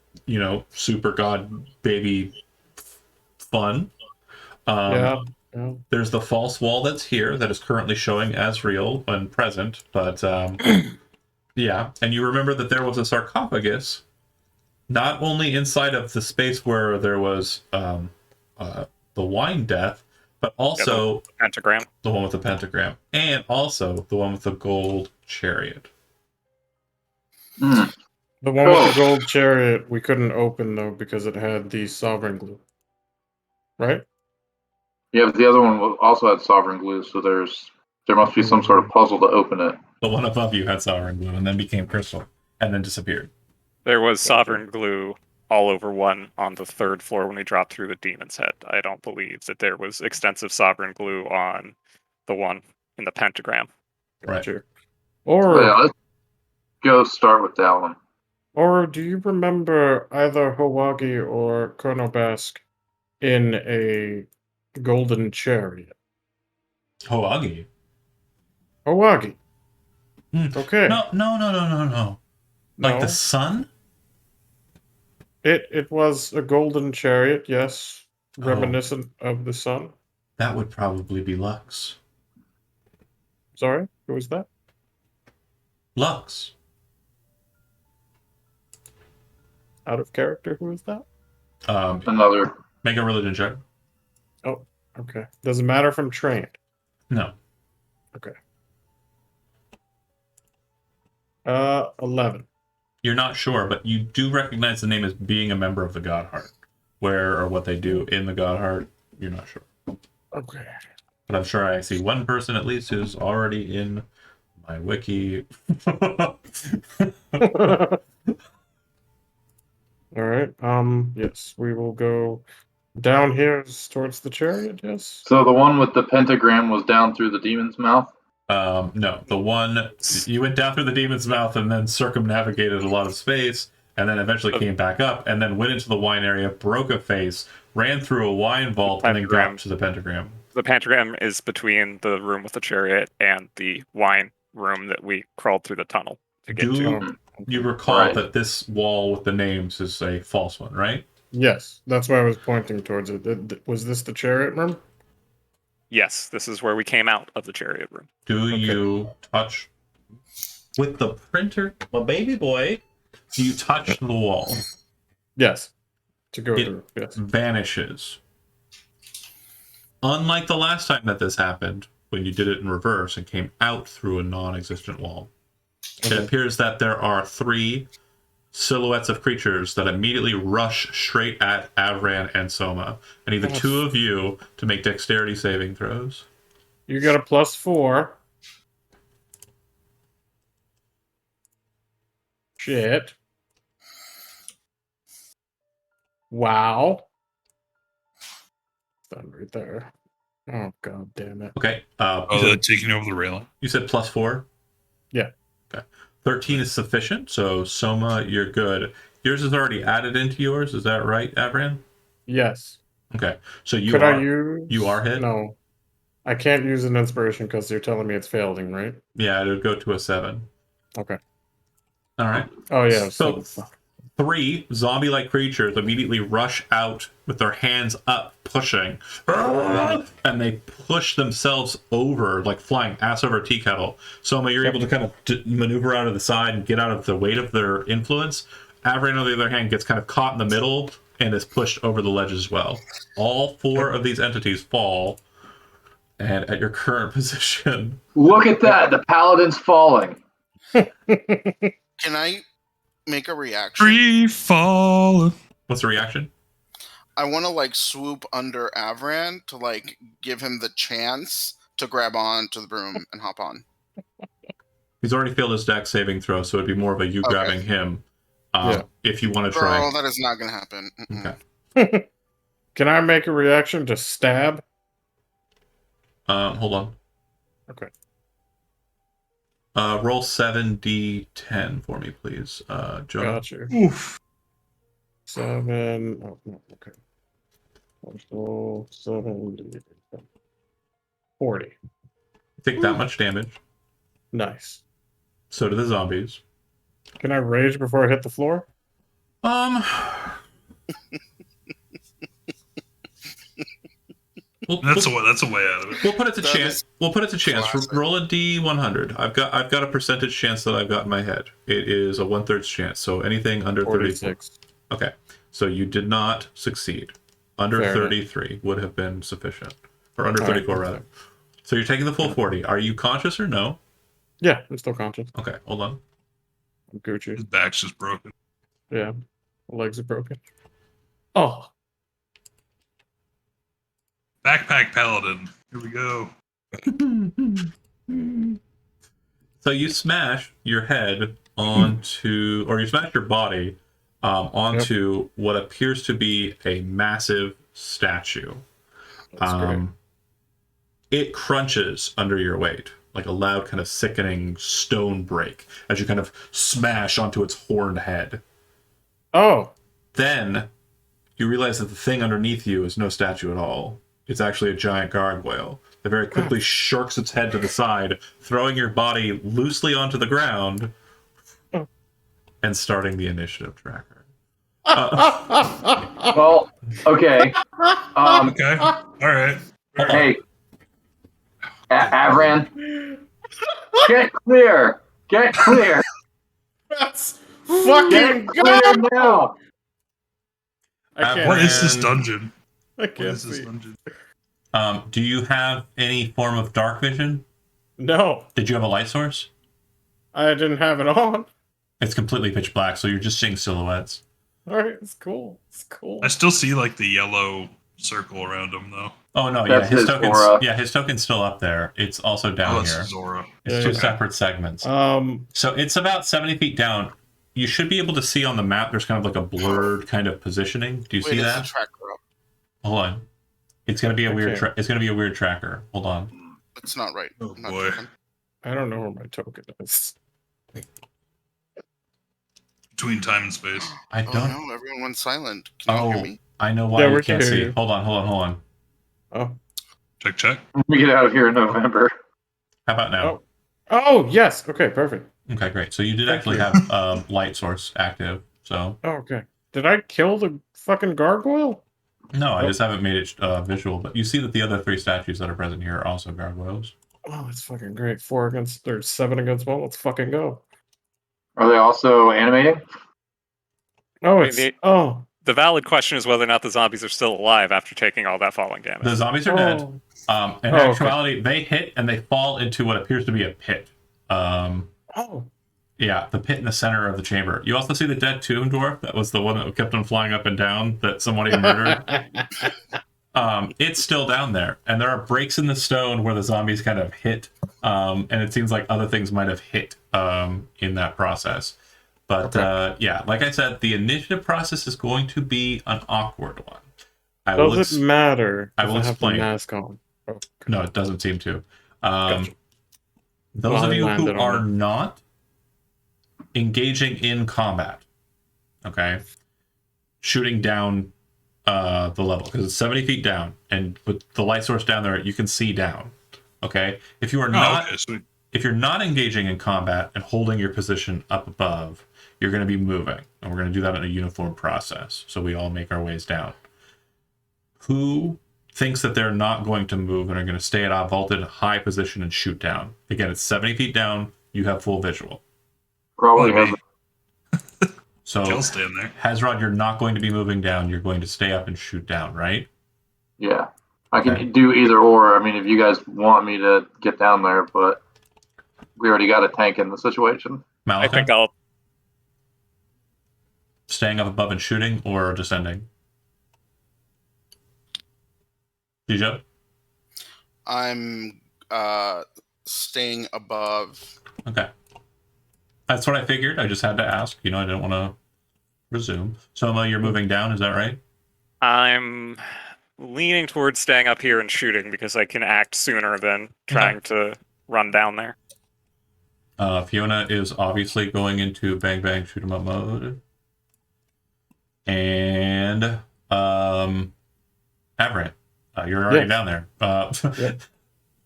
super god baby fun. Yeah. There's the false wall that's here that is currently showing as real and present, but yeah. And you remember that there was a sarcophagus, not only inside of the space where there was the wine death, but also Pentagram. the one with the pentagram, and also the one with the gold chariot. Hmm. The one with the gold chariot we couldn't open though because it had the sovereign glue. Right? Yeah, but the other one also had sovereign glue, so there must be some sort of puzzle to open it. The one above you had sovereign glue and then became crystal and then disappeared. There was sovereign glue all over one on the 3rd floor when we dropped through the demon's head. I don't believe that there was extensive sovereign glue on the one in the pentagram. Right. Gotcha. But yeah, Or let's go start with that one. do you remember either Hawagi or Colonel Bask in a golden chariot? Hoagi. Hawagi. Hmm. Okay. No. Like the sun? It was a golden chariot, yes, Oh. reminiscent of the sun. That would probably be Lux. Sorry, who was that? Lux. Out of character, who was that? Another. Make a religion check. Okay, doesn't matter if I'm trained. No. 11. You're not sure, but you do recognize the name as being a member of the Godheart. Where or what they do in the Godheart, you're not sure. Okay. But I'm sure I see one person at least who's already in my wiki. All right. Yes, we will go down here towards the chariot. Yes. So the one with the pentagram was down through the demon's mouth? No, the one you went down through the demon's mouth and then circumnavigated a lot of space, and then eventually came back up, and then went into the wine area, broke a face, ran through a wine vault, and then got to the pentagram. The pentagram is between the room with the chariot and the wine room that we crawled through the tunnel to get to. Do you recall Right. that this wall with the names is a false one, right? Yes, that's why I was pointing towards it. Was this the chariot room? Yes, this is where we came out of the chariot room. Do you touch with the printer, my baby boy? Do you touch the wall? Yes. To go It- through, yes. vanishes. Unlike the last time that this happened, when you did it in reverse and came out through a non-existent wall, it Okay. appears that there are 3 silhouettes of creatures that immediately rush straight at Avran and Soma. I need the Oh, 2 of you to make dexterity saving throws. You got a +4. Shit. Wow. Done right there. Oh, god damn it. Okay. Oh, they're taking over the railing. You said +4? Yeah. Okay. 13 is sufficient, so Soma, you're good. Yours is already added into yours, is that right, Avran? Yes. Okay. So you Could are I use... you are hit? No. I can't use an inspiration because you're telling me it's failing, right? Yeah, it would go to a 7. Okay. Alright. Oh, yeah. So So, 3 zombie-like creatures immediately rush out with their hands up, pushing, and they push themselves over, like flying ass over tea kettle. Soma, you're able to kind of maneuver out of the side and get out of the weight of their influence. Avran, on the other hand, gets kind of caught in the middle and is pushed over the ledge as well. All 4 of these entities fall, and at your current position, Look at that. The paladin's falling. Can I make a reaction? Free fall. what's the reaction? I want to like swoop under Avran to like give him the chance to grab on to the broom and hop on. He's already failed his dex saving throw, so it'd be more of a you Okay. grabbing him. Yeah. If you want to try. Girl, that is not going to happen. Mm-mm. Okay. can I make a reaction to stab? Hold on. Okay. Roll 7d10 for me, please, Jonah. Got you. Oof. 7. Oh, no, okay. Let's roll 7. 40. Take that much damage. Nice. So do the zombies. Can I rage before I hit the floor? Um. That's a way out of it. We'll put it to That chance. is We'll put it to chance. classic. Roll a d100. I've got a percentage chance that I've got in my head. It is a 1/3 chance. So anything under 34. 46. Okay. So you did not succeed. Under Fair enough. 33 would have been sufficient, or under All right, 34 rather. So you're taking the full 40. Are you conscious or no? Yeah, I'm still conscious. Okay. Hold on. I'm Gucci. His back's just broken. Yeah. My legs are broken. Oh. Backpack Paladin. Here we go. So you smash your head onto, or you smash your body onto what appears to be a massive statue. That's great. It crunches under your weight, like a loud kind of sickening stone break as you kind of smash onto its horned head. Oh. Then you realize that the thing underneath you is no statue at all. It's actually a giant gargoyle that very quickly shirks its head to the side, throwing your body loosely onto the ground and starting the initiative tracker. Well, okay. Okay. All right. Hey, Avran, get clear. Get clear. That's fucking Get clear good. now. I can't. What is this And- dungeon? I What can't is this see. dungeon? Do you have any form of dark vision? No, Did you have a light source? I didn't have it on. It's completely pitch black, so you're just seeing silhouettes. All right, it's cool. It's cool. I still see like the yellow circle around him though. Oh no, That's his his token's aura. his token's still up there. It's also down Oh, it's here. Zora. It's Yeah, two yeah. separate segments. Um, So it's about 70 feet down. You should be able to see on the map. There's kind of like a blurred kind of positioning. Do you Wait, see is that? the tracker up? Hold on. It's gonna be a weird. Okay. It's gonna be a weird tracker. Hold on. It's not right. Oh, I'm not boy. joking. I don't know where my token is. Between time and space. I Oh don't. no, everyone went silent. Can you Oh, hear me? I know why Yeah, you we can can't hear see. you. Hold on. Oh, Check, check. We get out of here in November. How about now? oh yes. Okay, perfect. Okay, great. So you did Thank actually you. have light source active. So Oh, okay. Did I kill the fucking gargoyle? no, I Oh. just haven't made it visual. But you see that the other 3 statues that are present here are also gargoyles. Oh, that's fucking great. 4 against, there's 7 against 1. Let's fucking go. Are they also animating? Oh, Wait, it's the- oh, The valid question is whether or not the zombies are still alive after taking all that falling damage. The zombies are dead. In Oh, okay. actuality, they hit and they fall into what appears to be a pit. Oh. Yeah, the pit in the center of the chamber. You also see the dead tomb dwarf. That was the one that kept on flying up and down that somebody murdered. It's still down there, and there are breaks in the stone where the zombies kind of hit, and it seems like other things might have hit in that process. But yeah, like I said, the initiative process is going to be an awkward one. Does it matter? I will if explain. I have the mask on. Oh, No, it doesn't seem to. Gotcha. Those Well, of I you who landed on are it. not engaging in combat, okay, shooting down the level, because it's 70 feet down, and with the light source down there, you can see down. Okay, if you are not, okay, sweet. if you're not engaging in combat and holding your position up above, you're going to be moving, and we're going to do that in a uniform process. So we all make our ways down. Who thinks that they're not going to move and are going to stay at a vaulted high position and shoot down? Again, it's 70 feet down. You have full visual. Probably Only has me. So Kill's staying there. Hazrod, you're not going to be moving down. You're going to stay up and shoot down, right? Yeah. I can Okay. do either or. I mean, if you guys want me to get down there, but we already got a tank in the situation. I think Malika, I'll. staying up above and shooting or descending? Dijo? I'm staying above. Okay. That's what I figured. I just had to ask. I didn't want to presume. Soma, you're moving down, is that right? I'm leaning towards staying up here and shooting because I can act sooner than trying to run down there. Fiona is obviously going into bang bang shoot 'em up mode. And Aberrant, you're already Yes. down there. Yep.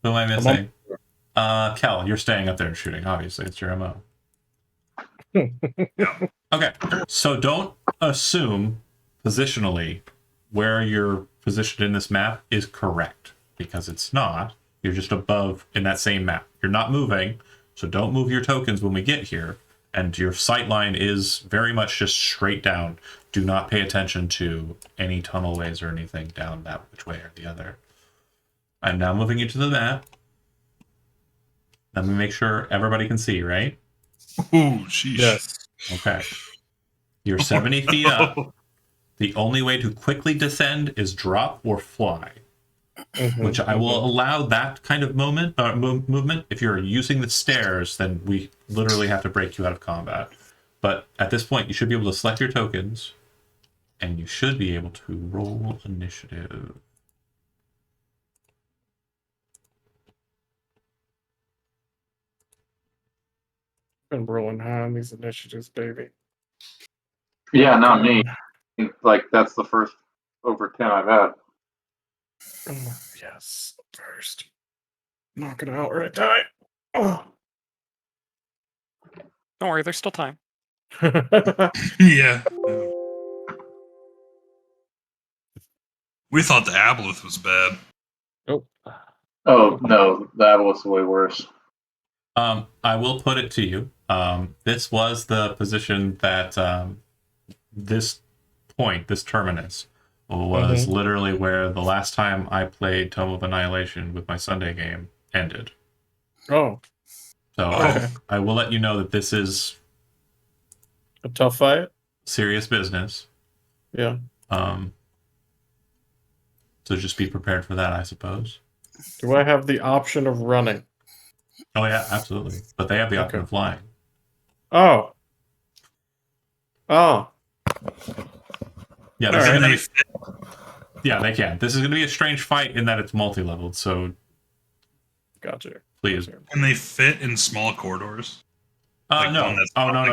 Who am I I'm missing? Kel, you're staying up there and shooting. Obviously, it's your MO. Okay, so don't assume positionally where you're positioned in this map is correct, because it's not. You're just above in that same map. You're not moving, so don't move your tokens when we get here. And your sight line is very much just straight down. Do not pay attention to any tunnel ways or anything down that which way or the other. I'm now moving you to the map. Let me make sure everybody can see, right? Ooh, sheesh. Yes. Okay. You're 70 feet up. The only way to quickly descend is drop or fly, which I will allow that kind of movement. If you're using the stairs, then we literally have to break you out of combat. But at this point, you should be able to select your tokens, and you should be able to roll initiative. Been rolling high on these initiatives, baby. Yeah, not me. Like, that's the first over 10 I've had. Oh, yes. First. Knock it out or I die. Oh. Don't worry, there's still time. Yeah. We thought the aboleth was bad. Nope. Oh, no, that was way worse. I will put it to you. This was the position that this terminus, was literally where the last time I played Tome of Annihilation with my Sunday game ended. Oh, So Okay. I will let you know that this is a tough fight? serious business. Yeah. So just be prepared for that, I suppose. Do I have the option of running? Oh yeah, absolutely. But they have the option Okay. of flying. Oh. Oh. Yeah, All this is right. Can gonna they be- fit? yeah, they can. This is going to be a strange fight in that it's multi-leveled. So Gotcha. please, Can they fit in small corridors? Like no. one that's Oh not no,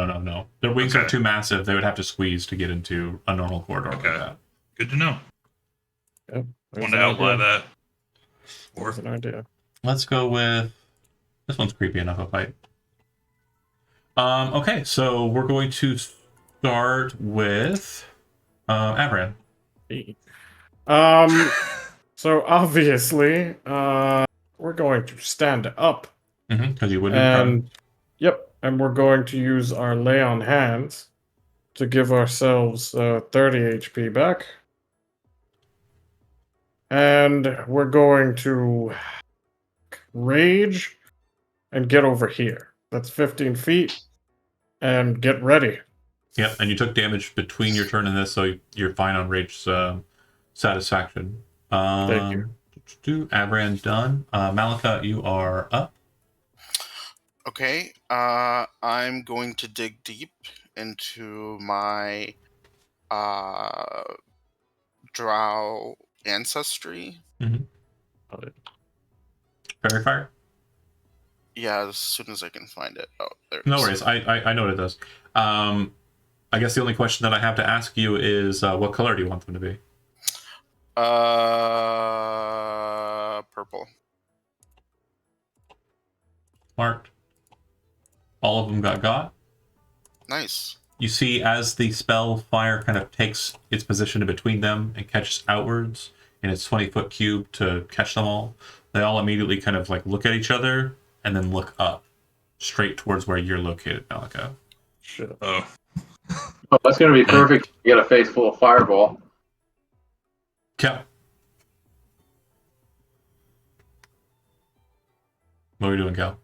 like no. Their wings are Okay. too massive. They would have to squeeze to get into a normal corridor like Okay. that. Good to know. There's Want to an outline idea. that. Or There's an idea. Let's go with this one's creepy enough a fight. Okay, so we're going to start with Avran. So obviously, we're going to stand up, Because you wouldn't. and yep, and we're going to use our lay on hands to give ourselves 30 HP back. And we're going to rage and get over here. That's 15 feet. And get ready. Yep, and you took damage between your turn and this, so you're fine on Rage's satisfaction. Thank you. Avran done. Malika, you are up. Okay, I'm going to dig deep into my drow ancestry. Fairy fire? Yeah, as soon as I can find it. Oh, there it No is. worries. I know what it does. I guess the only question that I have to ask you is what color do you want them to be? Purple. Marked. All of them got. Nice. You see, as the spell fire kind of takes its position in between them and catches outwards in its 20-foot cube to catch them all, they all immediately kind of like look at each other and then look up, straight towards where you're located, Malika. Shit. Oh, Oh, that's going to be perfect. You get a face full of fireball. Okay. What are we doing, Cal?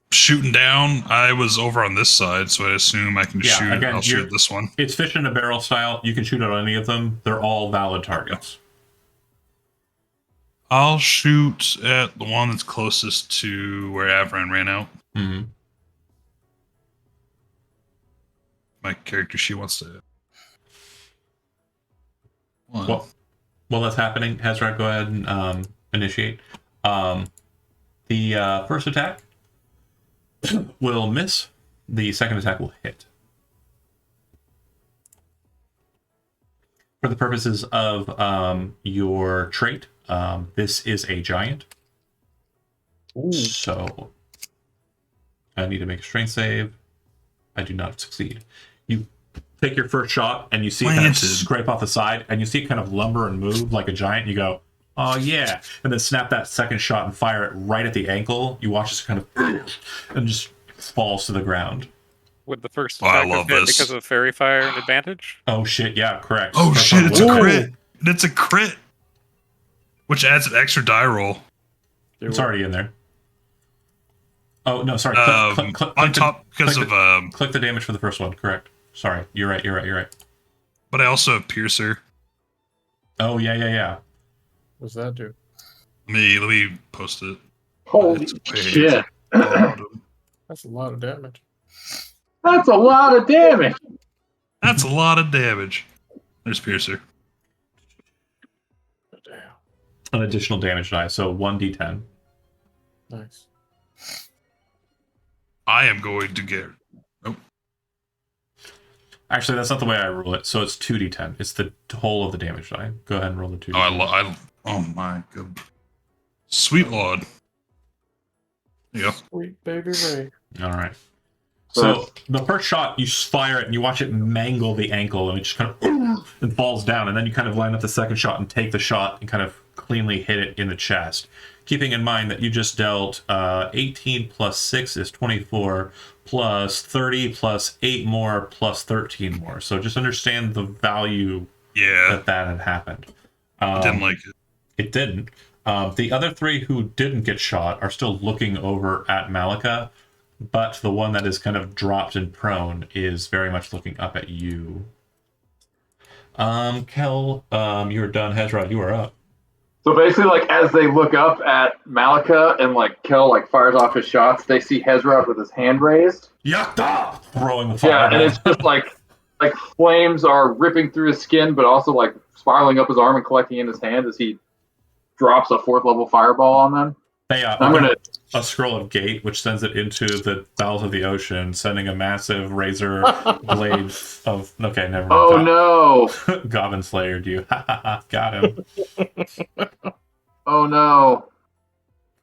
shooting down. I was over on this side, so I assume I can Yeah, shoot. again, I'll you're- shoot this one. It's fish in a barrel style. You can shoot at any of them. They're all valid targets. I'll shoot at the one that's closest to where Avran ran out. Mm-hmm. My character, she wants to. One. Well, while that's happening, Hezra, go ahead and initiate. The first attack will miss. The second attack will hit. For the purposes of your trait, this is a giant. Ooh. So I need to make a strength save. I do not succeed. You take your first shot and you see it kind of Planted. scrape off the side and you see it kind of lumber and move like a giant. You go, oh yeah. And then snap that second shot and fire it right at the ankle. You watch this kind of and just falls to the ground. Would the first Oh, I attack love have hit this. because of fairy fire and advantage? Oh shit, yeah, correct. Oh First shit! one It's a will- crit. It's a crit, which adds an extra die roll It's already in there. Oh no, sorry. Click on top because click of. click the damage for the first one. Correct. Sorry, you're right. But I also have Piercer. Oh yeah. What's that do? Let me post it. Holy It's way shit. bottom. That's a lot of damage. That's a lot of damage. That's a lot of damage. There's Piercer. Damn. An additional damage die, so 1d10. Nice. I am going to get. Actually, that's not the way I rule it. So it's 2d10. It's the whole of the damage die. Go ahead and roll the 2d10. Oh my god. Sweet Lord. Yeah. Sweet baby Ray. All right. So the first shot, you fire it and you watch it mangle the ankle and it just kind of and falls down. And then you kind of line up the second shot and take the shot and kind of cleanly hit it in the chest. Keeping in mind that you just dealt 18 plus 6 is 24, plus 30 plus 8 more plus 13 more. So just understand the value Yeah. that had happened. I didn't like it. It didn't. The other three who didn't get shot are still looking over at Malika, but the one that is kind of dropped and prone is very much looking up at you. Kel, you're done. Hezra, you are up. So basically, like as they look up at Malika and like Kel like fires off his shots, they see Hezra with his hand raised. Yakta! Throwing the fire. Yeah, and it's just like flames are ripping through his skin, but also like spiraling up his arm and collecting in his hand as he drops a 4th level fireball on them. They I'm gonna. a scroll of gate, which sends it into the bowels of the ocean, sending a massive razor blade of. Okay, never mind. Oh no! Goblin Slayer, you. Got him. Oh no!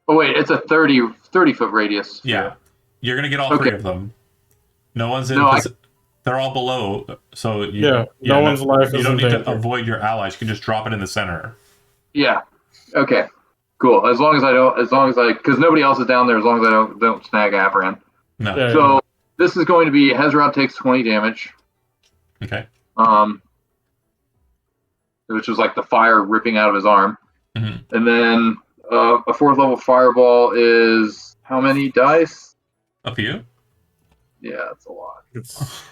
Oh wait, it's a 30 foot radius. Yeah. You're going to get all Okay. 3 of them. No one's in. No, They're all below, so you, Yeah, no one's life you is don't in need to danger. avoid your allies. You can just drop it in the center. Yeah. Okay. Cool. As long as because nobody else is down there. As long as I don't snag Avran. No. Yeah. So this is going to be Hezrod takes 20 damage. Okay. Which was like the fire ripping out of his arm. Mhm. And then a 4th level fireball is how many dice? A few? Yeah, that's a lot. It's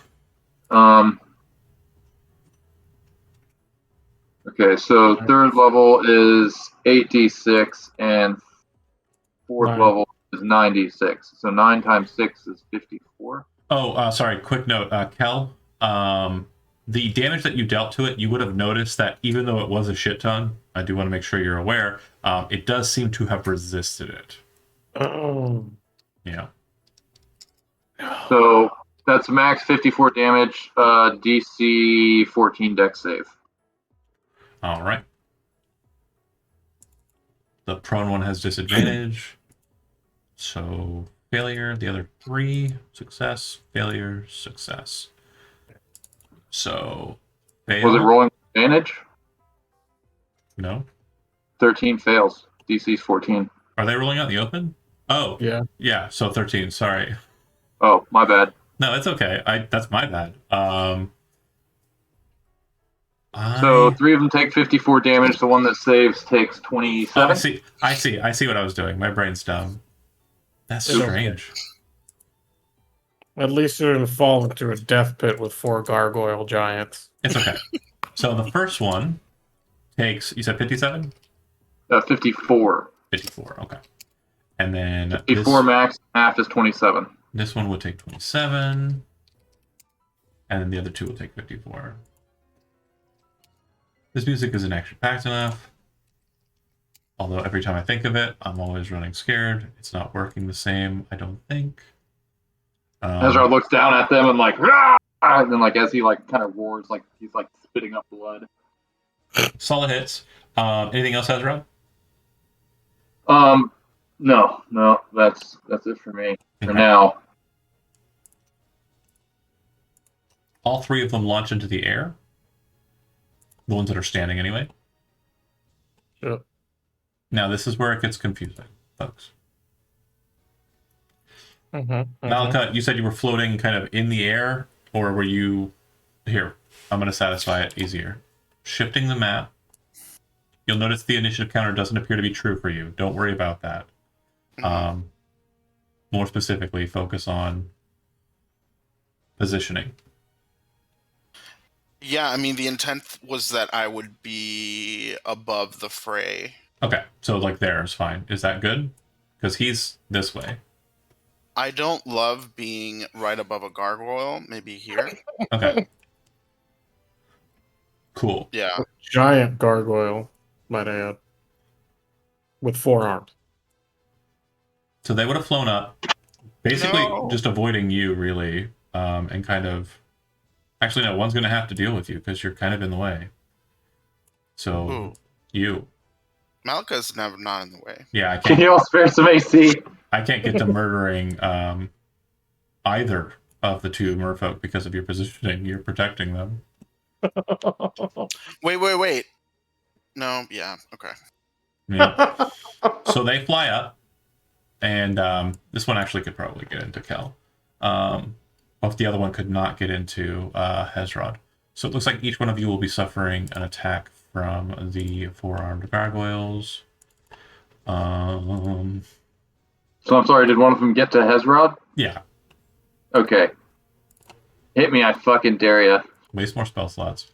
Okay, so 3rd level is 8d6 and 4th Nine. level is 9d6. So 9 times 6 is 54. Oh, sorry. Quick note, Kel. The damage that you dealt to it, you would have noticed that even though it was a shit ton, I do want to make sure you're aware, it does seem to have resisted it. oh. Yeah. So that's max 54 damage, DC 14 dex save. All right. The prone one has disadvantage. So failure. The other 3, success, failure, success. So fail. Was it rolling advantage? No. 13 fails. DC's 14. Are they rolling out in the open? Oh, Yeah. yeah. So 13. Sorry. Oh, my bad. No, it's okay. That's my bad. So 3 of them take 54 damage. The one that saves takes Oh, 27. I see what I was doing. My brain's dumb. That's It's okay. strange. At least you didn't fall into a death pit with 4 gargoyle giants. It's okay. So the first one takes, you said 57? 54. 54, okay. And then 54 max, half is 27. this one would take 27. And then the other 2 will take 54. This music isn't action packed enough. Although every time I think of it, I'm always running scared. It's not working the same, I don't think. Ezra looks down at them and like, "Rah!" And then like as he like kind of roars, like he's like spitting up blood. Solid hits. Anything else, Ezra? No, that's it for me for Okay. now. All 3 of them launch into the air. The ones that are standing, anyway. Yep. Now, this is where it gets confusing, folks. Mm-hmm. Malika, you said you were floating kind of in the air, or were you... Here, I'm going to satisfy it easier. Shifting the map. You'll notice the initiative counter doesn't appear to be true for you. Don't worry about that. More specifically, focus on positioning. Yeah, I mean, the intent was that I would be above the fray. Okay, so like there is fine. Is that good? Because he's this way. I don't love being right above a gargoyle. Maybe here. Okay. Cool. Yeah. Giant gargoyle, might add. With 4 arms. So they would have flown up, basically No. just avoiding you, really, and kind of... Actually, no, one's going to have to deal with you because you're kind of in the way. So, Ooh. you. Malika's never not in the way. Yeah, I Can can't, you all spare some AC? I can't get to murdering either of the 2 merfolk because of your positioning. You're protecting them. Wait. No, yeah, okay. Yeah. So they fly up, and this one actually could probably get into Kel. But the other one could not get into Hezrod. So it looks like each one of you will be suffering an attack from the 4-armed gargoyles. So I'm sorry, did one of them get to Hezrod? Yeah, Okay. Hit me, I fucking dare ya. waste more spell slots.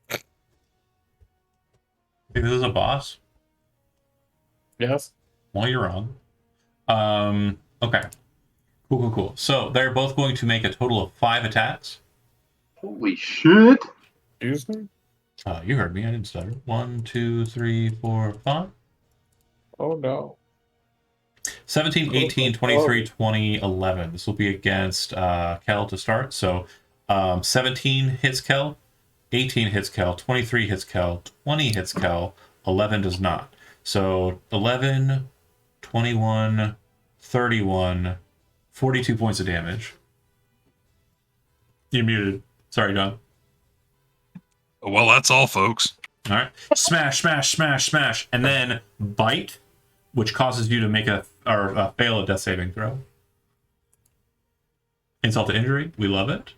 Think this is a boss? Yes. Well, you're wrong. Okay. Cool. So they're both going to make a total of 5 attacks. Holy shit. Excuse me? You heard me. I didn't stutter. 1, 2, 3, 4, 5. Oh no. 17, 18, 23, 20, 11. This will be against Kel to start. So 17 hits Kel, 18 hits Kel, 23 hits Kel, 20 hits Kel, 11 does not. So 11, 21, 31, 42 points of damage. You're muted. Sorry, John. Well, that's all, folks. All right. Smash. And then bite, which causes you to make fail a death saving throw. Insult to injury. We love it.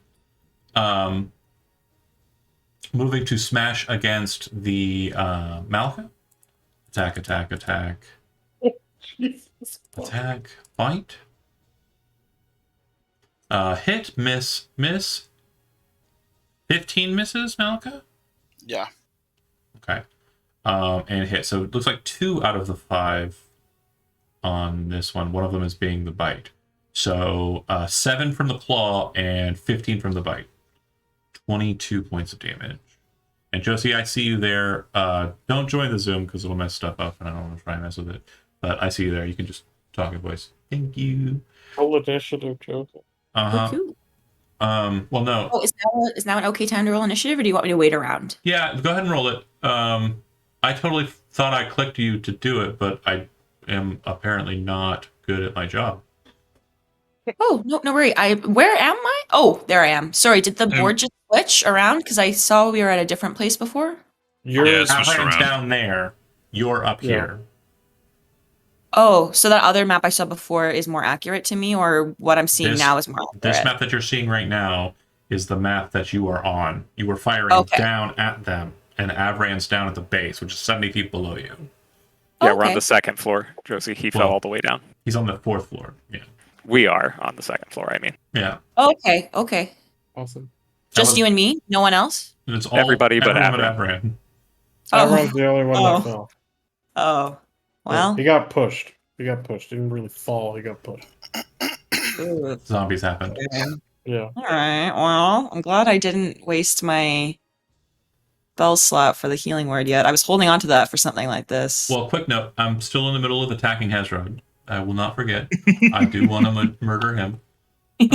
Moving to smash against the Malka. Attack, attack, attack. Jesus. Attack, bite. Hit, miss, miss. 15 misses, Malka? Yeah. Okay. And hit. So it looks like 2 out of the 5 on this one. One of them is being the bite. So 7 from the claw and 15 from the bite. 22 points of damage. And Josie, I see you there. Don't join the Zoom because it'll mess stuff up and I don't want to try and mess with it. But I see you there. You can just talk in voice. Thank you. Roll initiative, Joseph. Uh-huh. Cool. Well, no. Oh, is now an okay time to roll initiative, or do you want me to wait around? Yeah, go ahead and roll it. I totally thought I clicked you to do it, but I am apparently not good at my job. Oh, no worry. Where am I? Oh, there I am. Sorry, did the board just switch around? Because I saw we were at a different place before. You're Yeah, it's switched Avran's around. down there. You're up Yeah. here. Oh, so that other map I saw before is more accurate to me, or what I'm seeing This- now is more accurate? This map that you're seeing right now is the map that you are on. You were firing Okay. down at them, and Avran's down at the base, which is 70 feet below you. Yeah, we're on Okay. the second floor. Josie, he fell Well- all the way down. He's on the 4th floor. Yeah. We are on the second floor, I mean. Yeah. Okay. awesome. That Just was- you and me? No one else? It's all Everybody but everyone Avran. Everyone's the only one Oh. that fell. Oh. Well. He got pushed. He didn't really fall. He got pushed. Ooh. Zombies happen. Yeah. All right. Well, I'm glad I didn't waste my spell slot for the healing word yet. I was holding on to that for something like this. Well, quick note. I'm still in the middle of attacking Hezrod. I will not forget. I do want to murder him. I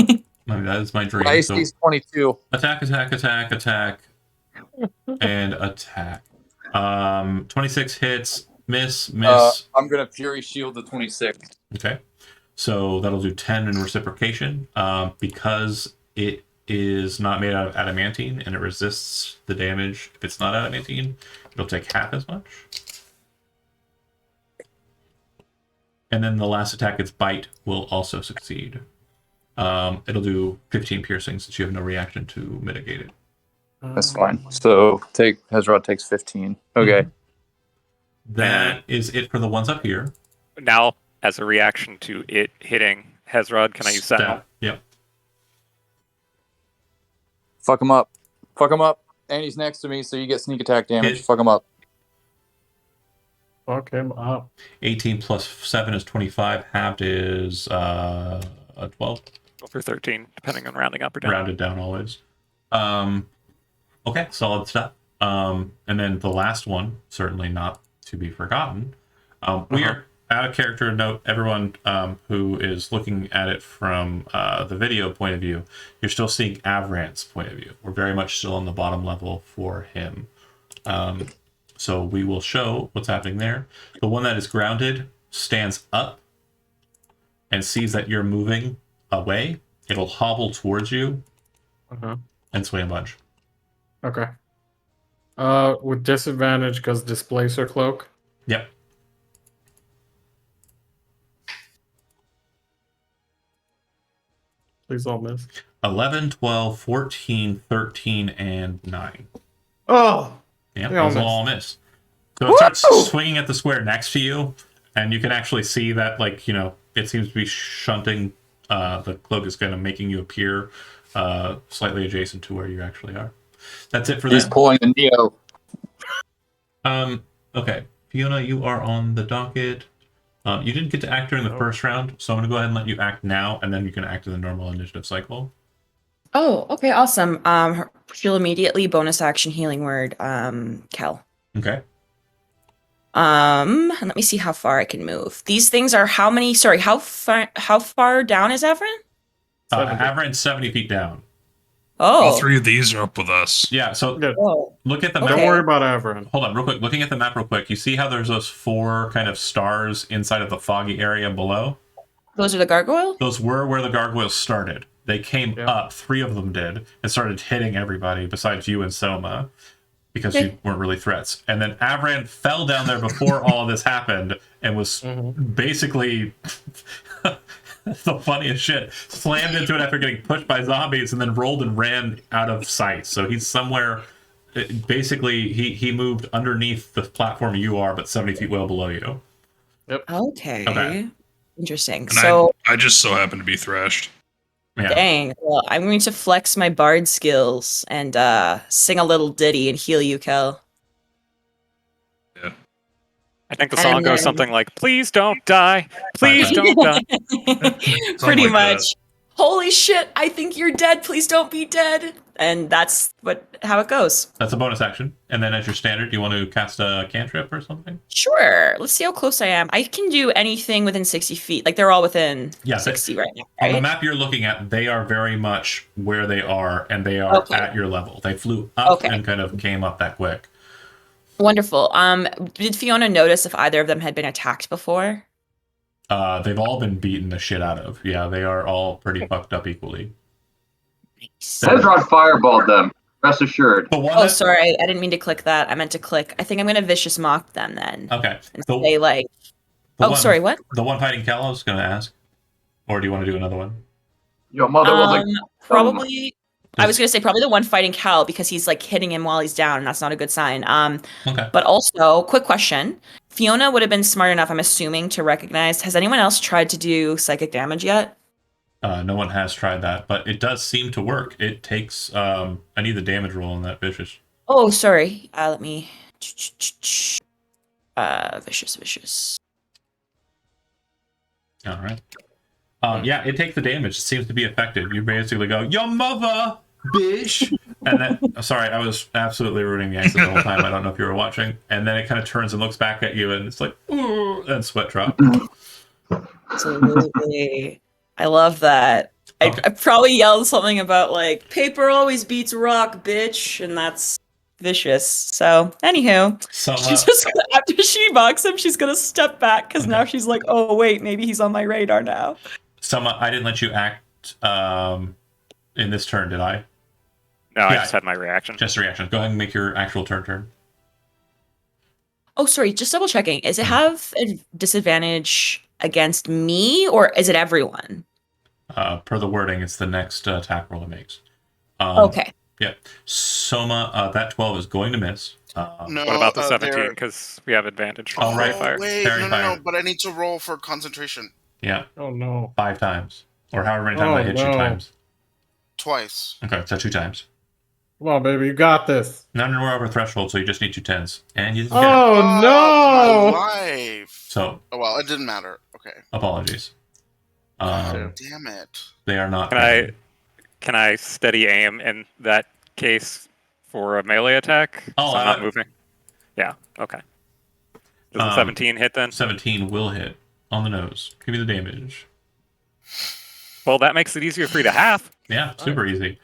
mean, that is my dream. My So AC is 22. attack, attack, attack, attack, and attack. 26 hits. Miss, miss. I'm gonna Fury Shield the 26. Okay. So that'll do 10 in reciprocation. Because it is not made out of adamantine and it resists the damage if it's not adamantine, it'll take half as much. And then the last attack, its bite, will also succeed. It'll do 15 piercing since you have no reaction to mitigate it. That's fine. So Hezrod takes 15. Okay. That is it for the ones up here. Now, as a reaction to it hitting Hezrod, can I use Sentinel? Stab. Yep. Fuck him up. Fuck him up. And he's next to me, so you get sneak attack damage. Hit. Fuck him up. Fuck him up. 18 plus 7 is 25. Halved is a 12. For 13, depending on rounding up or down. Rounded down always. Okay, solid stuff. And then the last one, certainly not to be forgotten. We are out of character note. Everyone who is looking at it from the video point of view, you're still seeing Avran's point of view. We're very much still on the bottom level for him. So we will show what's happening there. The one that is grounded stands up and sees that you're moving away. It'll hobble towards you Uh-huh. and swing a bunch. Okay. With disadvantage because displacer cloak. Yep. Please all miss. 11, 12, 14, 13, and 9. Oh! Yeah, They all those miss. all miss. So it starts swinging at the square next to you, and you can actually see that, like, you know, it seems to be shunting. The cloak is kind of making you appear slightly adjacent to where you actually are. That's it for He's that. pulling the Neo. Okay. Fiona, you are on the docket. You didn't get to act during the first round, so I'm going to go ahead and let you act now, and then you can act in the normal initiative cycle. Oh, okay, awesome. She'll immediately bonus action healing word, Kel. Okay. And let me see how far I can move. These things are how many? Sorry, how far down is Avran? 70. Avran's 70 feet down. Oh, All 3 of these are up with us. Yeah, so Good. Oh, look at the Okay. map. Don't worry about Avran. Hold on, real quick. Looking at the map real quick, you see how there's those 4 kind of stars inside of the foggy area below? those are the gargoyle. Those were where the gargoyles started. They came Yeah. up, 3 of them did, and started hitting everybody besides you and Soma because Okay. you weren't really threats. And then Avran fell down there before all of this happened and was Mhm. basically the funniest shit. Slammed into it after getting pushed by zombies, and then rolled and ran out of sight. So he's somewhere. Basically, he moved underneath the platform you are, but 70 feet well below you. Okay. Okay. Interesting. And So, I just so happen to be thrashed. Yeah. dang. Well, I'm going to flex my bard skills and sing a little ditty and heal you, Kel. I think the And song goes then- something like, "Please don't die, please Right. don't die." Pretty like that. much. Holy shit! I think you're dead. Please don't be dead. And that's how it goes. That's a bonus action. And then as your standard, do you want to cast a cantrip or something? Sure. Let's see how close I am. I can do anything within 60 feet. Like they're all within Yeah, 60 right now. On the Right? map you're looking at, they are very much where they are, and they are Okay. at your level. They flew up Okay. and kind of came up that quick. Wonderful. Did Fiona notice if either of them had been attacked before? They've all been beaten the shit out of. Yeah, they are all pretty fucked up equally. Nice. Hezron fireballed them. Rest assured. The one Oh, that, sorry. I didn't mean to click that. I meant to click. I think I'm going to vicious mock them then. okay. And The, say, like, the oh, one, sorry, what? The one fighting Cal, I was going to ask. Or do you want to do another one? Your mother was like, Probably. I was going to say probably the one fighting Cal because he's like hitting him while he's down, and that's not a good sign. Okay. But also, quick question. Fiona would have been smart enough, I'm assuming, to recognize. Has anyone else tried to do psychic damage yet? No one has tried that, but it does seem to work. It takes. I need the damage roll on that vicious. Oh, sorry. Let me. Vicious. All right. Yeah, it takes the damage. It seems to be effective. You basically go, "Your mother, bitch," and then. Sorry, I was absolutely ruining the accent the whole time. I don't know if you were watching. And then it kind of turns and looks back at you, and it's like, "Ooh," and sweat drop. Absolutely. I love that. Okay. I probably yelled something about like paper always beats rock, bitch, and that's vicious. So, anywho, So she's just after she mocks him, she's gonna step back because now she's like, oh wait, maybe he's on my radar now. Summa, I didn't let you act in this turn, did I? No, I Yeah. just had my reaction. Just a reaction. Go ahead and make your actual turn. Oh, sorry, just double checking. Does it have a disadvantage against me or is it everyone? Per the wording, it's the next attack roll it makes. Okay. Yeah. Soma, that 12 is going to miss. No, What about the they're- 17? Because we have advantage from Oh, right. fire. Wait, Parry no, fire. but I need to roll for concentration Yeah, Oh no. 5 times. Or however many times Oh, I hit you no. times. twice. Okay, so 2 times. Come on, baby, you got this. None were over threshold, so you just need 2 10s. And you didn't get it. Oh My no! life. So, Oh, well, it didn't matter. Okay. apologies. Damn it. They are not. Can I steady aim in that case for a melee attack? Oh, So I'm not moving. Yeah. Okay. Does the Um, 17 hit then? 17 will hit on the nose. Give me the damage. Well, that makes it easier for you to half. Yeah, super easy.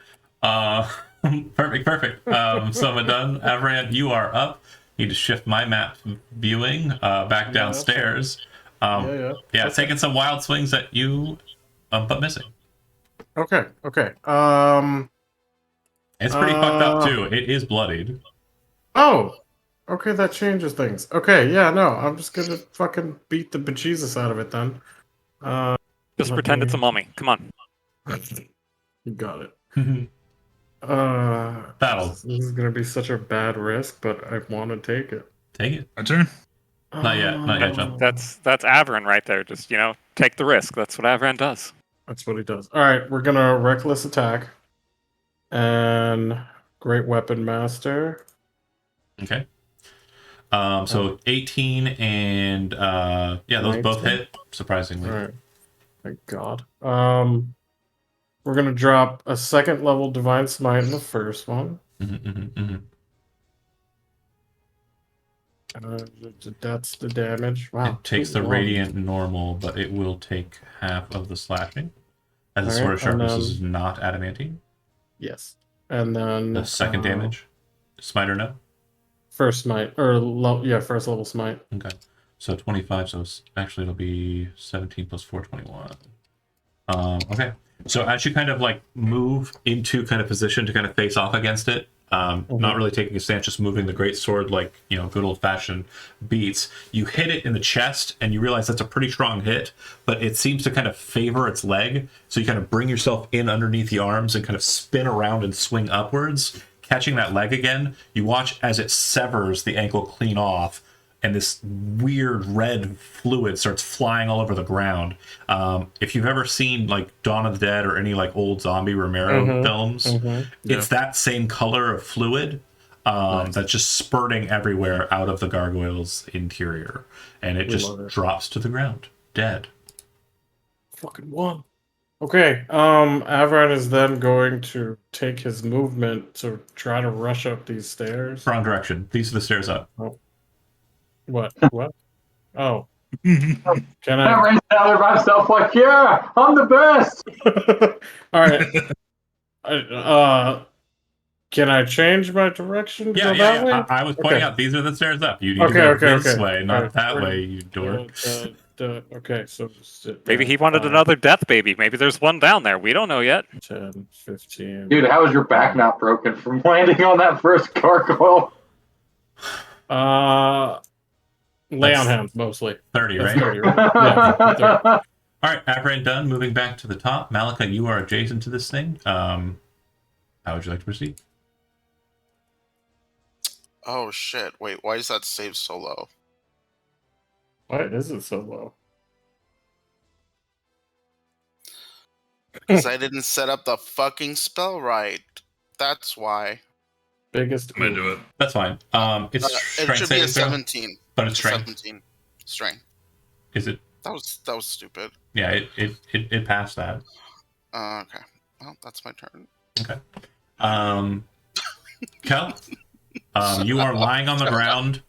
Perfect. Soma done. Avran, you are up. Need to shift my map viewing back downstairs. Yeah. Yeah, taking some wild swings at you, but missing. Okay. It's pretty fucked up too. It is bloodied. Oh. Okay, that changes things. Okay, yeah, no, I'm just gonna fucking beat the bejesus out of it then. Just Let pretend it's a me- mummy. Come on. You got it. Battle. This is gonna be such a bad risk, but I want to take it. Take it. My turn. Not yet, John. That's Avron right there. Just take the risk. That's what Avron does. That's what he does. All right, we're gonna reckless attack, and great weapon master. Okay. So 18 and yeah, those both 19. hit. Surprisingly. All right, thank God. We're gonna drop a second level divine smite in the first one. That's the damage. Wow. It takes the Wow. radiant normal, but it will take half of the slashing. As the All sword right, of sharpness and is not adamantine. Yes, and then The second damage, smite or no? first smite first level smite. Okay, so 25. So actually, it'll be 17 plus 4, 21. Okay, so as you kind of like move into kind of position to kind of face off against it, not really taking a stance, just moving the great sword like, good old-fashioned beats. You hit it in the chest, and you realize that's a pretty strong hit, but it seems to kind of favor its leg, so you kind of bring yourself in underneath the arms and kind of spin around and swing upwards, catching that leg again. You watch as it severs the ankle clean off, and this weird red fluid starts flying all over the ground. If you've ever seen like Dawn of the Dead or any like old zombie Romero films, it's that same color of fluid that's just spurting everywhere out of the gargoyle's interior, and it just drops to the ground, dead. Fucking one. Okay, Avran is then going to take his movement to try to rush up these stairs. Wrong direction. These are the stairs up. What? Oh. Can I? Avran's down there by himself, like, yeah, I'm the best. All right. Can I change my direction? To go that way? I was pointing out these are the stairs up. You need to go this way, not that way, you dork. Okay, so Maybe he wanted another death baby. Maybe there's one down there. We don't know yet. 10, 15. Dude, how is your back not broken from landing on that first gargoyle? Lay on hands, mostly. 30, That's right? 30, right? Yeah, 30. All right, Avran done. Moving back to the top. Malika, you are adjacent to this thing. How would you like to proceed? Oh shit! Wait, why is that save so low? Why is it so low? Because I didn't set up the fucking spell right. That's why. Biggest. I'm into it. That's fine. It's It strength should be a saving throw, 17. but it's strength. 17. Strength. Is it? That was stupid. Yeah, it passed that. Okay. Well, that's my turn. Okay. Kel, you are lying on the ground.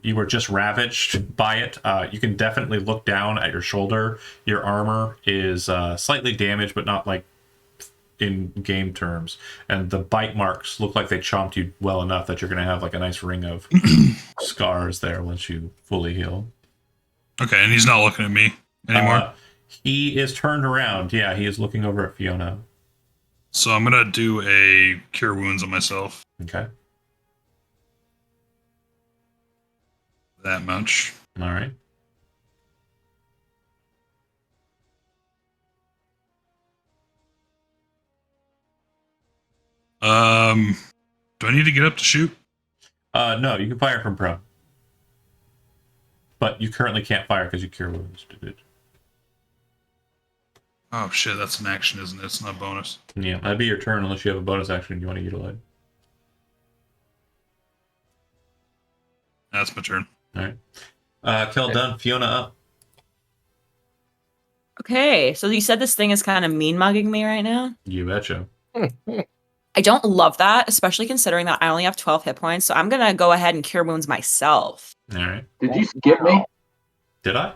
You were just ravaged by it. You can definitely look down at your shoulder. Your armor is slightly damaged, but not like in game terms. And the bite marks look like they chomped you well enough that you're going to have like a nice ring of scars there once you fully heal. Okay, and he's not looking at me anymore. He is turned around. Yeah, he is looking over at Fiona. So I'm gonna do a cure wounds on myself. Okay. That much. All right. Do I need to get up to shoot? No, you can fire from prone. But you currently can't fire because you cure wounds. Oh shit, that's an action, isn't it? It's not a bonus. Yeah, that'd be your turn unless you have a bonus action you want to utilize. That's my turn. All right. Kel done. Fiona up. Okay, so you said this thing is kind of mean mugging me right now. You betcha. I don't love that, especially considering that I only have 12 hit points. So I'm gonna go ahead and cure wounds myself. All right. Did you skip me? Did I?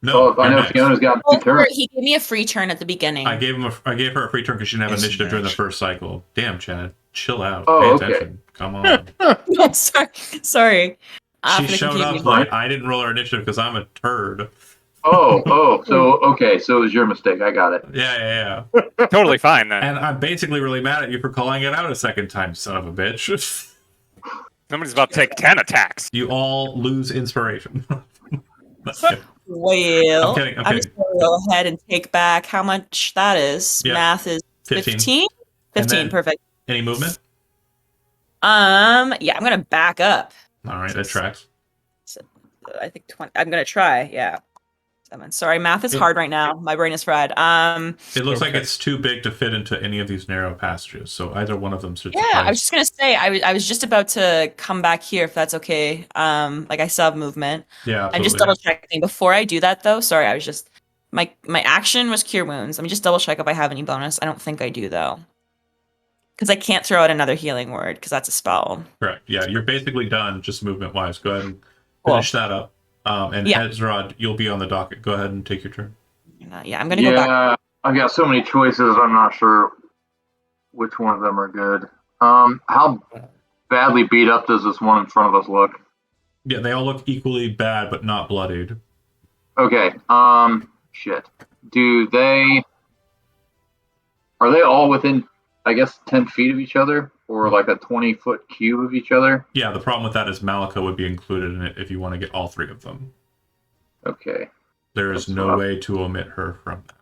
No. Oh, I know next. Fiona's got Oh, two turns. he gave me a free turn at the beginning. I gave her a free turn because she didn't have It's initiative during the match. first cycle. Damn, Chad. Chill out. Oh, Pay okay. attention. Come on. Oh, sorry. She For the showed up confusion. late. I didn't roll her initiative because I'm a turd. So okay, so it was your mistake. I got it. Yeah. Totally fine then. And I'm basically really mad at you for calling it out a second time, son of a bitch. Somebody's about to take 10 attacks. You all lose inspiration. Okay. Well, I'm kidding. I'm just going to go ahead and take back how much that is. Yeah. Math is 15. 15? 15, then- perfect. Any movement? Yeah, I'm going to back up. All right, that tracks. I think 20. I'm going to try, yeah. 7. Sorry, math is It- hard right now. My brain is fried. It looks like it's too big to fit into any of these narrow passages, so either one of them should Yeah, I suffice. was just gonna say I was just about to come back here if that's okay. Like I still have movement. Yeah, I'm just absolutely. double checking before I do that though. Sorry, I was just my action was cure wounds. Let me just double check if I have any bonus. I don't think I do though, because I can't throw out another healing word because that's a spell. Correct. Yeah, you're basically done, just movement-wise. Go ahead and Cool. finish that up. And Yeah. Hezrod, you'll be on the docket. Go ahead and take your turn. Yeah, I'm gonna go back. Yeah, I've got so many choices. I'm not sure which one of them are good. How badly beat up does this one in front of us look? Yeah, they all look equally bad, but not bloodied. Okay. Shit. Are they all within, I guess, 10 feet of each other? or like a 20-foot cube of each other? Yeah, the problem with that is Malika would be included in it if you want to get all 3 of them. Okay. There is That's no rough. way to omit her from that.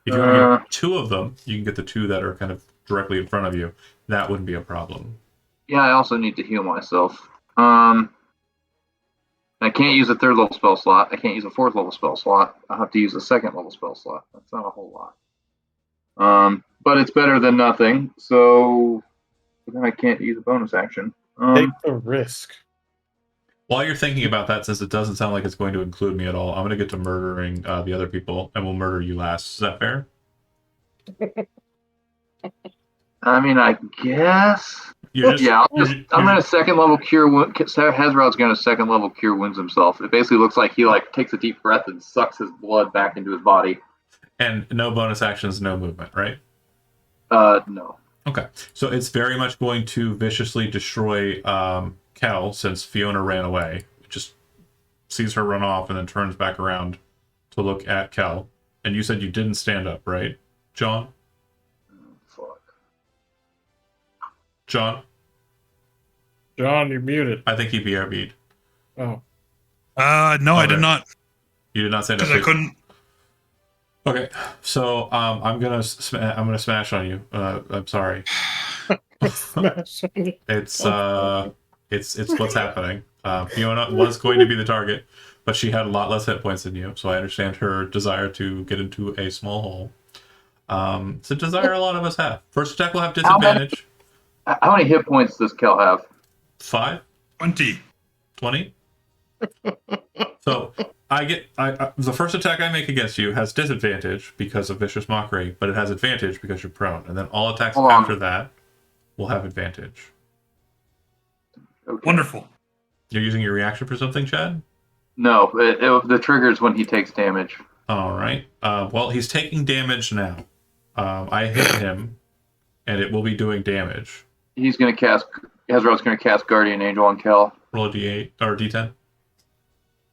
If you want to Uh. get 2 of them, you can get the 2 that are kind of directly in front of you. That wouldn't be a problem. Yeah, I also need to heal myself. I can't use a 3rd level spell slot. I can't use a 4th level spell slot. I'll have to use a 2nd level spell slot. That's not a whole lot. But it's better than nothing. So then I can't use a bonus action. Take the risk. While you're thinking about that, since it doesn't sound like it's going to include me at all, I'm going to get to murdering the other people, and we'll murder you last. Is that fair? I mean, I guess. You're just, Yeah, you're- I'm you're- gonna 2nd level cure wound. Hezrod's gonna 2nd level cure wounds himself. It basically looks like he takes a deep breath and sucks his blood back into his body. And no bonus actions, no movement, right? No. Okay, so it's very much going to viciously destroy Kel, since Fiona ran away. It just sees her run off and then turns back around to look at Kel. And you said you didn't stand up, right, John? Fuck. John? John, you're muted. I think he BRB'd. Oh. No, I Okay. did not, You did not stand up. because I couldn't. Okay, so I'm gonna smash on you. I'm sorry. Smash on you. It's what's happening. Fiona was going to be the target, but she had a lot less hit points than you, so I understand her desire to get into a small hole. It's a desire a lot of us have. First attack will have disadvantage. How many hit points does Kel have? 5, 20. 20. So the first attack I make against you has disadvantage because of vicious mockery, but it has advantage because you're prone, and then all attacks Hold on. after that will have advantage. Okay. Wonderful. You're using your reaction for something, Chad? No, the trigger's when he takes damage. All right. Well, he's taking damage now. I hit him, and it will be doing damage. He's gonna cast. Hezrod's gonna cast Guardian Angel on Kel. Roll a d8 or d10.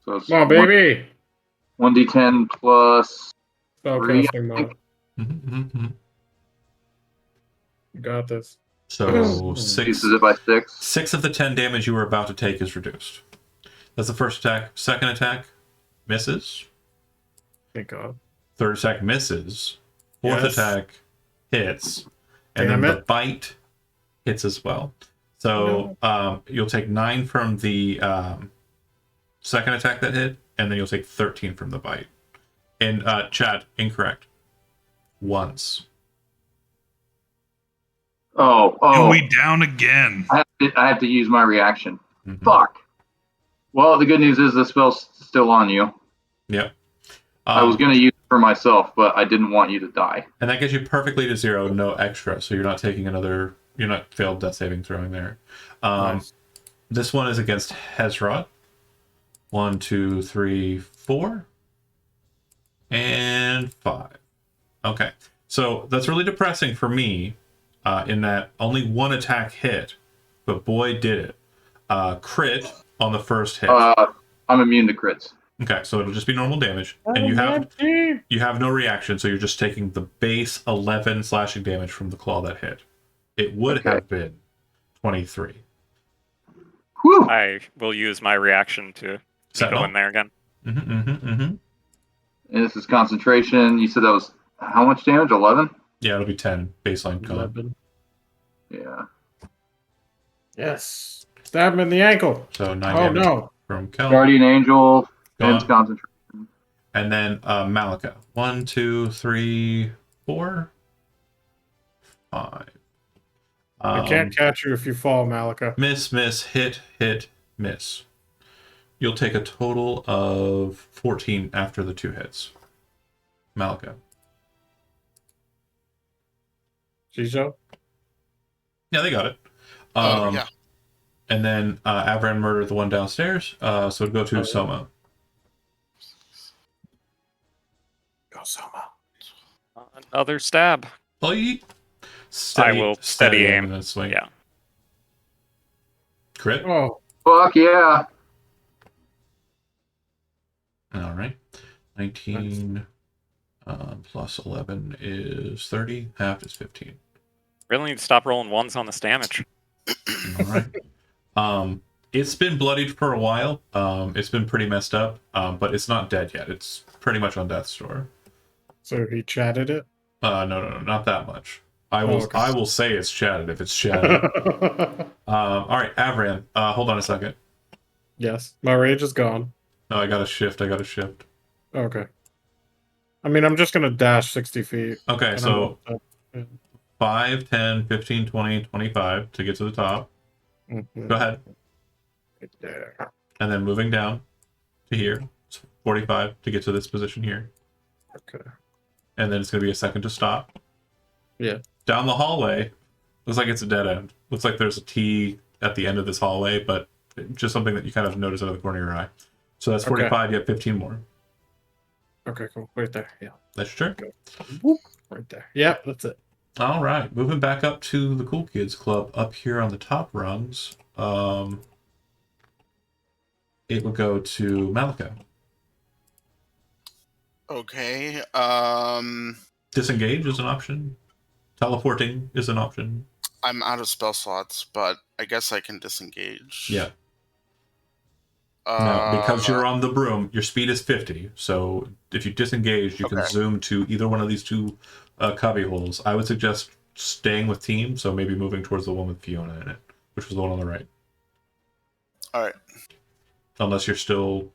So it's Come on, baby. 1d10 plus. Spellcasting mode. Mm-hmm. You got this. So six Reduces it by 6. 6 of the 10 damage you were about to take is reduced. That's the first attack. Second attack misses. Thank God. Third attack misses. Fourth Yes. attack hits, and Damn then the it. bite hits as well. So you'll take 9 from the second attack that hit, and then you'll take 13 from the bite. And Chad, incorrect. Once. Oh. And we down again. I have to use my reaction. Mhm. Fuck. Well, the good news is the spell's still on you. Yep. I was gonna use it for myself, but I didn't want you to die. And that gets you perfectly to 0, no extra. So you're not taking another. You're not failed death saving throwing there. Nice. This one is against Hezrod. 1, 2, 3, 4, and 5. Okay, so that's really depressing for me, in that only 1 attack hit, but boy did it. Crit on the first hit. I'm immune to crits. Okay, so it'll just be normal damage, and you have no reaction, so you're just taking the base 11 slashing damage from the claw that hit. It would Okay. have been 23. Whew. I will use my reaction to Sentinel? go in there again. And this is concentration. You said that was how much damage? 11? Yeah, it'll be 10 baseline con. 11. Yeah. Yes. Stab him in the ankle. So 9 Oh damage no. from Kel. Guardian Angel ends Gone. concentration. And then Malika. 1, 2, 3, 4, 5. I can't catch you if you fall, Malika. Miss, hit, miss. You'll take a total of 14 after the 2 hits. Malika. Shijo? Yeah, they got it. Yeah. And then Avran murdered the one downstairs. So it'd go to Soma. Go, Soma. Another stab. Please. I will steady aim. and then swing. Yeah. Crit. Oh, Fuck yeah. All right. 19 plus 11 is 30. Half is 15. Really need to stop rolling ones on this damage. All right. It's been bloodied for a while. It's been pretty messed up, but it's not dead yet. It's pretty much on death's door. So he chatted it. No, not that much. I Oh, will. okay. I will say it's chatted if it's chatted. All right, Avran. Hold on a second. Yes, my rage is gone. No, I got to shift. Okay. I mean, I'm just gonna dash 60 feet. Okay, and so I'm- 5, 10, 15, 20, 25 to get to the top. Mhm. Go ahead. Right there. And then moving down to here. It's 45 to get to this position here. Okay. And then it's going to be a second to stop. Yeah. Down the hallway. Looks like it's a dead end. Looks like there's a T at the end of this hallway, but just something that you kind of notice out of the corner of your eye. So that's 45, you have 15 more. Okay, cool. Right there. Yeah. That's your turn. Whoop. Right there. Yeah, that's it. All right, moving back up to the Cool Kids Club up here on the top rungs. It would go to Malika. Okay. Disengage is an option. Teleporting is an option. I'm out of spell slots, but I guess I can disengage. Yeah. Now, because you're on the broom, your speed is 50. So if you disengage, you can Okay. zoom to either one of these two cubby holes. I would suggest staying with team, so maybe moving towards the one with Fiona in it, which was the one on the right. All right. Unless you're still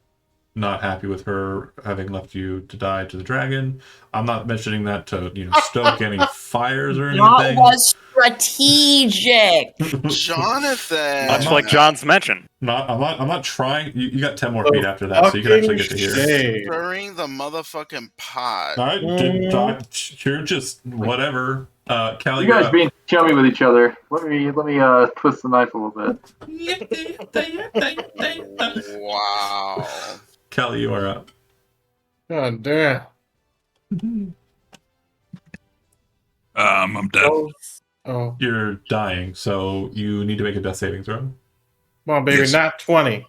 not happy with her having left you to die to the dragon. I'm not mentioning that to stoke any fires or That anything. was strategic. Jonathan. Much like John's mentioned. I'm not trying. You got 10 more feet after that, so you can actually get to here. Shade. Stirring the motherfucking pot. I did not. You're just whatever. Callie, You you're guys up. being chummy with each other. Let me twist the knife a little bit. Wow. Callie, you are up. God damn. I'm dead. Oh, You're dying, so you need to make a death saving throw. come on, baby, Yes. not 20.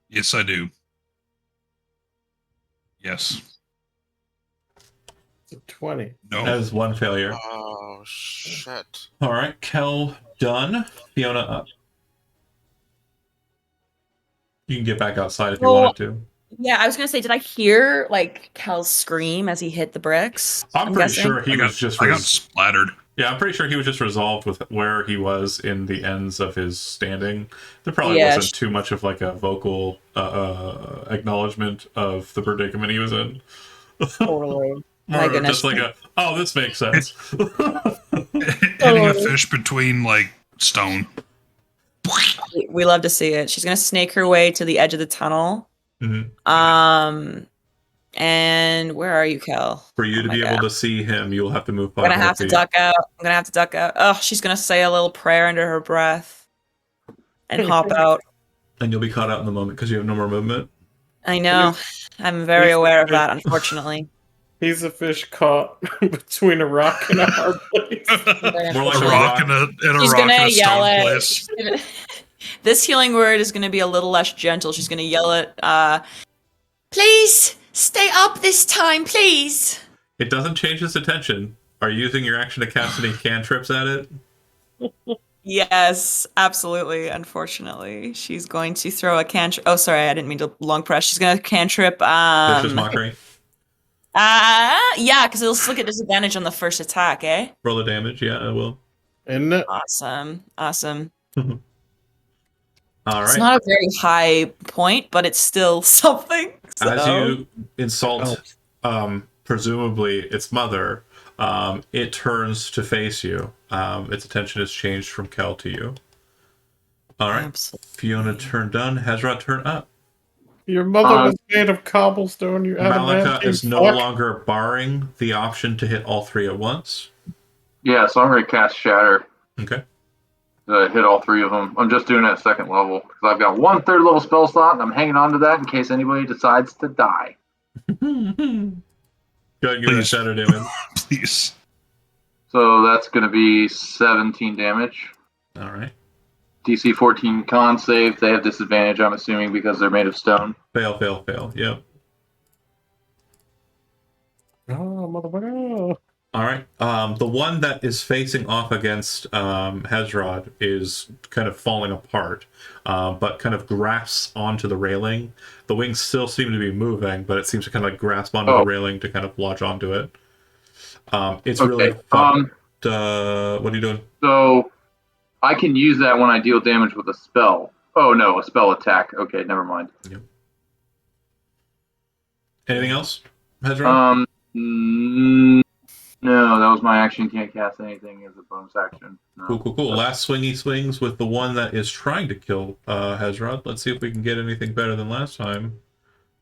Yes, I do. Yes. It's a 20. No. That is one failure. Oh shit. All right, Kel done. Fiona up. You can get back outside if you Well, wanted to. Yeah, I was gonna say, did I hear like Kel's scream as he hit the bricks? I'm pretty guessing? sure he was just. I got splattered. Yeah, I'm pretty sure he was just resolved with where he was in the ends of his standing. There probably Yeah, wasn't too much of like a vocal acknowledgement of the predicament he was in. Totally. My More of goodness. just like oh, this makes sense. Hitting a fish between like stone. We love to see it. She's gonna snake her way to the edge of the tunnel. Mhm. And where are you, Kel? For you Oh to my be God. able to see him, you'll have to move 5 I'm gonna more have to feet. duck out. I'm gonna have to duck out. Oh, she's gonna say a little prayer under her breath and hop out. And you'll be caught out in the moment because you have no more movement. I know. I'm very aware of that, unfortunately. He's a fish caught between a rock and a hard place. More like a a rock rock. and a She's rock gonna and a yell stone at. place. This healing word is gonna be a little less gentle. She's gonna yell at, please stay up this time, please. It doesn't change its attention. Are you using your action to cast any cantrips at it? Yes, absolutely. Unfortunately, she's going to throw a cantrip. Oh, sorry, I didn't mean to long press. She's gonna cantrip. Vicious mockery. Yeah, because it'll still get disadvantage on the first attack, eh? Roll the damage. Yeah, I will. Isn't it? Awesome. All It's right. not a very high point, but it's still something. As so- you insult, presumably its mother, it turns to face you. Its attention has changed from Kel to you. All right. Absolutely. Fiona, turn done. Hezra, turn up. Your mother was made of cobblestone. You Malika adamantine is no fuck. longer barring the option to hit all 3 at once. Yeah, so I'm going to cast Shatter Okay. to hit all 3 of them. I'm just doing it at 2nd level because I've got 1 3rd level spell slot, and I'm hanging on to that in case anybody decides to die. Go ahead and give it a Please. shatter damage. Please. So that's going to be 17 damage. All right. DC 14 con save. They have disadvantage, I'm assuming, because they're made of stone. Fail. Yep. Oh, motherfucker! All right. The one that is facing off against Hezrod is kind of falling apart, but kind of grasps onto the railing. The wings still seem to be moving, but it seems to kind of like grasp onto the railing to kind of latch onto it. It's really fucked. What are you doing? So I can use that when I deal damage with a spell. Oh no, a spell attack. Okay, never mind. Yep. Anything else, Hezrod? No, that was my action. Can't cast anything as a bonus action. No. Cool. Last swingy swings with the one that is trying to kill Hezrod. Let's see if we can get anything better than last time.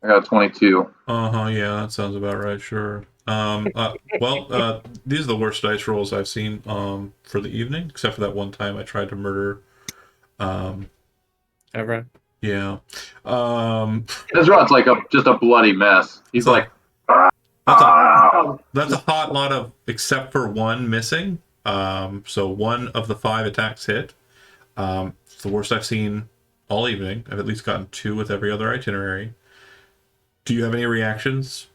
I got 22. Yeah, that sounds about right. Sure. These are the worst dice rolls I've seen for the evening, except for that one time I tried to murder. Ever. Yeah. Hezrod's like just a bloody mess. He's like. That's a hot lot of, except for one missing. So one of the 5 attacks hit. It's the worst I've seen all evening. I've at least gotten 2 with every other itinerary. Do you have any reactions?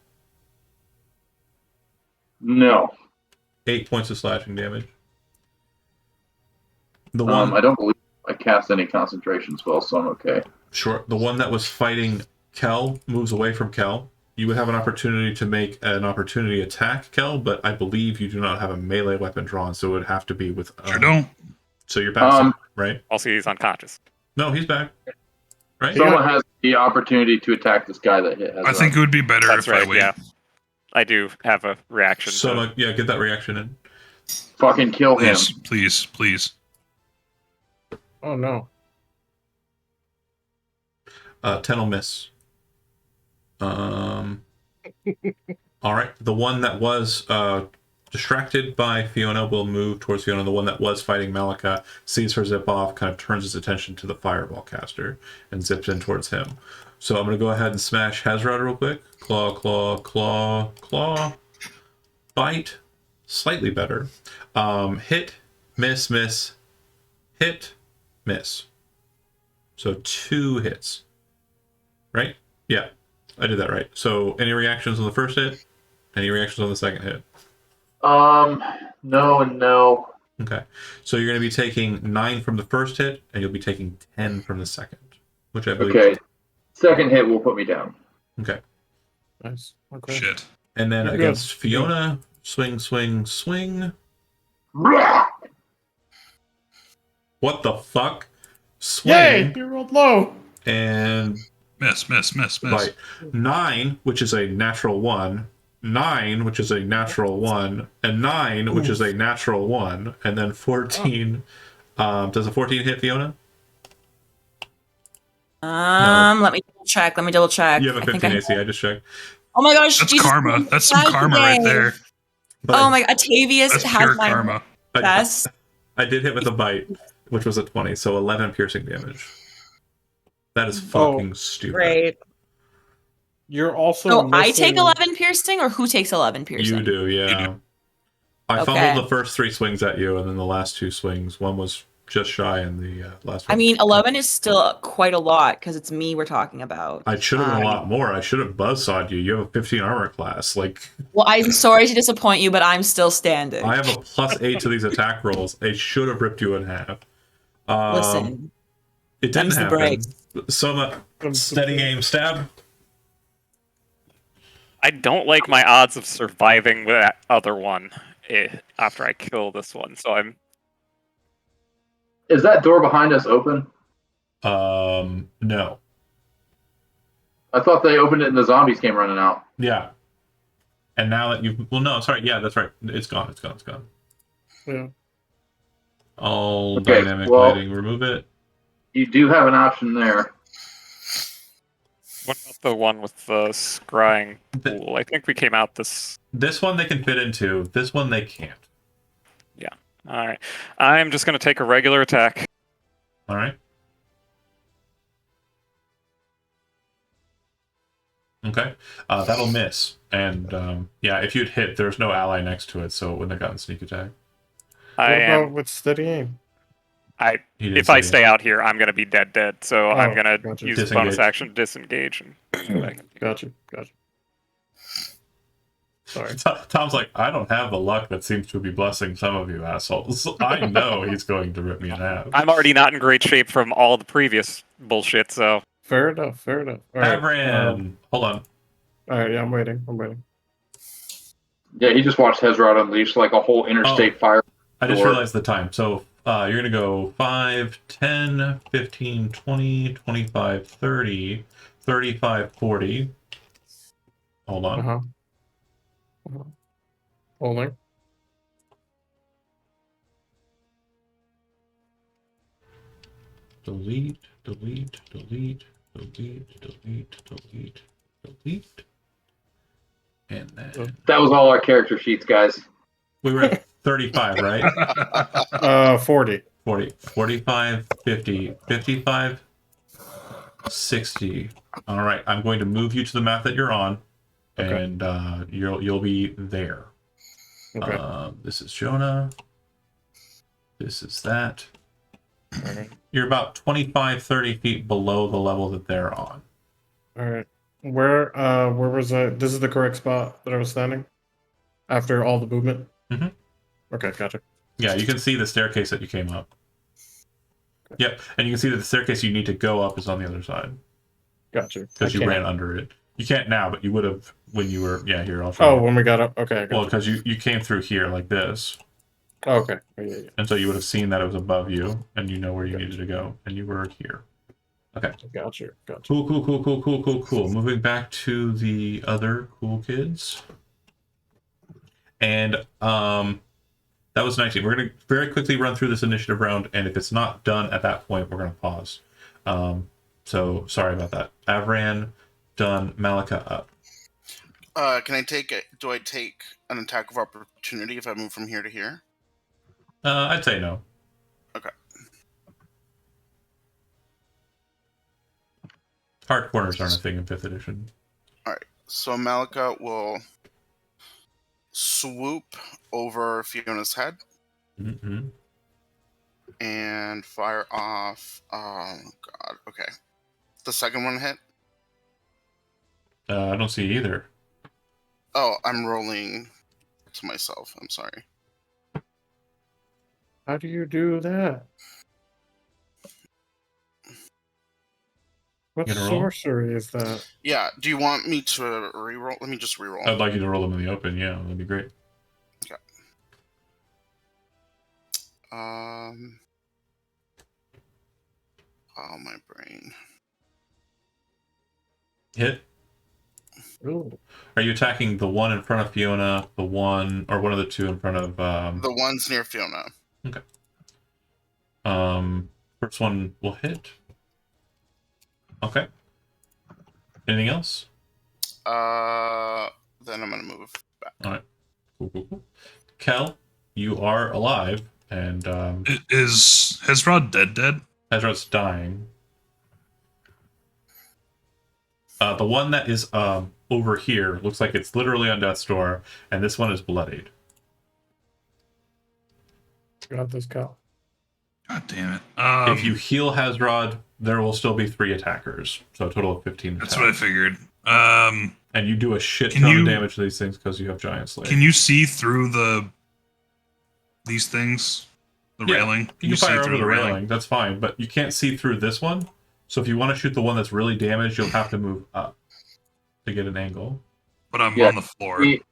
No. 8 points of slashing damage. The one I don't believe I cast any concentration spells, so I'm okay. Sure. The one that was fighting Kel moves away from Kel. You would have an opportunity to make an opportunity attack, Kel, but I believe you do not have a melee weapon drawn, so it would have to be with. Sure don't. So you're back, right? Also, he's unconscious. No, he's back. Right? Someone has the opportunity to attack this guy that hit Hezrod. I think it would be better That's if right. I wait. Yeah, I do have a reaction. So get that reaction in. Fucking kill him. Please. Oh no. 10 will miss. All right. The one that was distracted by Fiona will move towards Fiona. The one that was fighting Malika sees her zip off, kind of turns his attention to the fireball caster and zips in towards him. So I'm going to go ahead and smash Hezrod real quick. Claw. Bite. Slightly better. Hit. Miss. Hit. Miss. So 2 hits. Right? Yeah. I did that right. So, any reactions on the first hit? Any reactions on the second hit? No and no. Okay. So you're going to be taking 9 from the first hit, and you'll be taking 10 from the second, which I believe. Okay. Second hit will put me down. Okay. Nice. Okay. Shit. And then You're against good. Fiona, swing. What the fuck? Swing. Yay! You rolled low. And Miss. bite. 9, which is a natural 1. 9, which is a natural 1. And 9, which is a natural 1. And then 14. Does a 14 hit Fiona? Let me double check. You have a 15 AC. I just checked. Oh my gosh, That's Jesus karma. Christ, That's some died karma right today. there. But Oh my god, Atavius That's has pure my karma. best. I did hit with a bite, which was a 20, so 11 piercing damage. That is Oh, fucking stupid. Great. You're also. So I take missing- 11 piercing, or who takes 11 piercing? You do, yeah. You do. I Okay. fumbled the first 3 swings at you, and then the last 2 swings, one was just shy, and the last one. I mean, 11 is still quite a lot because it's me we're talking about. I should have been a lot more. I should have buzzsawed you. You have a 15 armor class. Like, Well, I'm sorry to disappoint you, but I'm still standing. I have a +8 to these attack rolls. I should have ripped you in half. Listen, it didn't them's the happen. breaks. Soma, steady aim, stab. I don't like my odds of surviving with that other one after I kill this one. So I'm. Is that door behind us open? No. I thought they opened it and the zombies came running out. Yeah. And now that you've... Well, no, sorry. Yeah, that's right. It's gone. Yeah. All Okay, dynamic well- lighting. Remove it. You do have an option there. What about the one with the scrying The- pool? I think we came out this. This one they can fit into. This one they can't. All right. I'm just going to take a regular attack. All right. Okay. That'll miss. And yeah, if you'd hit, there's no ally next to it, so it wouldn't have gotten sneak attack. What I about am. with steady aim? He didn't If I say stay out here, I'm going to be dead. So I'm Oh, going to gotcha. use bonus Disengage. action, disengage, and go back. Gotcha. Sorry. Tom's like, I don't have the luck that seems to be blessing some of you assholes. I know he's going to rip me in half. I'm already not in great shape from all the previous bullshit, so Fair enough. Fair enough. All right. Avran, hold on. All right. Yeah, I'm waiting. Yeah, he just watched Hezrod unleash like a whole interstate fire. I just Door. realized the time. So you're going to go 5, 10, 15, 20, 25, 30, 35, 40. Hold on. Holding. Delete, delete, delete, delete, delete, delete, delete. And then That was all our character sheets, guys. we were at 35, right? 40. 40, 45, 50, 55, 60. All right, I'm going to move you to the map that you're on, Okay. and you'll be there. Okay. This is Jonah. This is that. All right. You're about 25, 30 feet below the level that they're on. All right. Where was I? This is the correct spot that I was standing after all the movement. Mhm. Okay, gotcha. Yeah, you can see the staircase that you came up. Yep, and you can see that the staircase you need to go up is on the other side Gotcha. because I you ran can't- under it. You can't now, but you would have when you were. Yeah, here I'll show Oh, you. when we got up. Okay. I Well, gotcha. because you came through here like this, Okay. Yeah. and so you would have seen that it was above you, and you know where you needed to go, and you were here. Gotcha. Cool. Moving back to the other cool kids. And that was 19. We're going to very quickly run through this initiative round, and if it's not done at that point, we're going to pause. So sorry about that. Avran, done. Malika, up. Can I take it? Do I take an attack of opportunity if I move from here to here? I'd say no. Okay. Hard corners aren't a thing in 5th edition. So Malika will swoop over Fiona's head Mm-hmm. and fire off. Oh god. Okay. The second one hit. I don't see either. Oh, I'm rolling to myself. I'm sorry. How do you do that? What Gonna roll? sorcery is that? Yeah. Do you want me to reroll? Let me just reroll. I'd like you to roll them in the open. Yeah, that'd be great. Oh, my brain. Hit. Ooh. Are you attacking the one in front of Fiona, the one, or one of the two in front of... The ones near Fiona. First one will hit. Okay. Anything else? Then I'm gonna move back. All right. Cool. Kel, you are alive, and Is Hezrod dead? Ezra's dying. The one that is over here looks like it's literally on death's door, and this one is bloodied. Got this, Cal. God damn it. If you heal Hazrod, there will still be 3 attackers, so a total of 15 That's attacks. what I figured. And you do a shit Can ton you- of damage to these things because you have Giant Slay. Can you see through these things? The Yeah, railing? You can see fire through over the railing. That's fine, but you can't see through this one. So if you want to shoot the one that's really damaged, you'll have to move up to get an angle. But I'm Yeah. on the floor We-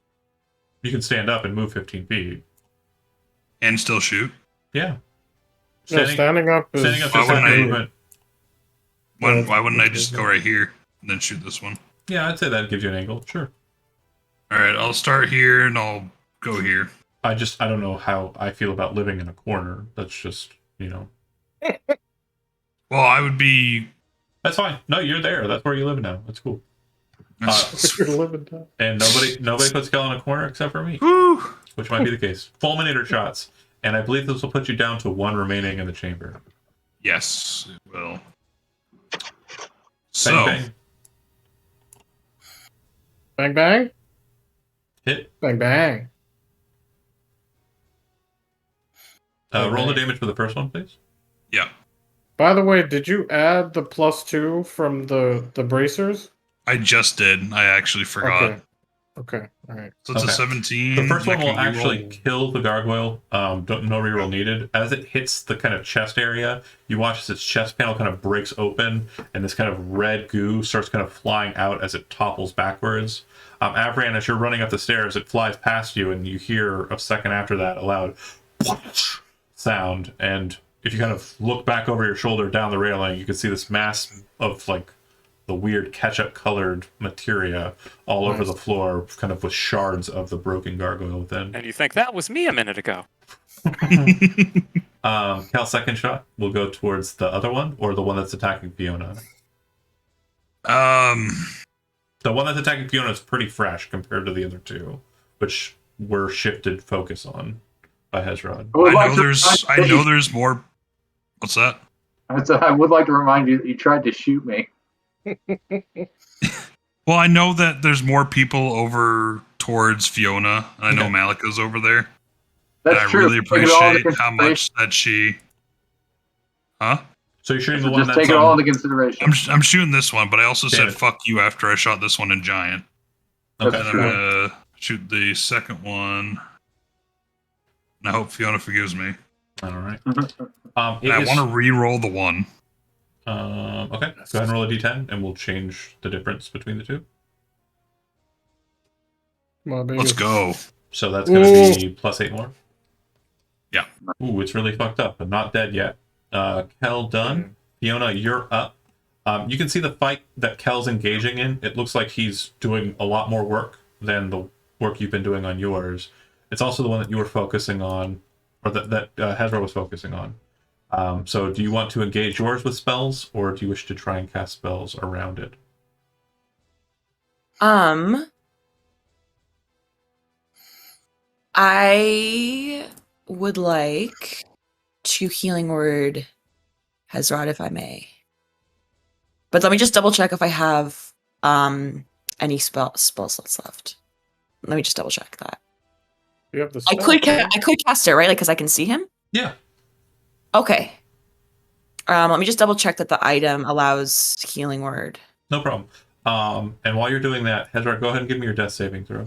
You can stand up and move 15 feet. and still shoot. Yeah. No, standing up is. Standing up Why is wouldn't I- movement. Why wouldn't I just go right here and then shoot this one? Yeah, I'd say that gives you an angle. Sure. All right, I'll start here and I'll go here. I don't know how I feel about living in a corner. That's just, Well, I would be. That's fine. No, you're there. That's where you live now. That's cool. You're living down. And nobody puts Kel in a corner except for me, Woo! which might be the case. Fulminator shots. And I believe this will put you down to 1 remaining in the chamber. Yes, it will. So, Bang, bang. Bang bang. Hit. Bang bang. Roll the damage for the first one, please. yeah, By the way, did you add the +2 from the bracers? I just did. I actually forgot. Okay. Okay, all right. So it's Okay. a 17. The first one will Can you actually roll? kill the gargoyle. No reroll needed. As it hits the kind of chest area, you watch as its chest panel kind of breaks open, and this kind of red goo starts kind of flying out as it topples backwards. Avran, as you're running up the stairs, it flies past you, and you hear a second after that a loud sound. And if you kind of look back over your shoulder down the railing, you can see this mass of like the weird ketchup-colored materia all over the floor, kind of with shards of the broken gargoyle within. And you think that was me a minute ago? Cal's second shot will go towards the other one, or the one that's attacking Fiona. The one that's attacking Fiona is pretty fresh compared to the other two, which were shifted focus on by Hezrod. I know there's more. What's that? I would like to remind you that you tried to shoot me. Well, I know that there's more people over towards Fiona. And I know Malika's over there. That's and I true. really Take it all into appreciate how much that she. Huh? So you're shooting the one Just that's take it all into consideration. I'm shooting this one, but I also Damn said it. fuck you after I shot this one in giant. Okay. And I'm gonna shoot the second one. And I hope Fiona forgives me. All right. And I want to re-roll the one. Okay. Go ahead and roll a d10, and we'll change the difference between the two. Come on, baby. Let's go. So that's going to be +8 more. Yeah. Ooh, it's really fucked up, but not dead yet. Kel done. Fiona, you're up. You can see the fight that Kel's engaging in. It looks like he's doing a lot more work than the work you've been doing on yours. It's also the one that you were focusing on, or that Hezra was focusing on. So do you want to engage yours with spells, or do you wish to try and cast spells around it? I would like to healing word Hezrod, if I may. But let me just double check if I have any spell slots left. Let me just double check that. You have the I spell, could right? I could cast it, right? Like, because I can see him. Yeah. Okay. Let me just double check that the item allows healing word. No problem. And while you're doing that, Hezra, go ahead and give me your death saving throw.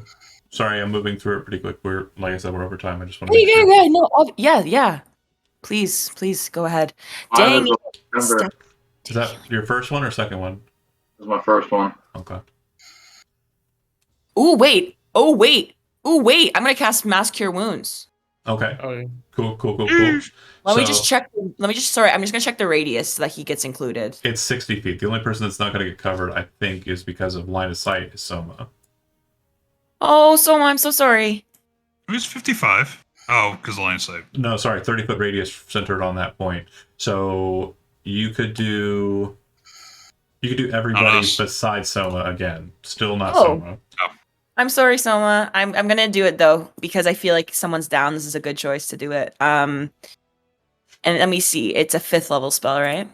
Sorry, I'm moving through it pretty quick. Like I said, we're over time. I just want to make sure. Yeah, no, yeah. Please go ahead. Dang. Remember, Is that your first one or second one? this is my first one. Okay. Oh wait. I'm gonna cast Mass Cure Wounds. Okay. Oh, yeah. Cool. Let me So- just check. Sorry, I'm just gonna check the radius so that he gets included. It's 60 feet. The only person that's not going to get covered, I think, is because of line of sight, is Soma. Oh, so I'm so sorry. It was 55. Oh, because the line of sight. No, sorry, 30-foot radius centered on that point. So you could do everybody us. besides Soma again. Still not Oh. Soma. I'm sorry, Soma. I'm gonna do it though because I feel like someone's down. This is a good choice to do it. And let me see. It's a 5th level spell, right?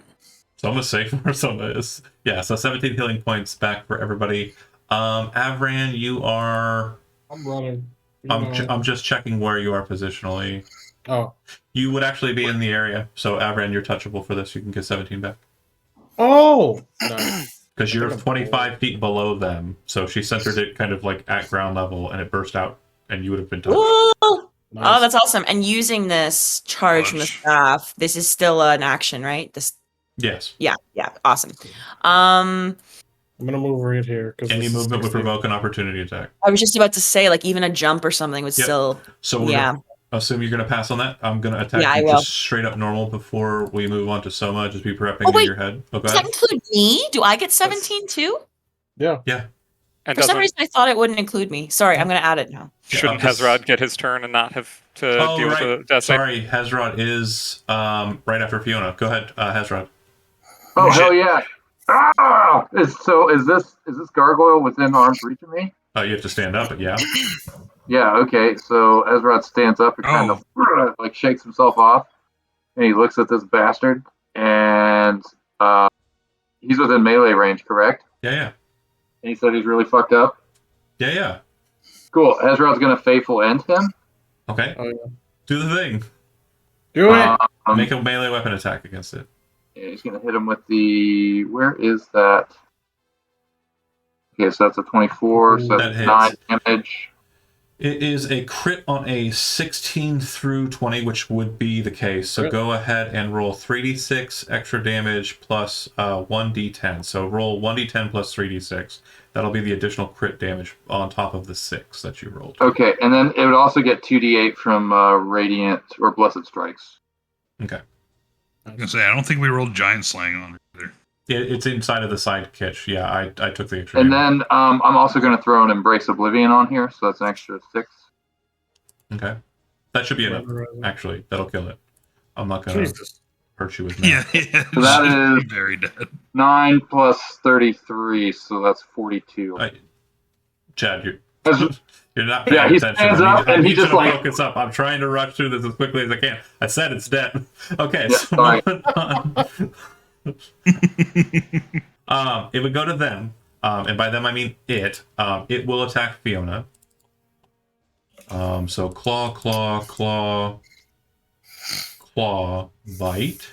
Soma's safe where Soma is. Yeah, so 17 healing points back for everybody. Avran, you are. I'm running. I'm just checking where you are positionally. Oh. You would actually be in the area, so Avran, you're touchable for this. You can get 17 back. Oh! Nice. Because you're think I'm 25 feet below them, so she centered it kind of like at ground level, and it burst out, and you would have been touched. Ooh! Nice. Oh, that's awesome. And using this charge from the Clutch. staff, this is still an action, right? This, Yes. yeah, awesome. I'm gonna move right here. Any movement would provoke an opportunity attack. I was just about to say, like, even a jump or something would Yep. still, So we're yeah. gonna assume you're gonna pass on that. I'm gonna attack Yeah, I you will. just straight up normal before we move on to Soma. Just be prepping Oh, in wait. your head. Oh, go Does that ahead. include me? Do I get 17 too? Yeah. And For some doesn't, reason, I thought it wouldn't include me. Sorry, I'm gonna add it now. shouldn't Yeah, I'm just- Hezrod get his turn and not have to Oh, deal right. with the death save? Sorry, Hezrod is right after Fiona. Go ahead, Hezrod. Oh Shit. hell yeah! Ah! Is this gargoyle within arm's reach of me? You have to stand up, but yeah. Yeah. Okay. So Ezra stands up and kind of like shakes himself off, and he looks at this bastard, and he's within melee range, correct? Yeah. And he said he's really fucked up. Yeah. Cool. Ezra's gonna faithful end him. Okay. Oh, yeah. Do the thing. Do it! Make a melee weapon attack against it. Yeah, he's gonna hit him with the. Where is that? Okay, so that's a 24, so That that's hits. 9 damage. It is a crit on a 16 through 20, which would be the case. So Crit. go ahead and roll 3d6 extra damage plus 1d10. So roll 1d10 plus 3d6. That'll be the additional crit damage on top of the 6 that you rolled. Okay, and then it would also get 2d8 from Radiant or Blessed Strikes. Okay. I was gonna say, I don't think we rolled Giant Slang on it either. It's inside of the side kitch. Yeah, I took the extra And damage. then I'm also going to throw an Embrace Oblivion on here, so that's an extra 6. Okay. That should be enough, Vaporizing. actually. That'll kill it. I'm not going to Jesus. hurt you with math. Yeah. So that she's is- very dead. 9 plus 33, so that's 42. Chad, As- you're not Yeah, paying he attention. stands I need, up I and need he you just, to like- focus up. I'm trying to rush through this as quickly as I can. I said it's dead. Okay, Yeah, so sorry. it would go to them, and by them I mean it. It will attack Fiona. So claw, bite.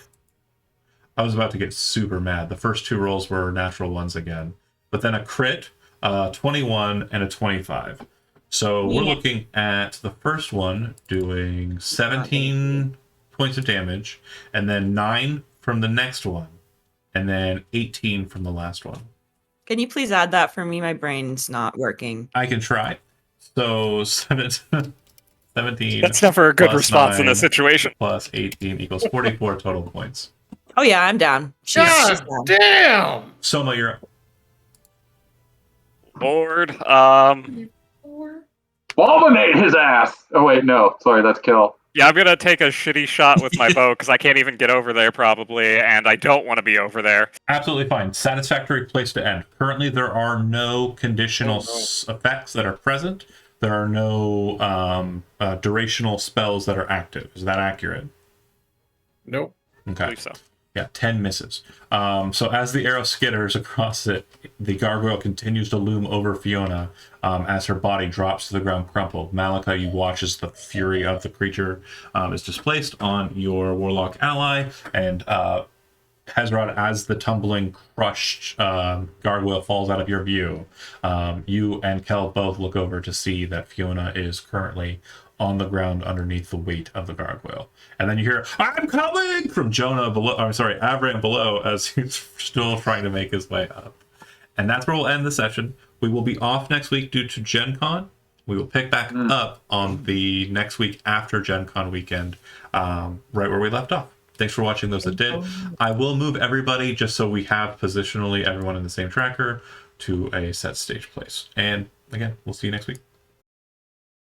I was about to get super mad. The first 2 rolls were natural ones again, but then a crit, 21 and a 25. So we're Yeah. looking at the first one doing 17 points of damage, and then 9 from the next one, and then 18 from the last one. Can you please add that for me? My brain's not working. I can try. So 17 That's never a good plus response in 9 this situation. plus 18 equals 44 total points. Oh yeah, I'm down. She's God down. damn! Soma, you're up. Lord, Fulminate his ass. Oh, wait, no. Sorry, that's kill. yeah, I'm gonna take a shitty shot with my bow because I can't even get over there probably, and I don't want to be over there. Absolutely fine. Satisfactory place to end. Currently, there are no conditional effects that are present. There are no durational spells that are active. Is that accurate? Nope. I Okay. believe so. Yeah, 10 misses. So as the arrow skitters across it, the gargoyle continues to loom over Fiona as her body drops to the ground crumpled. Malika, you watch as the fury of the creature is displaced on your warlock ally, and Hezrod, as the tumbling, crushed gargoyle falls out of your view, you and Kel both look over to see that Fiona is currently on the ground underneath the weight of the gargoyle. And then you hear, "I'm coming!" from Jonah below, or sorry, Avram below, as he's still trying to make his way up. And that's where we'll end the session. We will be off next week due to Gen Con. We will pick back up on the next week after Gen Con weekend, right where we left off. Thanks for watching those that did. I will move everybody just so we have positionally everyone in the same tracker to a set stage place. And again, we'll see you next week.